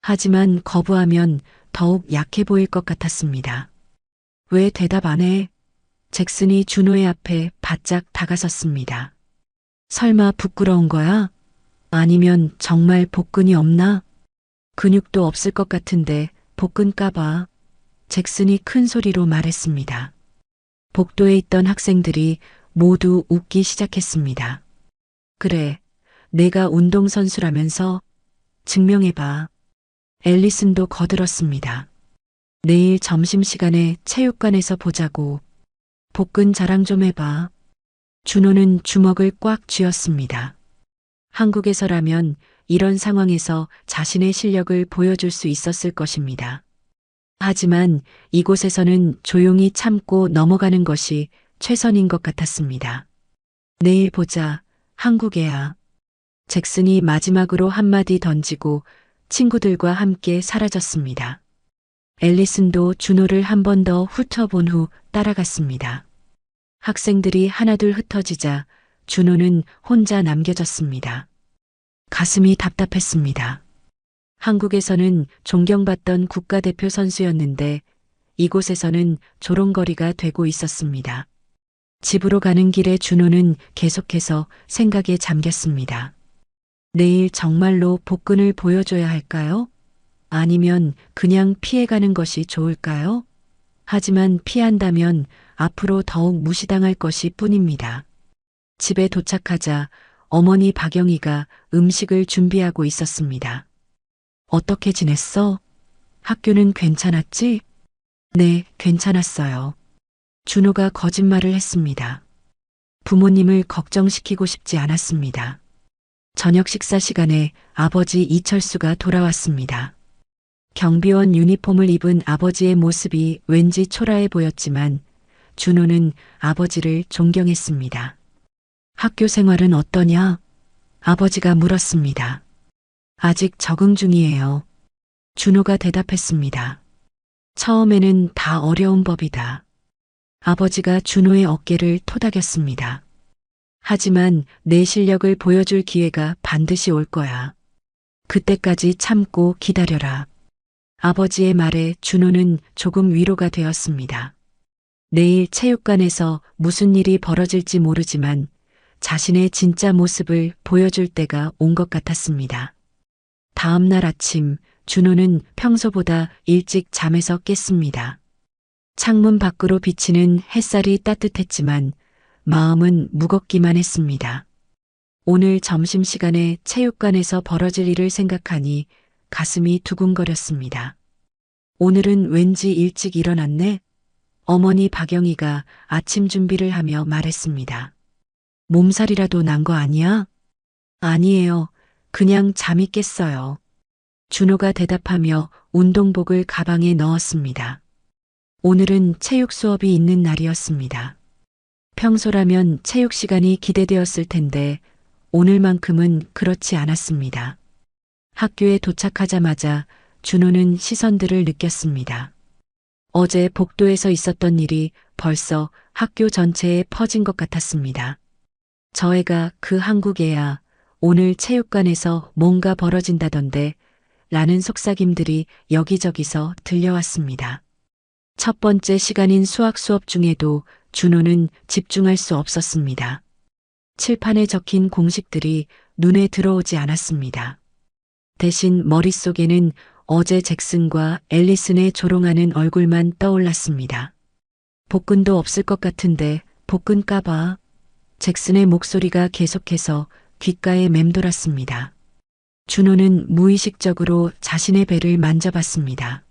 하지만 거부하면 더욱 약해 보일 것 같았습니다. 왜 대답 안 해? 잭슨이 준호의 앞에 바짝 다가섰습니다. 설마 부끄러운 거야? 아니면 정말 복근이 없나? 근육도 없을 것 같은데 복근 까봐. 잭슨이 큰 소리로 말했습니다. 복도에 있던 학생들이 모두 웃기 시작했습니다. 그래, 내가 운동선수라면서 증명해봐. 앨리슨도 거들었습니다. 내일 점심시간에 체육관에서 보자고. 복근 자랑 좀 해봐. 준호는 주먹을 꽉 쥐었습니다. 한국에서라면 이런 상황에서 자신의 실력을 보여줄 수 있었을 것입니다. 하지만 이곳에서는 조용히 참고 넘어가는 것이 최선인 것 같았습니다. 내일 보자, 한국애야. 잭슨이 마지막으로 한마디 던지고 친구들과 함께 사라졌습니다. 앨리슨도 준호를 한 번 더 훑어본 후 따라갔습니다. 학생들이 하나둘 흩어지자 준호는 혼자 남겨졌습니다. 가슴이 답답했습니다. 한국에서는 존경받던 국가대표 선수였는데 이곳에서는 조롱거리가 되고 있었습니다. 집으로 가는 길에 준호는 계속해서 생각에 잠겼습니다. 내일 정말로 복근을 보여줘야 할까요? 아니면 그냥 피해가는 것이 좋을까요? 하지만 피한다면 앞으로 더욱 무시당할 것이 뿐입니다. 집에 도착하자 어머니 박영희가 음식을 준비하고 있었습니다. 어떻게 지냈어? 학교는 괜찮았지? 네, 괜찮았어요. 준호가 거짓말을 했습니다. 부모님을 걱정시키고 싶지 않았습니다. 저녁 식사 시간에 아버지 이철수가 돌아왔습니다. 경비원 유니폼을 입은 아버지의 모습이 왠지 초라해 보였지만 준호는 아버지를 존경했습니다. 학교 생활은 어떠냐? 아버지가 물었습니다. 아직 적응 중이에요. 준호가 대답했습니다. 처음에는 다 어려운 법이다. 아버지가 준호의 어깨를 토닥였습니다. 하지만 내 실력을 보여줄 기회가 반드시 올 거야. 그때까지 참고 기다려라. 아버지의 말에 준호는 조금 위로가 되었습니다. 내일 체육관에서 무슨 일이 벌어질지 모르지만 자신의 진짜 모습을 보여줄 때가 온 것 같았습니다. 다음 날 아침 준호는 평소보다 일찍 잠에서 깼습니다. 창문 밖으로 비치는 햇살이 따뜻했지만 마음은 무겁기만 했습니다. 오늘 점심시간에 체육관에서 벌어질 일을 생각하니 가슴이 두근거렸습니다. 오늘은 왠지 일찍 일어났네? 어머니 박영희가 아침 준비를 하며 말했습니다. 몸살이라도 난 거 아니야? 아니에요. 그냥 잠이 깼어요. 준호가 대답하며 운동복을 가방에 넣었습니다. 오늘은 체육 수업이 있는 날이었습니다. 평소라면 체육 시간이 기대되었을 텐데 오늘만큼은 그렇지 않았습니다. 학교에 도착하자마자 준호는 시선들을 느꼈습니다. 어제 복도에서 있었던 일이 벌써 학교 전체에 퍼진 것 같았습니다. 저 애가 그 한국 애야. 오늘 체육관에서 뭔가 벌어진다던데 라는 속삭임들이 여기저기서 들려왔습니다. 첫 번째 시간인 수학 수업 중에도 준호는 집중할 수 없었습니다. 칠판에 적힌 공식들이 눈에 들어오지 않았습니다. 대신 머릿속에는 어제 잭슨과 앨리슨의 조롱하는 얼굴만 떠올랐습니다. 복근도 없을 것 같은데 복근 까봐. 잭슨의 목소리가 계속해서 귓가에 맴돌았습니다. 준호는 무의식적으로 자신의 배를 만져봤습니다.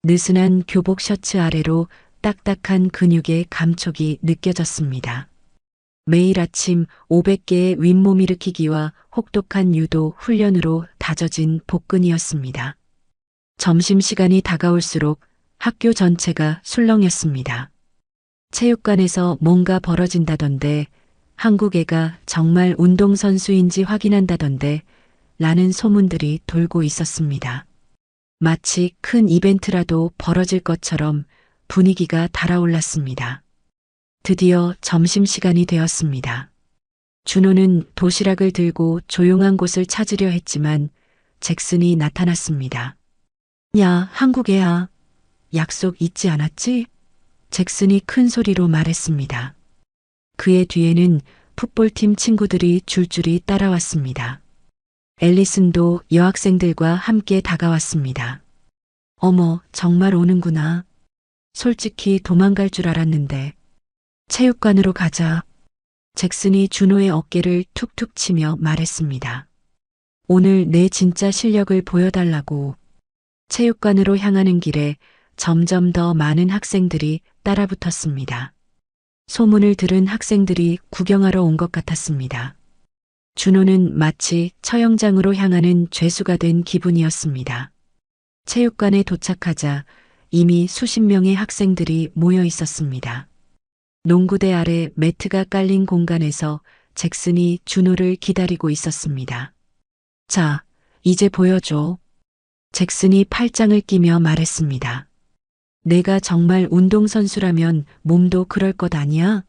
느슨한 교복 셔츠 아래로 딱딱한 근육의 감촉이 느껴졌습니다. 매일 아침 500개의 윗몸 일으키기와 혹독한 유도 훈련으로 다져진 복근이었습니다. 점심시간이 다가올수록 학교 전체가 술렁였습니다. 체육관에서 뭔가 벌어진다던데, 한국 애가 정말 운동선수인지 확인한다던데 라는 소문들이 돌고 있었습니다. 마치 큰 이벤트라도 벌어질 것처럼 분위기가 달아올랐습니다. 드디어 점심시간이 되었습니다. 준호는 도시락을 들고 조용한 곳을 찾으려 했지만 잭슨이 나타났습니다. 야, 한국 애야. 약속 잊지 않았지? 잭슨이 큰 소리로 말했습니다. 그의 뒤에는 풋볼팀 친구들이 줄줄이 따라왔습니다. 앨리슨도 여학생들과 함께 다가왔습니다. 어머, 정말 오는구나. 솔직히 도망갈 줄 알았는데. 체육관으로 가자. 잭슨이 준호의 어깨를 툭툭 치며 말했습니다. 오늘 내 진짜 실력을 보여달라고. 체육관으로 향하는 길에 점점 더 많은 학생들이 따라붙었습니다. 소문을 들은 학생들이 구경하러 온 것 같았습니다. 준호는 마치 처형장으로 향하는 죄수가 된 기분이었습니다. 체육관에 도착하자 이미 수십 명의 학생들이 모여 있었습니다. 농구대 아래 매트가 깔린 공간에서 잭슨이 준호를 기다리고 있었습니다. 자, 이제 보여줘. 잭슨이 팔짱을 끼며 말했습니다. 내가 정말 운동선수라면 몸도 그럴 것 아니야?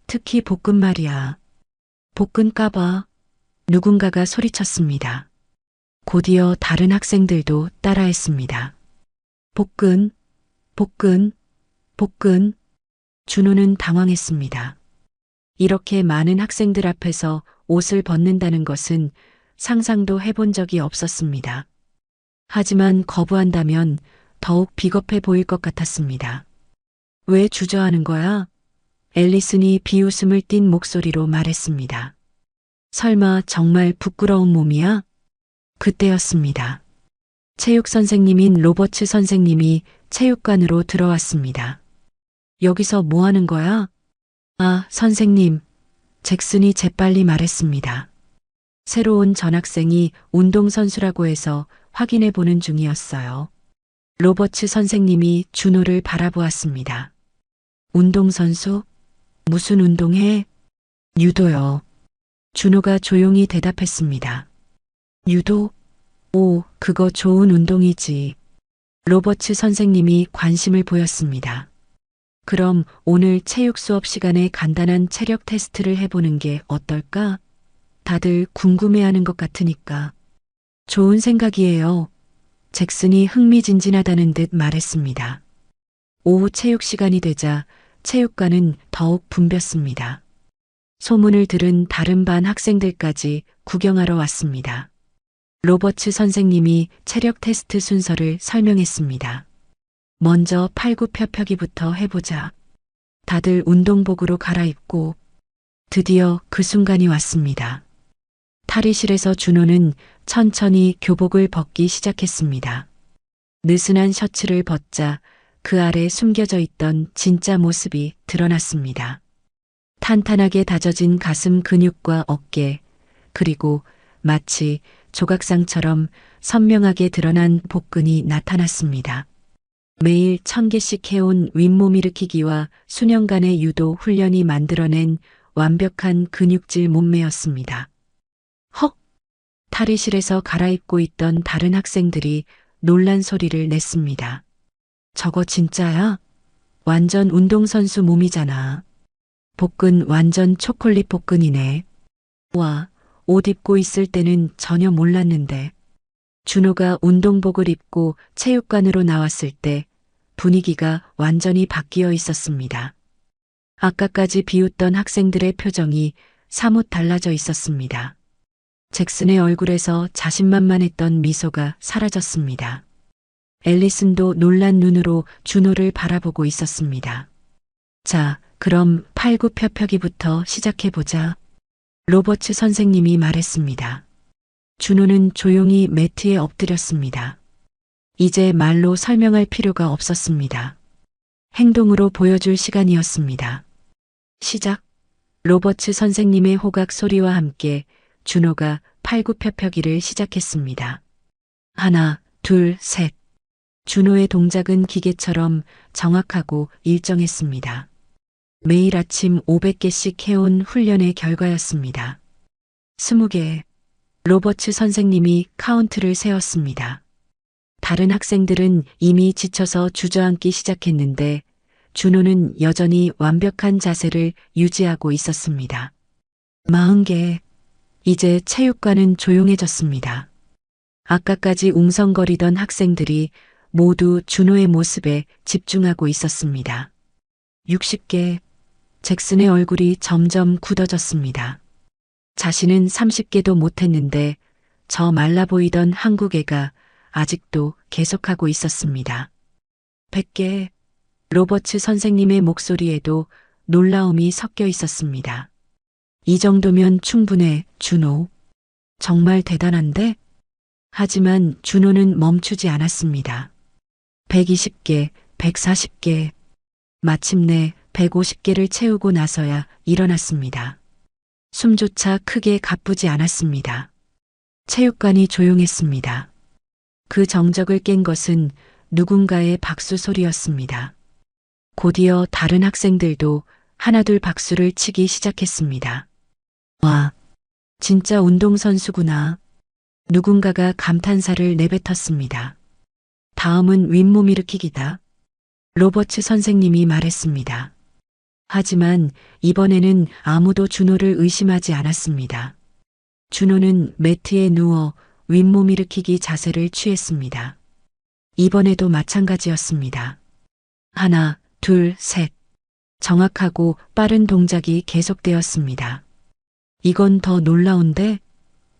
특히 복근 말이야. 복근 까봐. 누군가가 소리쳤습니다. 곧이어 다른 학생들도 따라했습니다. 복근, 복근, 복근. 준호는 당황했습니다. 이렇게 많은 학생들 앞에서 옷을 벗는다는 것은 상상도 해본 적이 없었습니다. 하지만 거부한다면 더욱 비겁해 보일 것 같았습니다. 왜 주저하는 거야? 앨리슨이 비웃음을 띤 목소리로 말했습니다. 설마 정말 부끄러운 몸이야? 그때였습니다. 체육 선생님인 로버츠 선생님이 체육관으로 들어왔습니다. 여기서 뭐 하는 거야? 아, 선생님. 잭슨이 재빨리 말했습니다. 새로운 전학생이 운동선수라고 해서 확인해 보는 중이었어요. 로버츠 선생님이 준호를 바라보았습니다. 운동선수? 무슨 운동해? 유도요. 준호가 조용히 대답했습니다. 유도? 오, 그거 좋은 운동이지. 로버츠 선생님이 관심을 보였습니다. 그럼 오늘 체육 수업 시간에 간단한 체력 테스트를 해보는 게 어떨까? 다들 궁금해하는 것 같으니까. 좋은 생각이에요. 잭슨이 흥미진진하다는 듯 말했습니다. 오후 체육 시간이 되자 체육관은 더욱 붐볐습니다. 소문을 들은 다른 반 학생들까지 구경하러 왔습니다. 로버츠 선생님이 체력 테스트 순서를 설명했습니다. 먼저 팔굽혀펴기부터 해보자. 다들 운동복으로 갈아입고 드디어 그 순간이 왔습니다. 탈의실에서 준호는 천천히 교복을 벗기 시작했습니다. 느슨한 셔츠를 벗자 그 아래 숨겨져 있던 진짜 모습이 드러났습니다. 탄탄하게 다져진 가슴 근육과 어깨, 그리고 마치 조각상처럼 선명하게 드러난 복근이 나타났습니다. 매일 1000개씩 해온 윗몸 일으키기와 수년간의 유도 훈련이 만들어낸 완벽한 근육질 몸매였습니다. 헉! 탈의실에서 갈아입고 있던 다른 학생들이 놀란 소리를 냈습니다. 저거 진짜야? 완전 운동선수 몸이잖아. 복근 완전 초콜릿 복근이네. 와, 옷 입고 있을 때는 전혀 몰랐는데. 준호가 운동복을 입고 체육관으로 나왔을 때 분위기가 완전히 바뀌어 있었습니다. 아까까지 비웃던 학생들의 표정이 사뭇 달라져 있었습니다. 잭슨의 얼굴에서 자신만만했던 미소가 사라졌습니다. 앨리슨도 놀란 눈으로 준호를 바라보고 있었습니다. 자, 그럼 팔굽혀펴기부터 시작해보자. 로버츠 선생님이 말했습니다. 준호는 조용히 매트에 엎드렸습니다. 이제 말로 설명할 필요가 없었습니다. 행동으로 보여줄 시간이었습니다. 시작. 로버츠 선생님의 호각 소리와 함께 준호가 팔굽혀펴기를 시작했습니다. 하나, 둘, 셋. 준호의 동작은 기계처럼 정확하고 일정했습니다. 매일 아침 500개씩 해온 훈련의 결과였습니다. 20개. 로버츠 선생님이 카운트를 세웠습니다. 다른 학생들은 이미 지쳐서 주저앉기 시작했는데 준호는 여전히 완벽한 자세를 유지하고 있었습니다. 40개. 이제 체육관은 조용해졌습니다. 아까까지 웅성거리던 학생들이 모두 준호의 모습에 집중하고 있었습니다. 60개. 잭슨의 얼굴이 점점 굳어졌습니다. 자신은 30개도 못했는데 저 말라 보이던 한국애가 아직도 계속하고 있었습니다. 100개. 로버츠 선생님의 목소리에도 놀라움이 섞여 있었습니다. 이 정도면 충분해, 준호. 정말 대단한데? 하지만 준호는 멈추지 않았습니다. 120개, 140개. 마침내 150개를 채우고 나서야 일어났습니다. 숨조차 크게 가쁘지 않았습니다. 체육관이 조용했습니다. 그 정적을 깬 것은 누군가의 박수 소리였습니다. 곧이어 다른 학생들도 하나둘 박수를 치기 시작했습니다. 와, 진짜 운동선수구나. 누군가가 감탄사를 내뱉었습니다. 다음은 윗몸 일으키기다. 로버츠 선생님이 말했습니다. 하지만 이번에는 아무도 준호를 의심하지 않았습니다. 준호는 매트에 누워 윗몸 일으키기 자세를 취했습니다. 이번에도 마찬가지였습니다. 하나, 둘, 셋. 정확하고 빠른 동작이 계속되었습니다. 이건 더 놀라운데?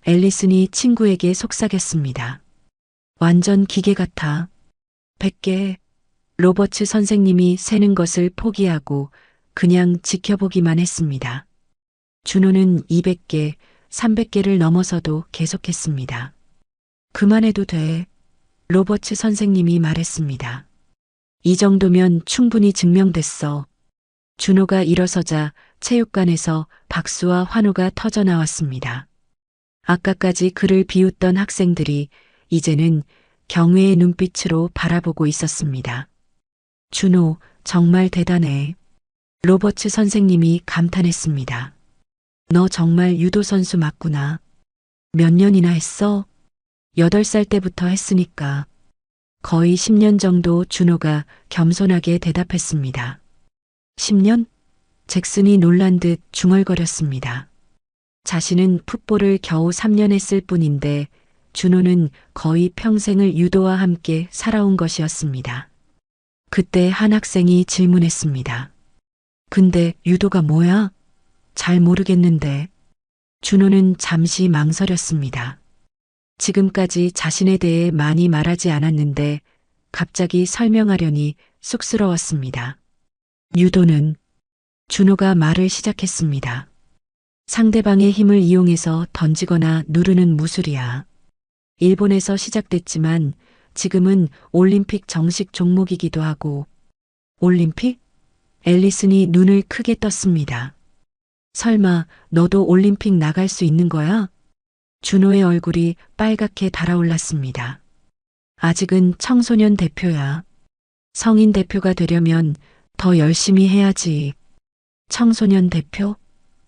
앨리슨이 친구에게 속삭였습니다. 완전 기계 같아. 100개. 로버츠 선생님이 세는 것을 포기하고 그냥 지켜보기만 했습니다. 준호는 200개, 300개를 넘어서도 계속했습니다. 그만해도 돼. 로버츠 선생님이 말했습니다. 이 정도면 충분히 증명됐어. 준호가 일어서자 체육관에서 박수와 환호가 터져 나왔습니다. 아까까지 그를 비웃던 학생들이 이제는 경외의 눈빛으로 바라보고 있었습니다. 준호, 정말 대단해. 로버츠 선생님이 감탄했습니다. 너 정말 유도 선수 맞구나. 몇 년이나 했어? 8살 때부터 했으니까. 거의 10년 정도. 준호가 겸손하게 대답했습니다. 10년? 잭슨이 놀란 듯 중얼거렸습니다. 자신은 풋볼을 겨우 3년 했을 뿐인데 준호는 거의 평생을 유도와 함께 살아온 것이었습니다. 그때 한 학생이 질문했습니다. 근데 유도가 뭐야? 잘 모르겠는데. 준호는 잠시 망설였습니다. 지금까지 자신에 대해 많이 말하지 않았는데 갑자기 설명하려니 쑥스러웠습니다. 유도는 준호가 말을 시작했습니다. 상대방의 힘을 이용해서 던지거나 누르는 무술이야. 일본에서 시작됐지만 지금은 올림픽 정식 종목이기도 하고. 올림픽? 앨리슨이 눈을 크게 떴습니다. 설마 너도 올림픽 나갈 수 있는 거야? 준호의 얼굴이 빨갛게 달아올랐습니다. 아직은 청소년 대표야. 성인 대표가 되려면 더 열심히 해야지. 청소년 대표?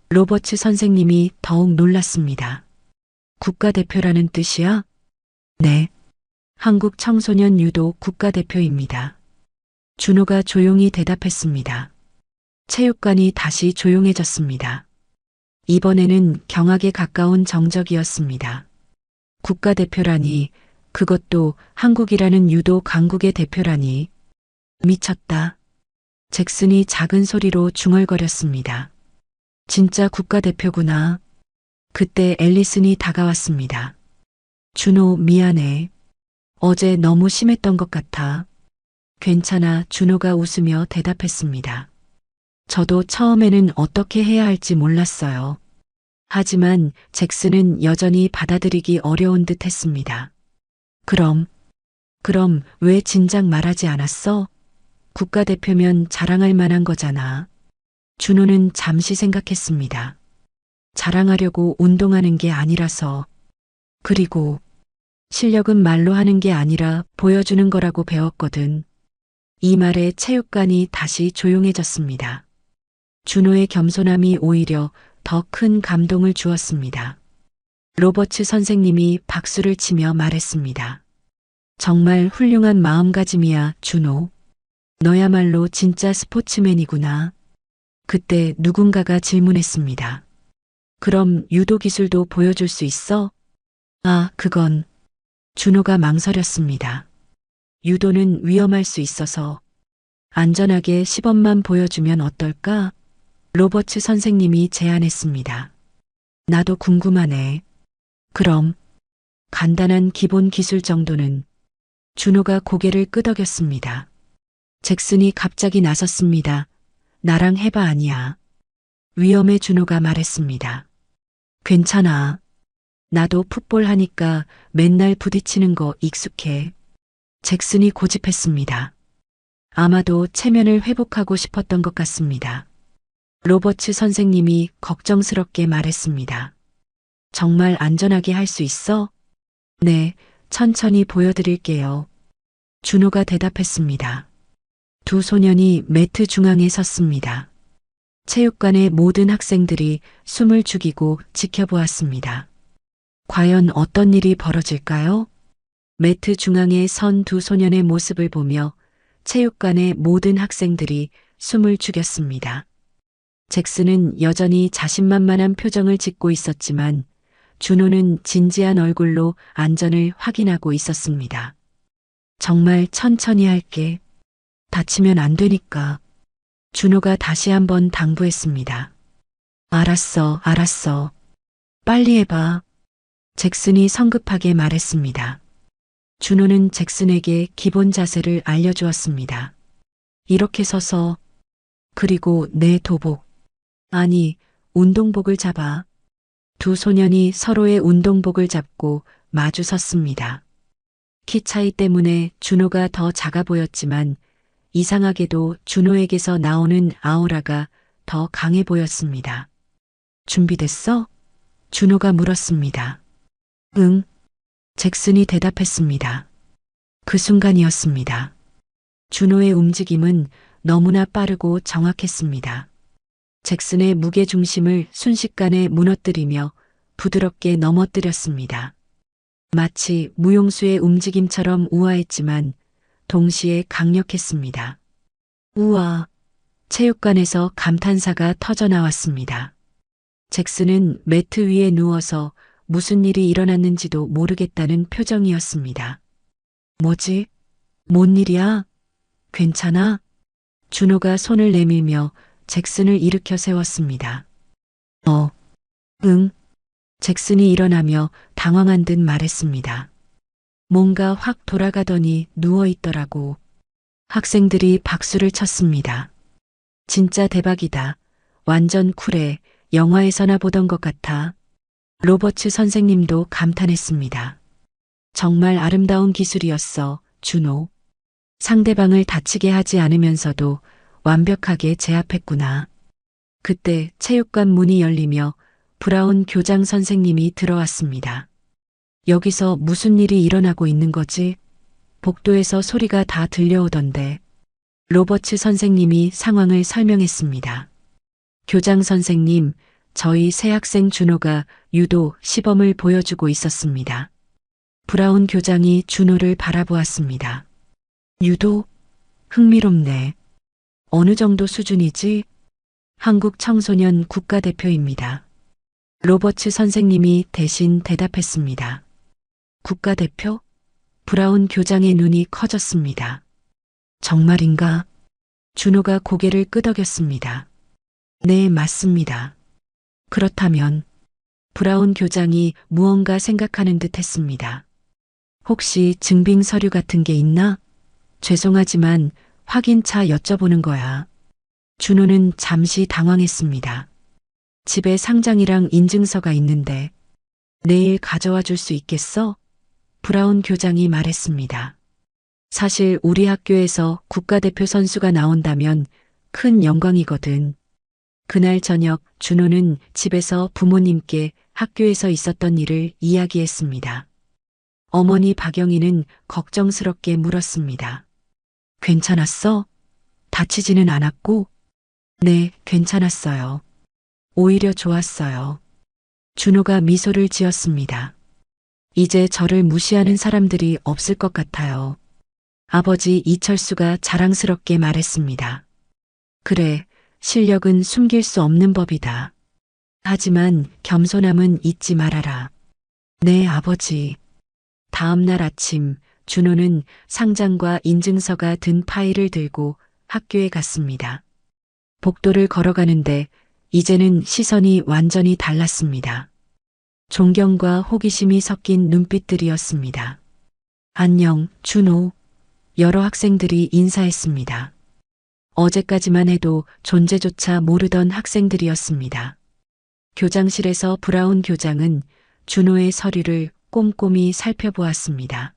로버츠 선생님이 더욱 놀랐습니다. 국가대표라는 뜻이야? 네. 한국 청소년 유도 국가대표입니다. 준호가 조용히 대답했습니다. 체육관이 다시 조용해졌습니다. 이번에는 경악에 가까운 정적이었습니다. 국가대표라니, 그것도 한국이라는 유도 강국의 대표라니. 미쳤다. 잭슨이 작은 소리로 중얼거렸습니다. 진짜 국가대표구나. 그때 앨리슨이 다가왔습니다. 준호, 미안해. 어제 너무 심했던 것 같아. 괜찮아. 준호가 웃으며 대답했습니다. 저도 처음에는 어떻게 해야 할지 몰랐어요. 하지만 잭슨은 여전히 받아들이기 어려운 듯 했습니다. 그럼 왜 진작 말하지 않았어? 국가대표면 자랑할 만한 거잖아. 준호는 잠시 생각했습니다. 자랑하려고 운동하는 게 아니라서. 그리고 실력은 말로 하는 게 아니라 보여주는 거라고 배웠거든. 이 말에 체육관이 다시 조용해졌습니다. 준호의 겸손함이 오히려 더 큰 감동을 주었습니다. 로버츠 선생님이 박수를 치며 말했습니다. 정말 훌륭한 마음가짐이야, 준호. 너야말로 진짜 스포츠맨이구나. 그때 누군가가 질문했습니다. 그럼 유도 기술도 보여줄 수 있어? 아, 그건. 준호가 망설였습니다. 유도는 위험할 수 있어서 안전하게 시범만 보여주면 어떨까? 로버츠 선생님이 제안했습니다. 나도 궁금하네. 그럼 간단한 기본 기술 정도는. 준호가 고개를 끄덕였습니다. 잭슨이 갑자기 나섰습니다. 나랑 해봐. 아니야. 위험해. 준호가 말했습니다. 괜찮아. 나도 풋볼 하니까 맨날 부딪히는 거 익숙해. 잭슨이 고집했습니다. 아마도 체면을 회복하고 싶었던 것 같습니다. 로버츠 선생님이 걱정스럽게 말했습니다. 정말 안전하게 할 수 있어? 네, 천천히 보여드릴게요. 준호가 대답했습니다. 두 소년이 매트 중앙에 섰습니다. 체육관의 모든 학생들이 숨을 죽이고 지켜보았습니다. 과연 어떤 일이 벌어질까요? 매트 중앙에 선 두 소년의 모습을 보며 체육관의 모든 학생들이 숨을 죽였습니다. 잭슨은 여전히 자신만만한 표정을 짓고 있었지만 준호는 진지한 얼굴로 안전을 확인하고 있었습니다. 정말 천천히 할게. 다치면 안 되니까. 준호가 다시 한번 당부했습니다. 알았어, 알았어. 빨리 해봐. 잭슨이 성급하게 말했습니다. 준호는 잭슨에게 기본 자세를 알려주었습니다. 이렇게 서서, 그리고 내 도복, 아니, 운동복을 잡아. 두 소년이 서로의 운동복을 잡고 마주 섰습니다. 키 차이 때문에 준호가 더 작아 보였지만 이상하게도 준호에게서 나오는 아우라가 더 강해 보였습니다. 준비됐어? 준호가 물었습니다. 응. 잭슨이 대답했습니다. 그 순간이었습니다. 준호의 움직임은 너무나 빠르고 정확했습니다. 잭슨의 무게 중심을 순식간에 무너뜨리며 부드럽게 넘어뜨렸습니다. 마치 무용수의 움직임처럼 우아했지만 동시에 강력했습니다. 우와! 체육관에서 감탄사가 터져 나왔습니다. 잭슨은 매트 위에 누워서 무슨 일이 일어났는지도 모르겠다는 표정이었습니다. 뭐지? 뭔 일이야? 괜찮아? 준호가 손을 내밀며 잭슨을 일으켜 세웠습니다. 응. 잭슨이 일어나며 당황한 듯 말했습니다. 뭔가 확 돌아가더니 누워있더라고. 학생들이 박수를 쳤습니다. 진짜 대박이다. 완전 쿨해. 영화에서나 보던 것 같아. 로버츠 선생님도 감탄했습니다. 정말 아름다운 기술이었어, 준호. 상대방을 다치게 하지 않으면서도 완벽하게 제압했구나. 그때 체육관 문이 열리며 브라운 교장 선생님이 들어왔습니다. 여기서 무슨 일이 일어나고 있는 거지? 복도에서 소리가 다 들려오던데. 로버츠 선생님이 상황을 설명했습니다. 교장 선생님, 저희 새 학생 준호가 유도 시범을 보여주고 있었습니다. 브라운 교장이 준호를 바라보았습니다. 유도? 흥미롭네. 어느 정도 수준이지? 한국 청소년 국가대표입니다. 로버츠 선생님이 대신 대답했습니다. 국가대표? 브라운 교장의 눈이 커졌습니다. 정말인가? 준호가 고개를 끄덕였습니다. 네, 맞습니다. 그렇다면 브라운 교장이 무언가 생각하는 듯 했습니다. 혹시 증빙 서류 같은 게 있나? 죄송하지만 확인차 여쭤보는 거야. 준호는 잠시 당황했습니다. 집에 상장이랑 인증서가 있는데 내일 가져와 줄 수 있겠어? 브라운 교장이 말했습니다. 사실 우리 학교에서 국가대표 선수가 나온다면 큰 영광이거든. 그날 저녁 준호는 집에서 부모님께 학교에서 있었던 일을 이야기했습니다. 어머니 박영희는 걱정스럽게 물었습니다. 괜찮았어? 다치지는 않았고? 네, 괜찮았어요. 오히려 좋았어요. 준호가 미소를 지었습니다. 이제 저를 무시하는 사람들이 없을 것 같아요. 아버지 이철수가 자랑스럽게 말했습니다. 그래, 실력은 숨길 수 없는 법이다. 하지만 겸손함은 잊지 말아라. 네, 아버지. 다음 날 아침, 준호는 상장과 인증서가 든 파일을 들고 학교에 갔습니다. 복도를 걸어가는데 이제는 시선이 완전히 달랐습니다. 존경과 호기심이 섞인 눈빛들이었습니다. 안녕, 준호. 여러 학생들이 인사했습니다. 어제까지만 해도 존재조차 모르던 학생들이었습니다. 교장실에서 브라운 교장은 준호의 서류를 꼼꼼히 살펴보았습니다.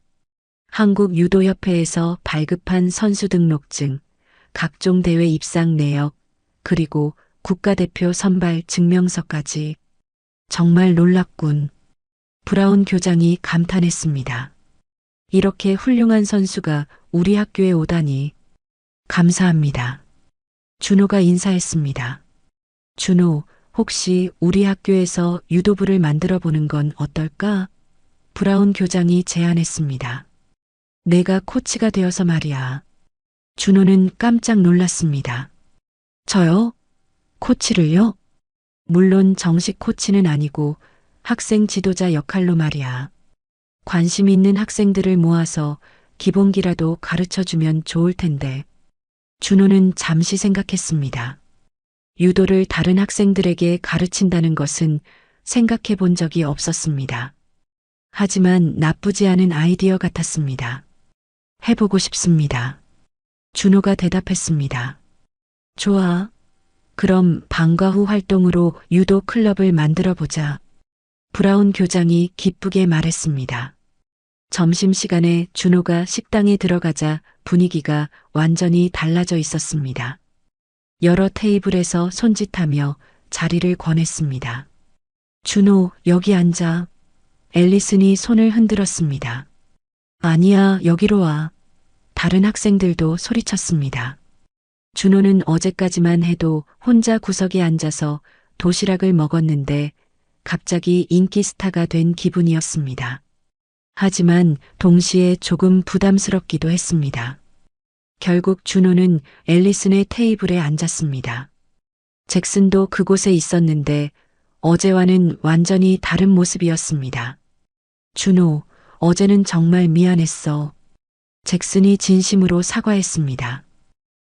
한국유도협회에서 발급한 선수 등록증, 각종 대회 입상 내역, 그리고 국가대표 선발 증명서까지. 정말 놀랍군. 브라운 교장이 감탄했습니다. 이렇게 훌륭한 선수가 우리 학교에 오다니. 감사합니다. 준호가 인사했습니다. 준호, 혹시 우리 학교에서 유도부를 만들어 보는 건 어떨까? 브라운 교장이 제안했습니다. 내가 코치가 되어서 말이야. 준호는 깜짝 놀랐습니다. 저요? 코치를요? 물론 정식 코치는 아니고 학생 지도자 역할로 말이야. 관심 있는 학생들을 모아서 기본기라도 가르쳐주면 좋을 텐데. 준호는 잠시 생각했습니다. 유도를 다른 학생들에게 가르친다는 것은 생각해 본 적이 없었습니다. 하지만 나쁘지 않은 아이디어 같았습니다. 해보고 싶습니다. 준호가 대답했습니다. 좋아. 그럼 방과 후 활동으로 유도 클럽을 만들어 보자. 브라운 교장이 기쁘게 말했습니다. 점심시간에 준호가 식당에 들어가자 분위기가 완전히 달라져 있었습니다. 여러 테이블에서 손짓하며 자리를 권했습니다. 준호, 여기 앉아. 앨리슨이 손을 흔들었습니다. 아니야, 여기로 와. 다른 학생들도 소리쳤습니다. 준호는 어제까지만 해도 혼자 구석에 앉아서 도시락을 먹었는데 갑자기 인기 스타가 된 기분이었습니다. 하지만 동시에 조금 부담스럽기도 했습니다. 결국 준호는 앨리슨의 테이블에 앉았습니다. 잭슨도 그곳에 있었는데 어제와는 완전히 다른 모습이었습니다. 준호, 어제는 정말 미안했어. 잭슨이 진심으로 사과했습니다.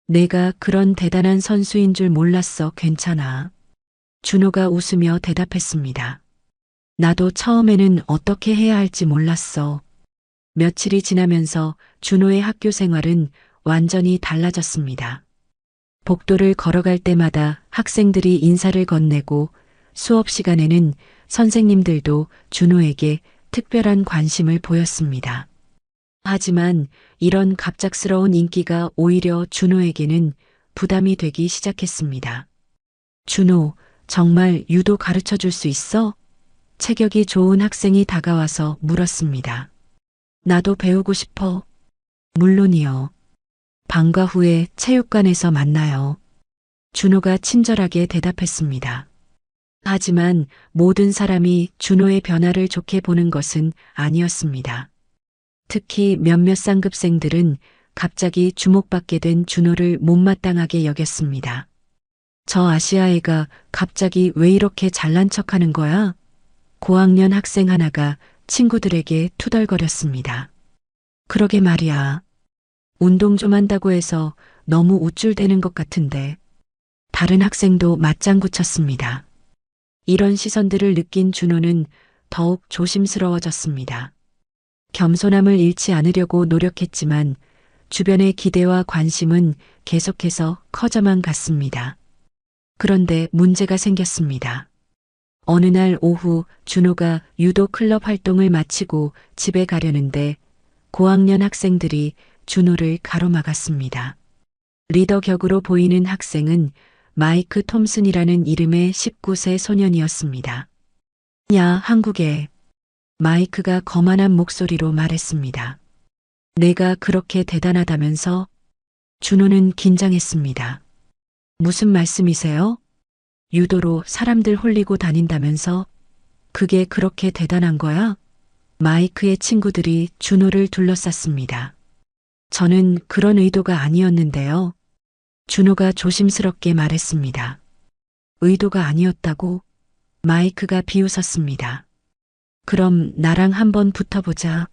내가 그런 대단한 선수인 줄 몰랐어. 괜찮아. 준호가 웃으며 대답했습니다. 나도 처음에는 어떻게 해야 할지 몰랐어. 며칠이 지나면서 준호의 학교 생활은 완전히 달라졌습니다. 복도를 걸어갈 때마다 학생들이 인사를 건네고 수업 시간에는 선생님들도 준호에게 특별한 관심을 보였습니다. 하지만 이런 갑작스러운 인기가 오히려 준호에게는 부담이 되기 시작했습니다. 준호, 정말 유도 가르쳐 줄 수 있어? 체격이 좋은 학생이 다가와서 물었습니다. 나도 배우고 싶어. 물론이요. 방과 후에 체육관에서 만나요. 준호가 친절하게 대답했습니다. 하지만 모든 사람이 준호의 변화를 좋게 보는 것은 아니었습니다. 특히 몇몇 쌍급생들은 갑자기 주목받게 된 준호를 못마땅하게 여겼습니다. 저 아시아애가 갑자기 왜 이렇게 잘난 척하는 거야? 고학년 학생 하나가 친구들에게 투덜거렸습니다. 그러게 말이야. 운동 좀 한다고 해서 너무 우쭐대는 것 같은데. 다른 학생도 맞장구 쳤습니다. 이런 시선들을 느낀 준호는 더욱 조심스러워졌습니다. 겸손함을 잃지 않으려고 노력했지만 주변의 기대와 관심은 계속해서 커져만 갔습니다. 그런데 문제가 생겼습니다. 어느 날 오후 준호가 유도 클럽 활동을 마치고 집에 가려는데 고학년 학생들이 준호를 가로막았습니다. 리더 격으로 보이는 학생은 마이크 톰슨이라는 이름의 19세 소년이었습니다. 야, 한국에. 마이크가 거만한 목소리로 말했습니다. 내가 그렇게 대단하다면서? 준호는 긴장했습니다. 무슨 말씀이세요? 유도로 사람들 홀리고 다닌다면서? 그게 그렇게 대단한 거야? 마이크의 친구들이 준호를 둘러쌌습니다. 저는 그런 의도가 아니었는데요. 준호가 조심스럽게 말했습니다. 의도가 아니었다고? 마이크가 비웃었습니다. 그럼 나랑 한번 붙어보자.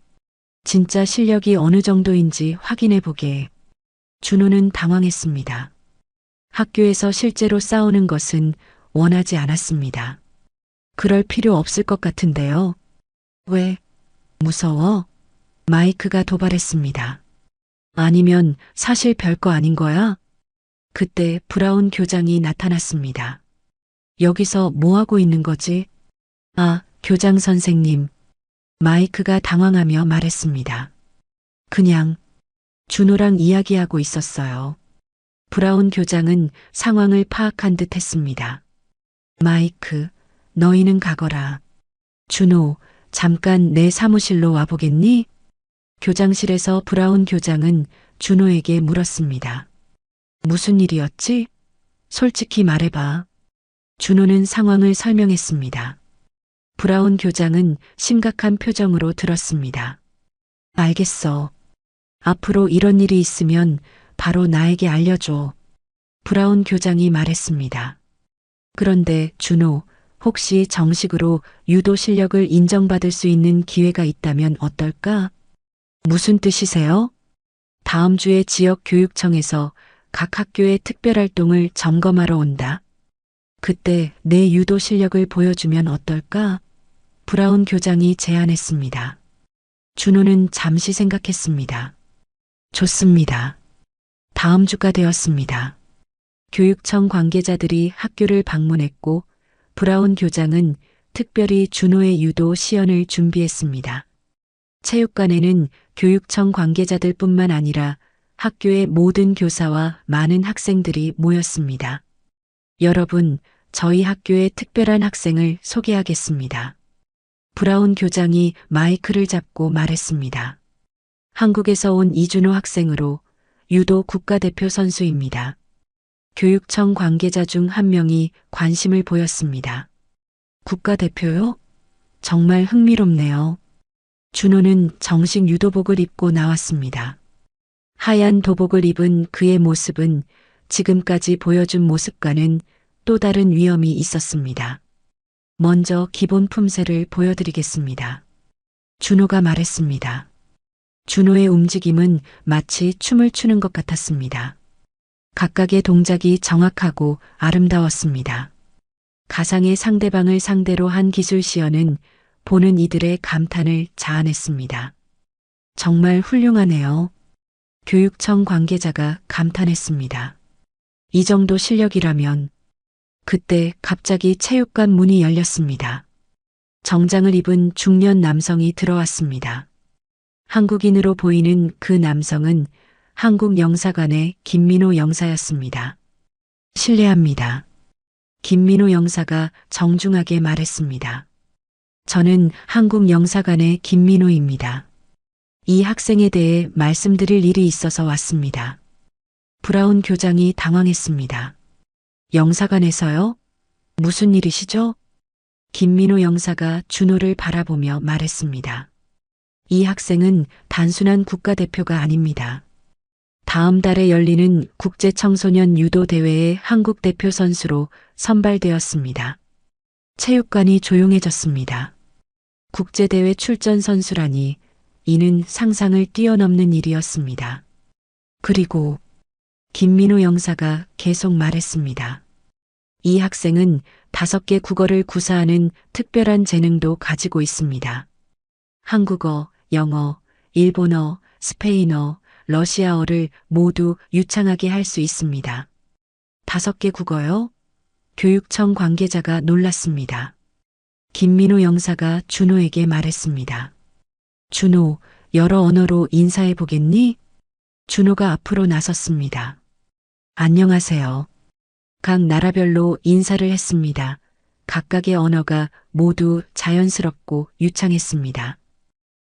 진짜 실력이 어느 정도인지 확인해보게. 준호는 당황했습니다. 학교에서 실제로 싸우는 것은 원하지 않았습니다. 그럴 필요 없을 것 같은데요. 왜? 무서워? 마이크가 도발했습니다. 아니면 사실 별거 아닌 거야? 그때 브라운 교장이 나타났습니다. 여기서 뭐 하고 있는 거지? 아, 교장 선생님. 마이크가 당황하며 말했습니다. 그냥 준호랑 이야기하고 있었어요. 브라운 교장은 상황을 파악한 듯 했습니다. 마이크, 너희는 가거라. 준호, 잠깐 내 사무실로 와보겠니? 교장실에서 브라운 교장은 준호에게 물었습니다. 무슨 일이었지? 솔직히 말해봐. 준호는 상황을 설명했습니다. 브라운 교장은 심각한 표정으로 들었습니다. 알겠어. 앞으로 이런 일이 있으면 바로 나에게 알려줘. 브라운 교장이 말했습니다. 그런데 준호, 혹시 정식으로 유도 실력을 인정받을 수 있는 기회가 있다면 어떨까? 무슨 뜻이세요? 다음 주에 지역 교육청에서 각 학교의 특별활동을 점검하러 온다. 그때 내 유도 실력을 보여주면 어떨까? 브라운 교장이 제안했습니다. 준호는 잠시 생각했습니다. 좋습니다. 다음 주가 되었습니다. 교육청 관계자들이 학교를 방문했고 브라운 교장은 특별히 준호의 유도 시연을 준비했습니다. 체육관에는 교육청 관계자들뿐만 아니라 학교의 모든 교사와 많은 학생들이 모였습니다. 여러분, 저희 학교의 특별한 학생을 소개하겠습니다. 브라운 교장이 마이크를 잡고 말했습니다. 한국에서 온 이준호 학생으로 유도 국가대표 선수입니다. 교육청 관계자 중 한 명이 관심을 보였습니다. 국가대표요? 정말 흥미롭네요. 준호는 정식 유도복을 입고 나왔습니다. 하얀 도복을 입은 그의 모습은 지금까지 보여준 모습과는 또 다른 위험이 있었습니다. 먼저 기본 품새를 보여드리겠습니다. 준호가 말했습니다. 준호의 움직임은 마치 춤을 추는 것 같았습니다. 각각의 동작이 정확하고 아름다웠습니다. 가상의 상대방을 상대로 한 기술 시연은 보는 이들의 감탄을 자아냈습니다. 정말 훌륭하네요. 교육청 관계자가 감탄했습니다. 이 정도 실력이라면. 그때 갑자기 체육관 문이 열렸습니다. 정장을 입은 중년 남성이 들어왔습니다. 한국인으로 보이는 그 남성은 한국영사관의 김민호 영사였습니다. 실례합니다. 김민호 영사가 정중하게 말했습니다. 저는 한국영사관의 김민호입니다. 이 학생에 대해 말씀드릴 일이 있어서 왔습니다. 브라운 교장이 당황했습니다. 영사관에서요? 무슨 일이시죠? 김민호 영사가 준호를 바라보며 말했습니다. 이 학생은 단순한 국가대표가 아닙니다. 다음 달에 열리는 국제청소년 유도 대회의 한국 대표 선수로 선발되었습니다. 체육관이 조용해졌습니다. 국제대회 출전 선수라니 이는 상상을 뛰어넘는 일이었습니다. 그리고 김민호 영사가 계속 말했습니다. 이 학생은 5개 국어를 구사하는 특별한 재능도 가지고 있습니다. 한국어, 영어, 일본어, 스페인어, 러시아어를 모두 유창하게 할 수 있습니다. 5개 국어요? 교육청 관계자가 놀랐습니다. 김민호 영사가 준호에게 말했습니다. 준호, 여러 언어로 인사해 보겠니? 준호가 앞으로 나섰습니다. 안녕하세요. 각 나라별로 인사를 했습니다. 각각의 언어가 모두 자연스럽고 유창했습니다.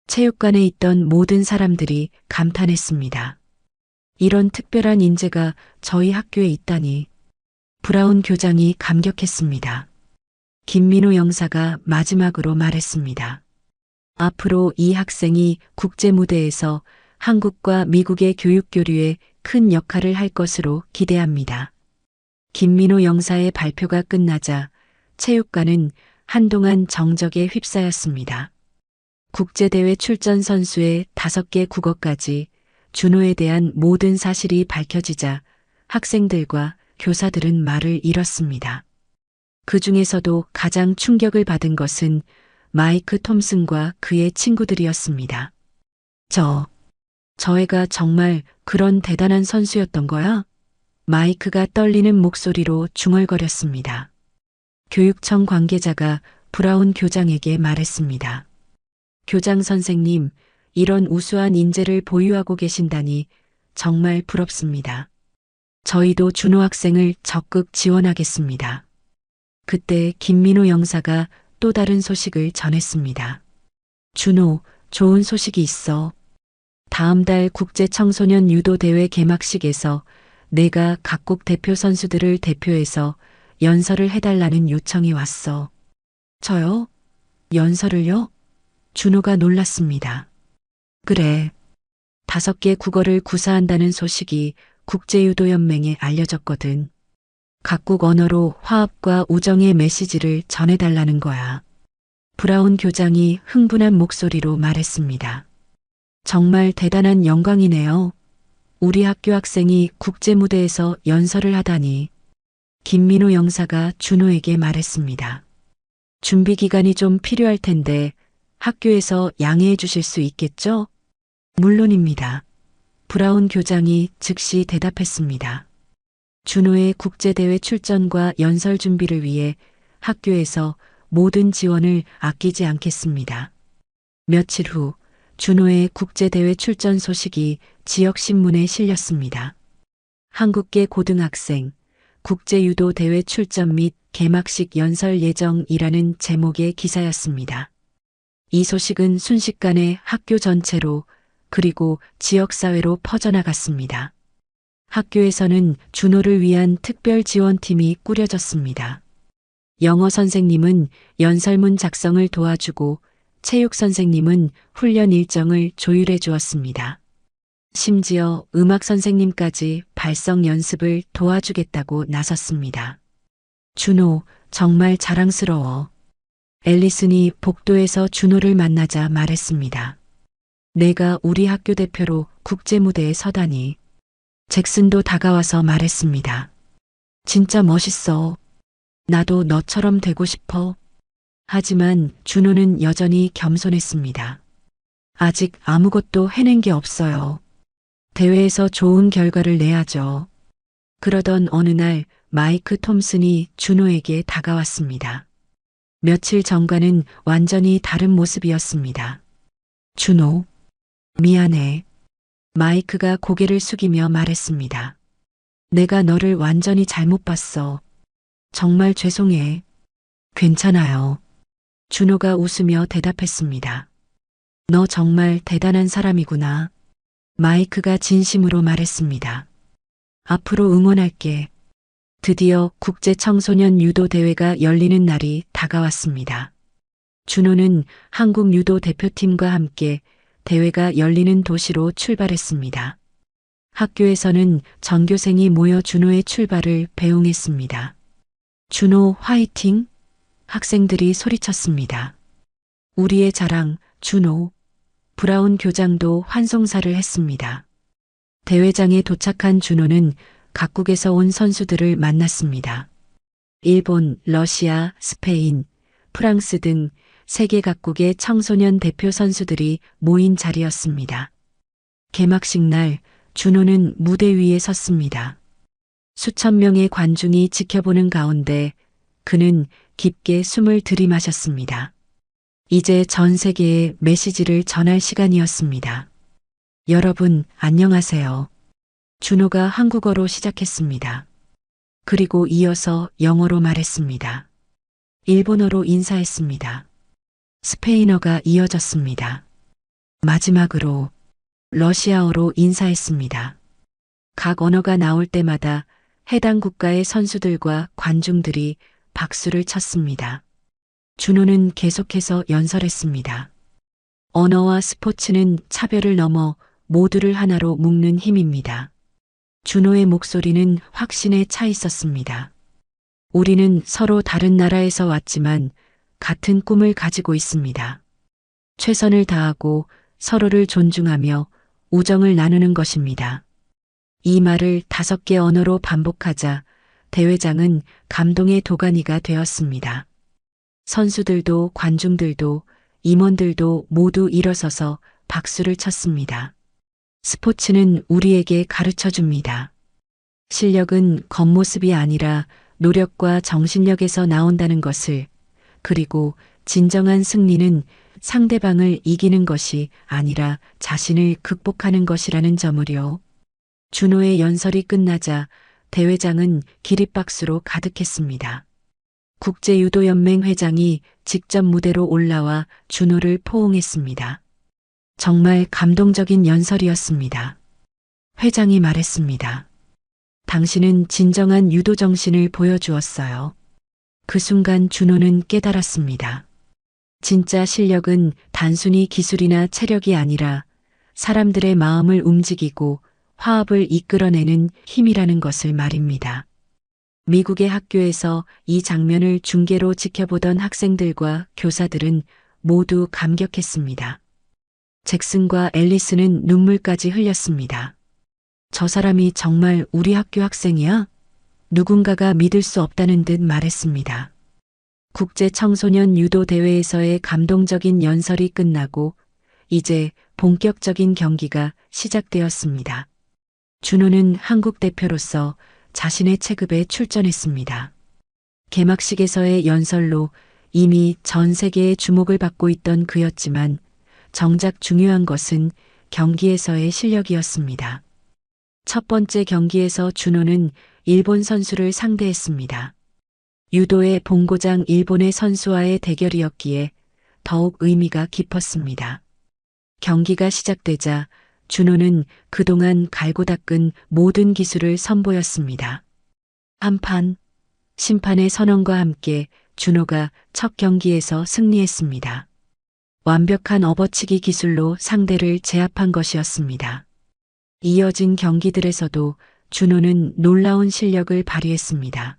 체육관에 있던 모든 사람들이 감탄했습니다. 이런 특별한 인재가 저희 학교에 있다니. 브라운 교장이 감격했습니다. 김민호 영사가 마지막으로 말했습니다. 앞으로 이 학생이 국제 무대에서 한국과 미국의 교육 교류에 큰 역할을 할 것으로 기대합니다. 김민호 영사의 발표가 끝나자 체육관은 한동안 정적에 휩싸였습니다. 국제대회 출전 선수의 5개 국어까지 준호에 대한 모든 사실이 밝혀지자 학생들과 교사들은 말을 잃었습니다. 그 중에서도 가장 충격을 받은 것은 마이크 톰슨과 그의 친구들이었습니다. 저 애가 정말 그런 대단한 선수였던 거야? 마이크가 떨리는 목소리로 중얼거렸습니다. 교육청 관계자가 브라운 교장에게 말했습니다. 교장 선생님, 이런 우수한 인재를 보유하고 계신다니 정말 부럽습니다. 저희도 준호 학생을 적극 지원하겠습니다. 그때 김민호 영사가 또 다른 소식을 전했습니다. 준호, 좋은 소식이 있어. 다음 달 국제청소년 유도대회 개막식에서 내가 각국 대표 선수들을 대표해서 연설을 해달라는 요청이 왔어. 저요? 연설을요? 준호가 놀랐습니다. 그래. 5개 국어를 구사한다는 소식이 국제유도연맹에 알려졌거든. 각국 언어로 화합과 우정의 메시지를 전해달라는 거야. 브라운 교장이 흥분한 목소리로 말했습니다. 정말 대단한 영광이네요. 우리 학교 학생이 국제무대에서 연설을 하다니. 김민호 영사가 준호에게 말했습니다. 준비 기간이 좀 필요할 텐데 학교에서 양해해 주실 수 있겠죠? 물론입니다. 브라운 교장이 즉시 대답했습니다. 준호의 국제대회 출전과 연설 준비를 위해 학교에서 모든 지원을 아끼지 않겠습니다. 며칠 후 준호의 국제대회 출전 소식이 지역신문에 실렸습니다. 한국계 고등학생 국제유도대회 출전 및 개막식 연설 예정이라는 제목의 기사였습니다. 이 소식은 순식간에 학교 전체로 그리고 지역사회로 퍼져나갔습니다. 학교에서는 준호를 위한 특별 지원팀이 꾸려졌습니다. 영어 선생님은 연설문 작성을 도와주고 체육 선생님은 훈련 일정을 조율해 주었습니다. 심지어 음악 선생님까지 발성 연습을 도와주겠다고 나섰습니다. 준호, 정말 자랑스러워. 앨리슨이 복도에서 준호를 만나자 말했습니다. 내가 우리 학교 대표로 국제무대에 서다니. 잭슨도 다가와서 말했습니다. 진짜 멋있어. 나도 너처럼 되고 싶어. 하지만 준호는 여전히 겸손했습니다. 아직 아무것도 해낸 게 없어요. 대회에서 좋은 결과를 내야죠. 그러던 어느 날 마이크 톰슨이 준호에게 다가왔습니다. 며칠 전과는 완전히 다른 모습이었습니다. 준호, 미안해. 마이크가 고개를 숙이며 말했습니다. 내가 너를 완전히 잘못 봤어. 정말 죄송해. 괜찮아요. 준호가 웃으며 대답했습니다. 너 정말 대단한 사람이구나. 마이크가 진심으로 말했습니다. 앞으로 응원할게. 드디어 국제 청소년 유도 대회가 열리는 날이 다가왔습니다. 준호는 한국 유도 대표팀과 함께 대회가 열리는 도시로 출발했습니다. 학교에서는 전교생이 모여 준호의 출발을 배웅했습니다. 준호 화이팅! 학생들이 소리쳤습니다. 우리의 자랑, 준호. 브라운 교장도 환송사를 했습니다. 대회장에 도착한 준호는 각국에서 온 선수들을 만났습니다. 일본, 러시아, 스페인, 프랑스 등 세계 각국의 청소년 대표 선수들이 모인 자리였습니다. 개막식 날 준호는 무대 위에 섰습니다. 수천 명의 관중이 지켜보는 가운데 그는 깊게 숨을 들이마셨습니다. 이제 전 세계에 메시지를 전할 시간이었습니다. 여러분, 안녕하세요. 준호가 한국어로 시작했습니다. 그리고 이어서 영어로 말했습니다. 일본어로 인사했습니다. 스페인어가 이어졌습니다. 마지막으로 러시아어로 인사했습니다. 각 언어가 나올 때마다 해당 국가의 선수들과 관중들이 박수를 쳤습니다. 준호는 계속해서 연설했습니다. 언어와 스포츠는 차별을 넘어 모두를 하나로 묶는 힘입니다. 준호의 목소리는 확신에 차 있었습니다. 우리는 서로 다른 나라에서 왔지만 같은 꿈을 가지고 있습니다. 최선을 다하고 서로를 존중하며 우정을 나누는 것입니다. 이 말을 5개 언어로 반복하자 대회장은 감동의 도가니가 되었습니다. 선수들도 관중들도 임원들도 모두 일어서서 박수를 쳤습니다. 스포츠는 우리에게 가르쳐 줍니다. 실력은 겉모습이 아니라 노력과 정신력에서 나온다는 것을, 그리고 진정한 승리는 상대방을 이기는 것이 아니라 자신을 극복하는 것이라는 점을요. 준호의 연설이 끝나자 대회장은 기립박수로 가득했습니다. 국제유도연맹 회장이 직접 무대로 올라와 준호를 포옹했습니다. 정말 감동적인 연설이었습니다. 회장이 말했습니다. 당신은 진정한 유도 정신을 보여주었어요. 그 순간 준호는 깨달았습니다. 진짜 실력은 단순히 기술이나 체력이 아니라 사람들의 마음을 움직이고 화합을 이끌어내는 힘이라는 것을 말입니다. 미국의 학교에서 이 장면을 중계로 지켜보던 학생들과 교사들은 모두 감격했습니다. 잭슨과 앨리스는 눈물까지 흘렸습니다. 저 사람이 정말 우리 학교 학생이야? 누군가가 믿을 수 없다는 듯 말했습니다. 국제 청소년 유도 대회에서의 감동적인 연설이 끝나고 이제 본격적인 경기가 시작되었습니다. 준호는 한국 대표로서 자신의 체급에 출전했습니다. 개막식에서의 연설로 이미 전 세계의 주목을 받고 있던 그였지만 정작 중요한 것은 경기에서의 실력이었습니다. 첫 번째 경기에서 준호는 일본 선수를 상대했습니다. 유도의 본고장 일본의 선수와의 대결이었기에 더욱 의미가 깊었습니다. 경기가 시작되자 준호는 그동안 갈고 닦은 모든 기술을 선보였습니다. 한판 심판의 선언과 함께 준호가 첫 경기에서 승리했습니다. 완벽한 업어치기 기술로 상대를 제압한 것이었습니다. 이어진 경기들에서도 준호는 놀라운 실력을 발휘했습니다.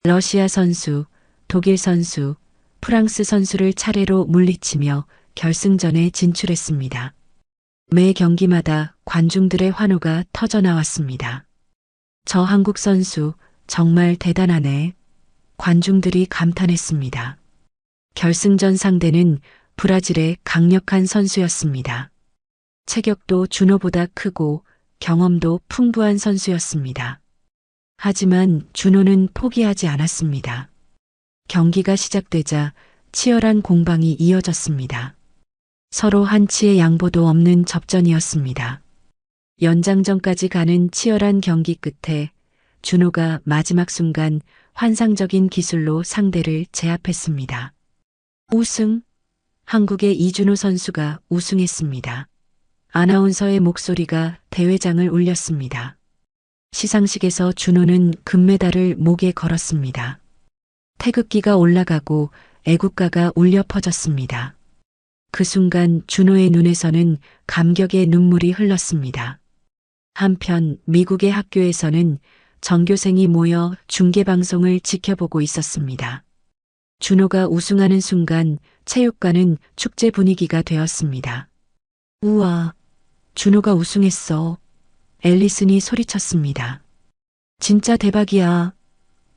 러시아 선수, 독일 선수, 프랑스 선수를 차례로 물리치며 결승전에 진출했습니다. 매 경기마다 관중들의 환호가 터져나왔습니다. 저 한국 선수 정말 대단하네. 관중들이 감탄했습니다. 결승전 상대는 브라질의 강력한 선수였습니다. 체격도 준호보다 크고 경험도 풍부한 선수였습니다. 하지만 준호는 포기하지 않았습니다. 경기가 시작되자 치열한 공방이 이어졌습니다. 서로 한치의 양보도 없는 접전이었습니다. 연장전까지 가는 치열한 경기 끝에 준호가 마지막 순간 환상적인 기술로 상대를 제압했습니다. 우승! 한국의 이준호 선수가 우승했습니다. 아나운서의 목소리가 대회장을 울렸습니다. 시상식에서 준호는 금메달을 목에 걸었습니다. 태극기가 올라가고 애국가가 울려 퍼졌습니다. 그 순간 준호의 눈에서는 감격의 눈물이 흘렀습니다. 한편 미국의 학교에서는 전교생이 모여 중계방송을 지켜보고 있었습니다. 준호가 우승하는 순간 체육관은 축제 분위기가 되었습니다. 우와, 준호가 우승했어. 앨리슨이 소리쳤습니다. 진짜 대박이야.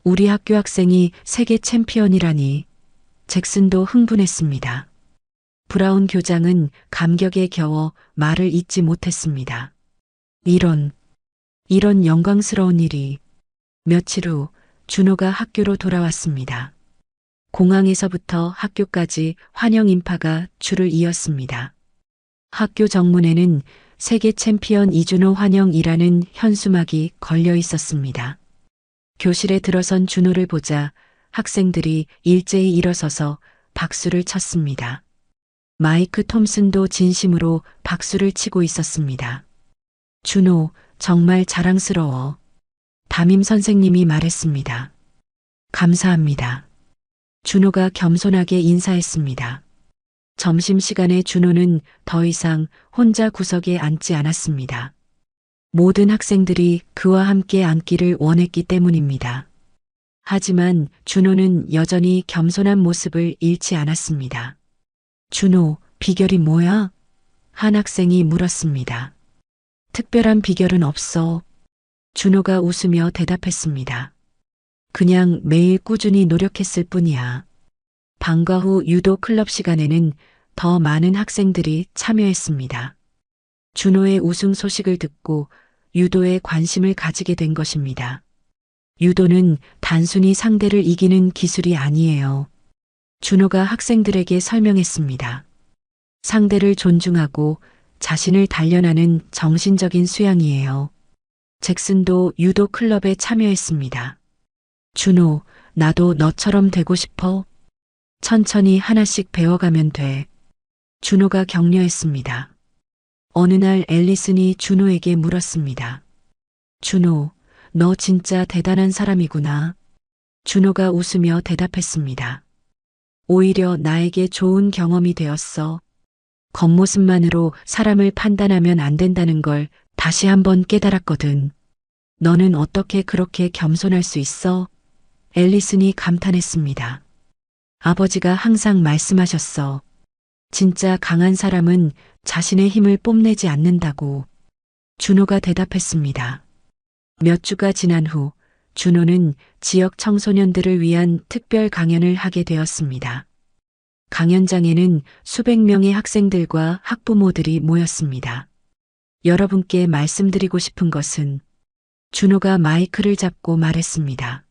우리 학교 학생이 세계 챔피언이라니. 잭슨도 흥분했습니다. 브라운 교장은 감격에 겨워 말을 잇지 못했습니다. 이런 영광스러운 일이. 며칠 후 준호가 학교로 돌아왔습니다. 공항에서부터 학교까지 환영 인파가 줄을 이었습니다. 학교 정문에는 세계 챔피언 이준호 환영이라는 현수막이 걸려 있었습니다. 교실에 들어선 준호를 보자 학생들이 일제히 일어서서 박수를 쳤습니다. 마이크 톰슨도 진심으로 박수를 치고 있었습니다. 준호, 정말 자랑스러워. 담임 선생님이 말했습니다. 감사합니다. 준호가 겸손하게 인사했습니다. 점심시간에 준호는 더 이상 혼자 구석에 앉지 않았습니다. 모든 학생들이 그와 함께 앉기를 원했기 때문입니다. 하지만 준호는 여전히 겸손한 모습을 잃지 않았습니다. 준호, 비결이 뭐야? 한 학생이 물었습니다. 특별한 비결은 없어. 준호가 웃으며 대답했습니다. 그냥 매일 꾸준히 노력했을 뿐이야. 방과 후 유도 클럽 시간에는 더 많은 학생들이 참여했습니다. 준호의 우승 소식을 듣고 유도에 관심을 가지게 된 것입니다. 유도는 단순히 상대를 이기는 기술이 아니에요. 준호가 학생들에게 설명했습니다. 상대를 존중하고 자신을 단련하는 정신적인 수양이에요. 잭슨도 유도 클럽에 참여했습니다. 준호, 나도 너처럼 되고 싶어. 천천히 하나씩 배워가면 돼. 준호가 격려했습니다. 어느 날 앨리슨이 준호에게 물었습니다. 준호, 너 진짜 대단한 사람이구나. 준호가 웃으며 대답했습니다. 오히려 나에게 좋은 경험이 되었어. 겉모습만으로 사람을 판단하면 안 된다는 걸 다시 한번 깨달았거든. 너는 어떻게 그렇게 겸손할 수 있어? 앨리슨이 감탄했습니다. 아버지가 항상 말씀하셨어. 진짜 강한 사람은 자신의 힘을 뽐내지 않는다고. 준호가 대답했습니다. 몇 주가 지난 후 준호는 지역 청소년들을 위한 특별 강연을 하게 되었습니다. 강연장에는 수백 명의 학생들과 학부모들이 모였습니다. 여러분께 말씀드리고 싶은 것은 준호가 마이크를 잡고 말했습니다.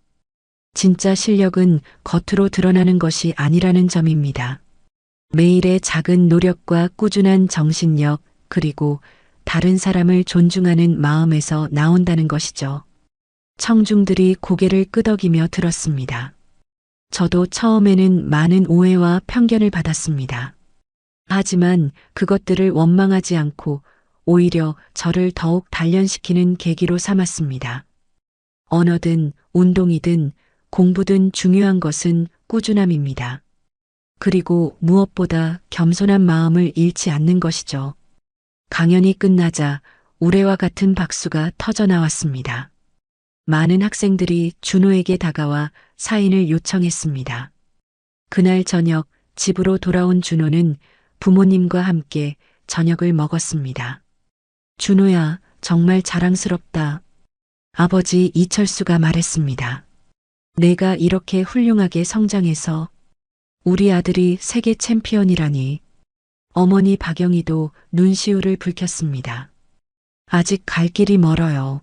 진짜 실력은 겉으로 드러나는 것이 아니라는 점입니다. 매일의 작은 노력과 꾸준한 정신력, 그리고 다른 사람을 존중하는 마음에서 나온다는 것이죠. 청중들이 고개를 끄덕이며 들었습니다. 저도 처음에는 많은 오해와 편견을 받았습니다. 하지만 그것들을 원망하지 않고 오히려 저를 더욱 단련시키는 계기로 삼았습니다. 언어든 운동이든 공부든 중요한 것은 꾸준함입니다. 그리고 무엇보다 겸손한 마음을 잃지 않는 것이죠. 강연이 끝나자 우레와 같은 박수가 터져 나왔습니다. 많은 학생들이 준호에게 다가와 사인을 요청했습니다. 그날 저녁 집으로 돌아온 준호는 부모님과 함께 저녁을 먹었습니다. 준호야, 정말 자랑스럽다. 아버지 이철수가 말했습니다. 내가 이렇게 훌륭하게 성장해서 우리 아들이 세계 챔피언이라니. 어머니 박영희도 눈시울을 붉혔습니다. 아직 갈 길이 멀어요.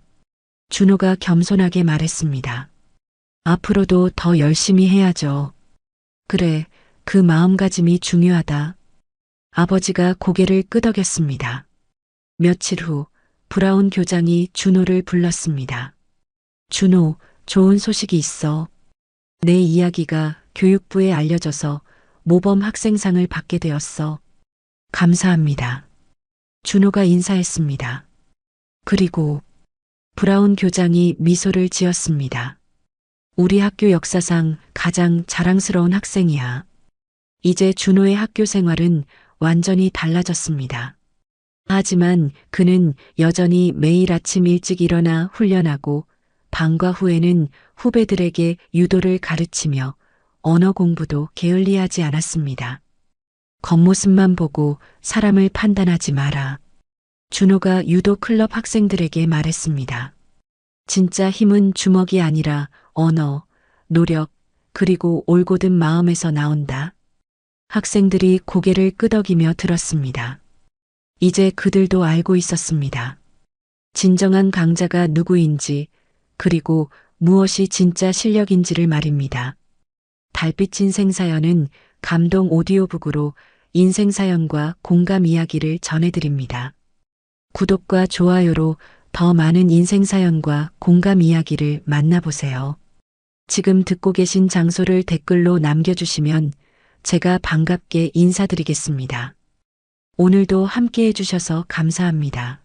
준호가 겸손하게 말했습니다. 앞으로도 더 열심히 해야죠. 그래, 그 마음가짐이 중요하다. 아버지가 고개를 끄덕였습니다. 며칠 후 브라운 교장이 준호를 불렀습니다. 준호, 좋은 소식이 있어. 내 이야기가 교육부에 알려져서 모범 학생상을 받게 되었어. 감사합니다. 준호가 인사했습니다. 그리고 브라운 교장이 미소를 지었습니다. 우리 학교 역사상 가장 자랑스러운 학생이야. 이제 준호의 학교 생활은 완전히 달라졌습니다. 하지만 그는 여전히 매일 아침 일찍 일어나 훈련하고 방과 후에는 후배들에게 유도를 가르치며 언어 공부도 게을리하지 않았습니다. 겉모습만 보고 사람을 판단하지 마라. 준호가 유도 클럽 학생들에게 말했습니다. 진짜 힘은 주먹이 아니라 언어, 노력, 그리고 올곧은 마음에서 나온다. 학생들이 고개를 끄덕이며 들었습니다. 이제 그들도 알고 있었습니다. 진정한 강자가 누구인지, 그리고 무엇이 진짜 실력인지를 말입니다. 달빛 인생사연은 감동 오디오북으로 인생사연과 공감 이야기를 전해드립니다. 구독과 좋아요로 더 많은 인생사연과 공감 이야기를 만나보세요. 지금 듣고 계신 장소를 댓글로 남겨주시면 제가 반갑게 인사드리겠습니다. 오늘도 함께 해주셔서 감사합니다.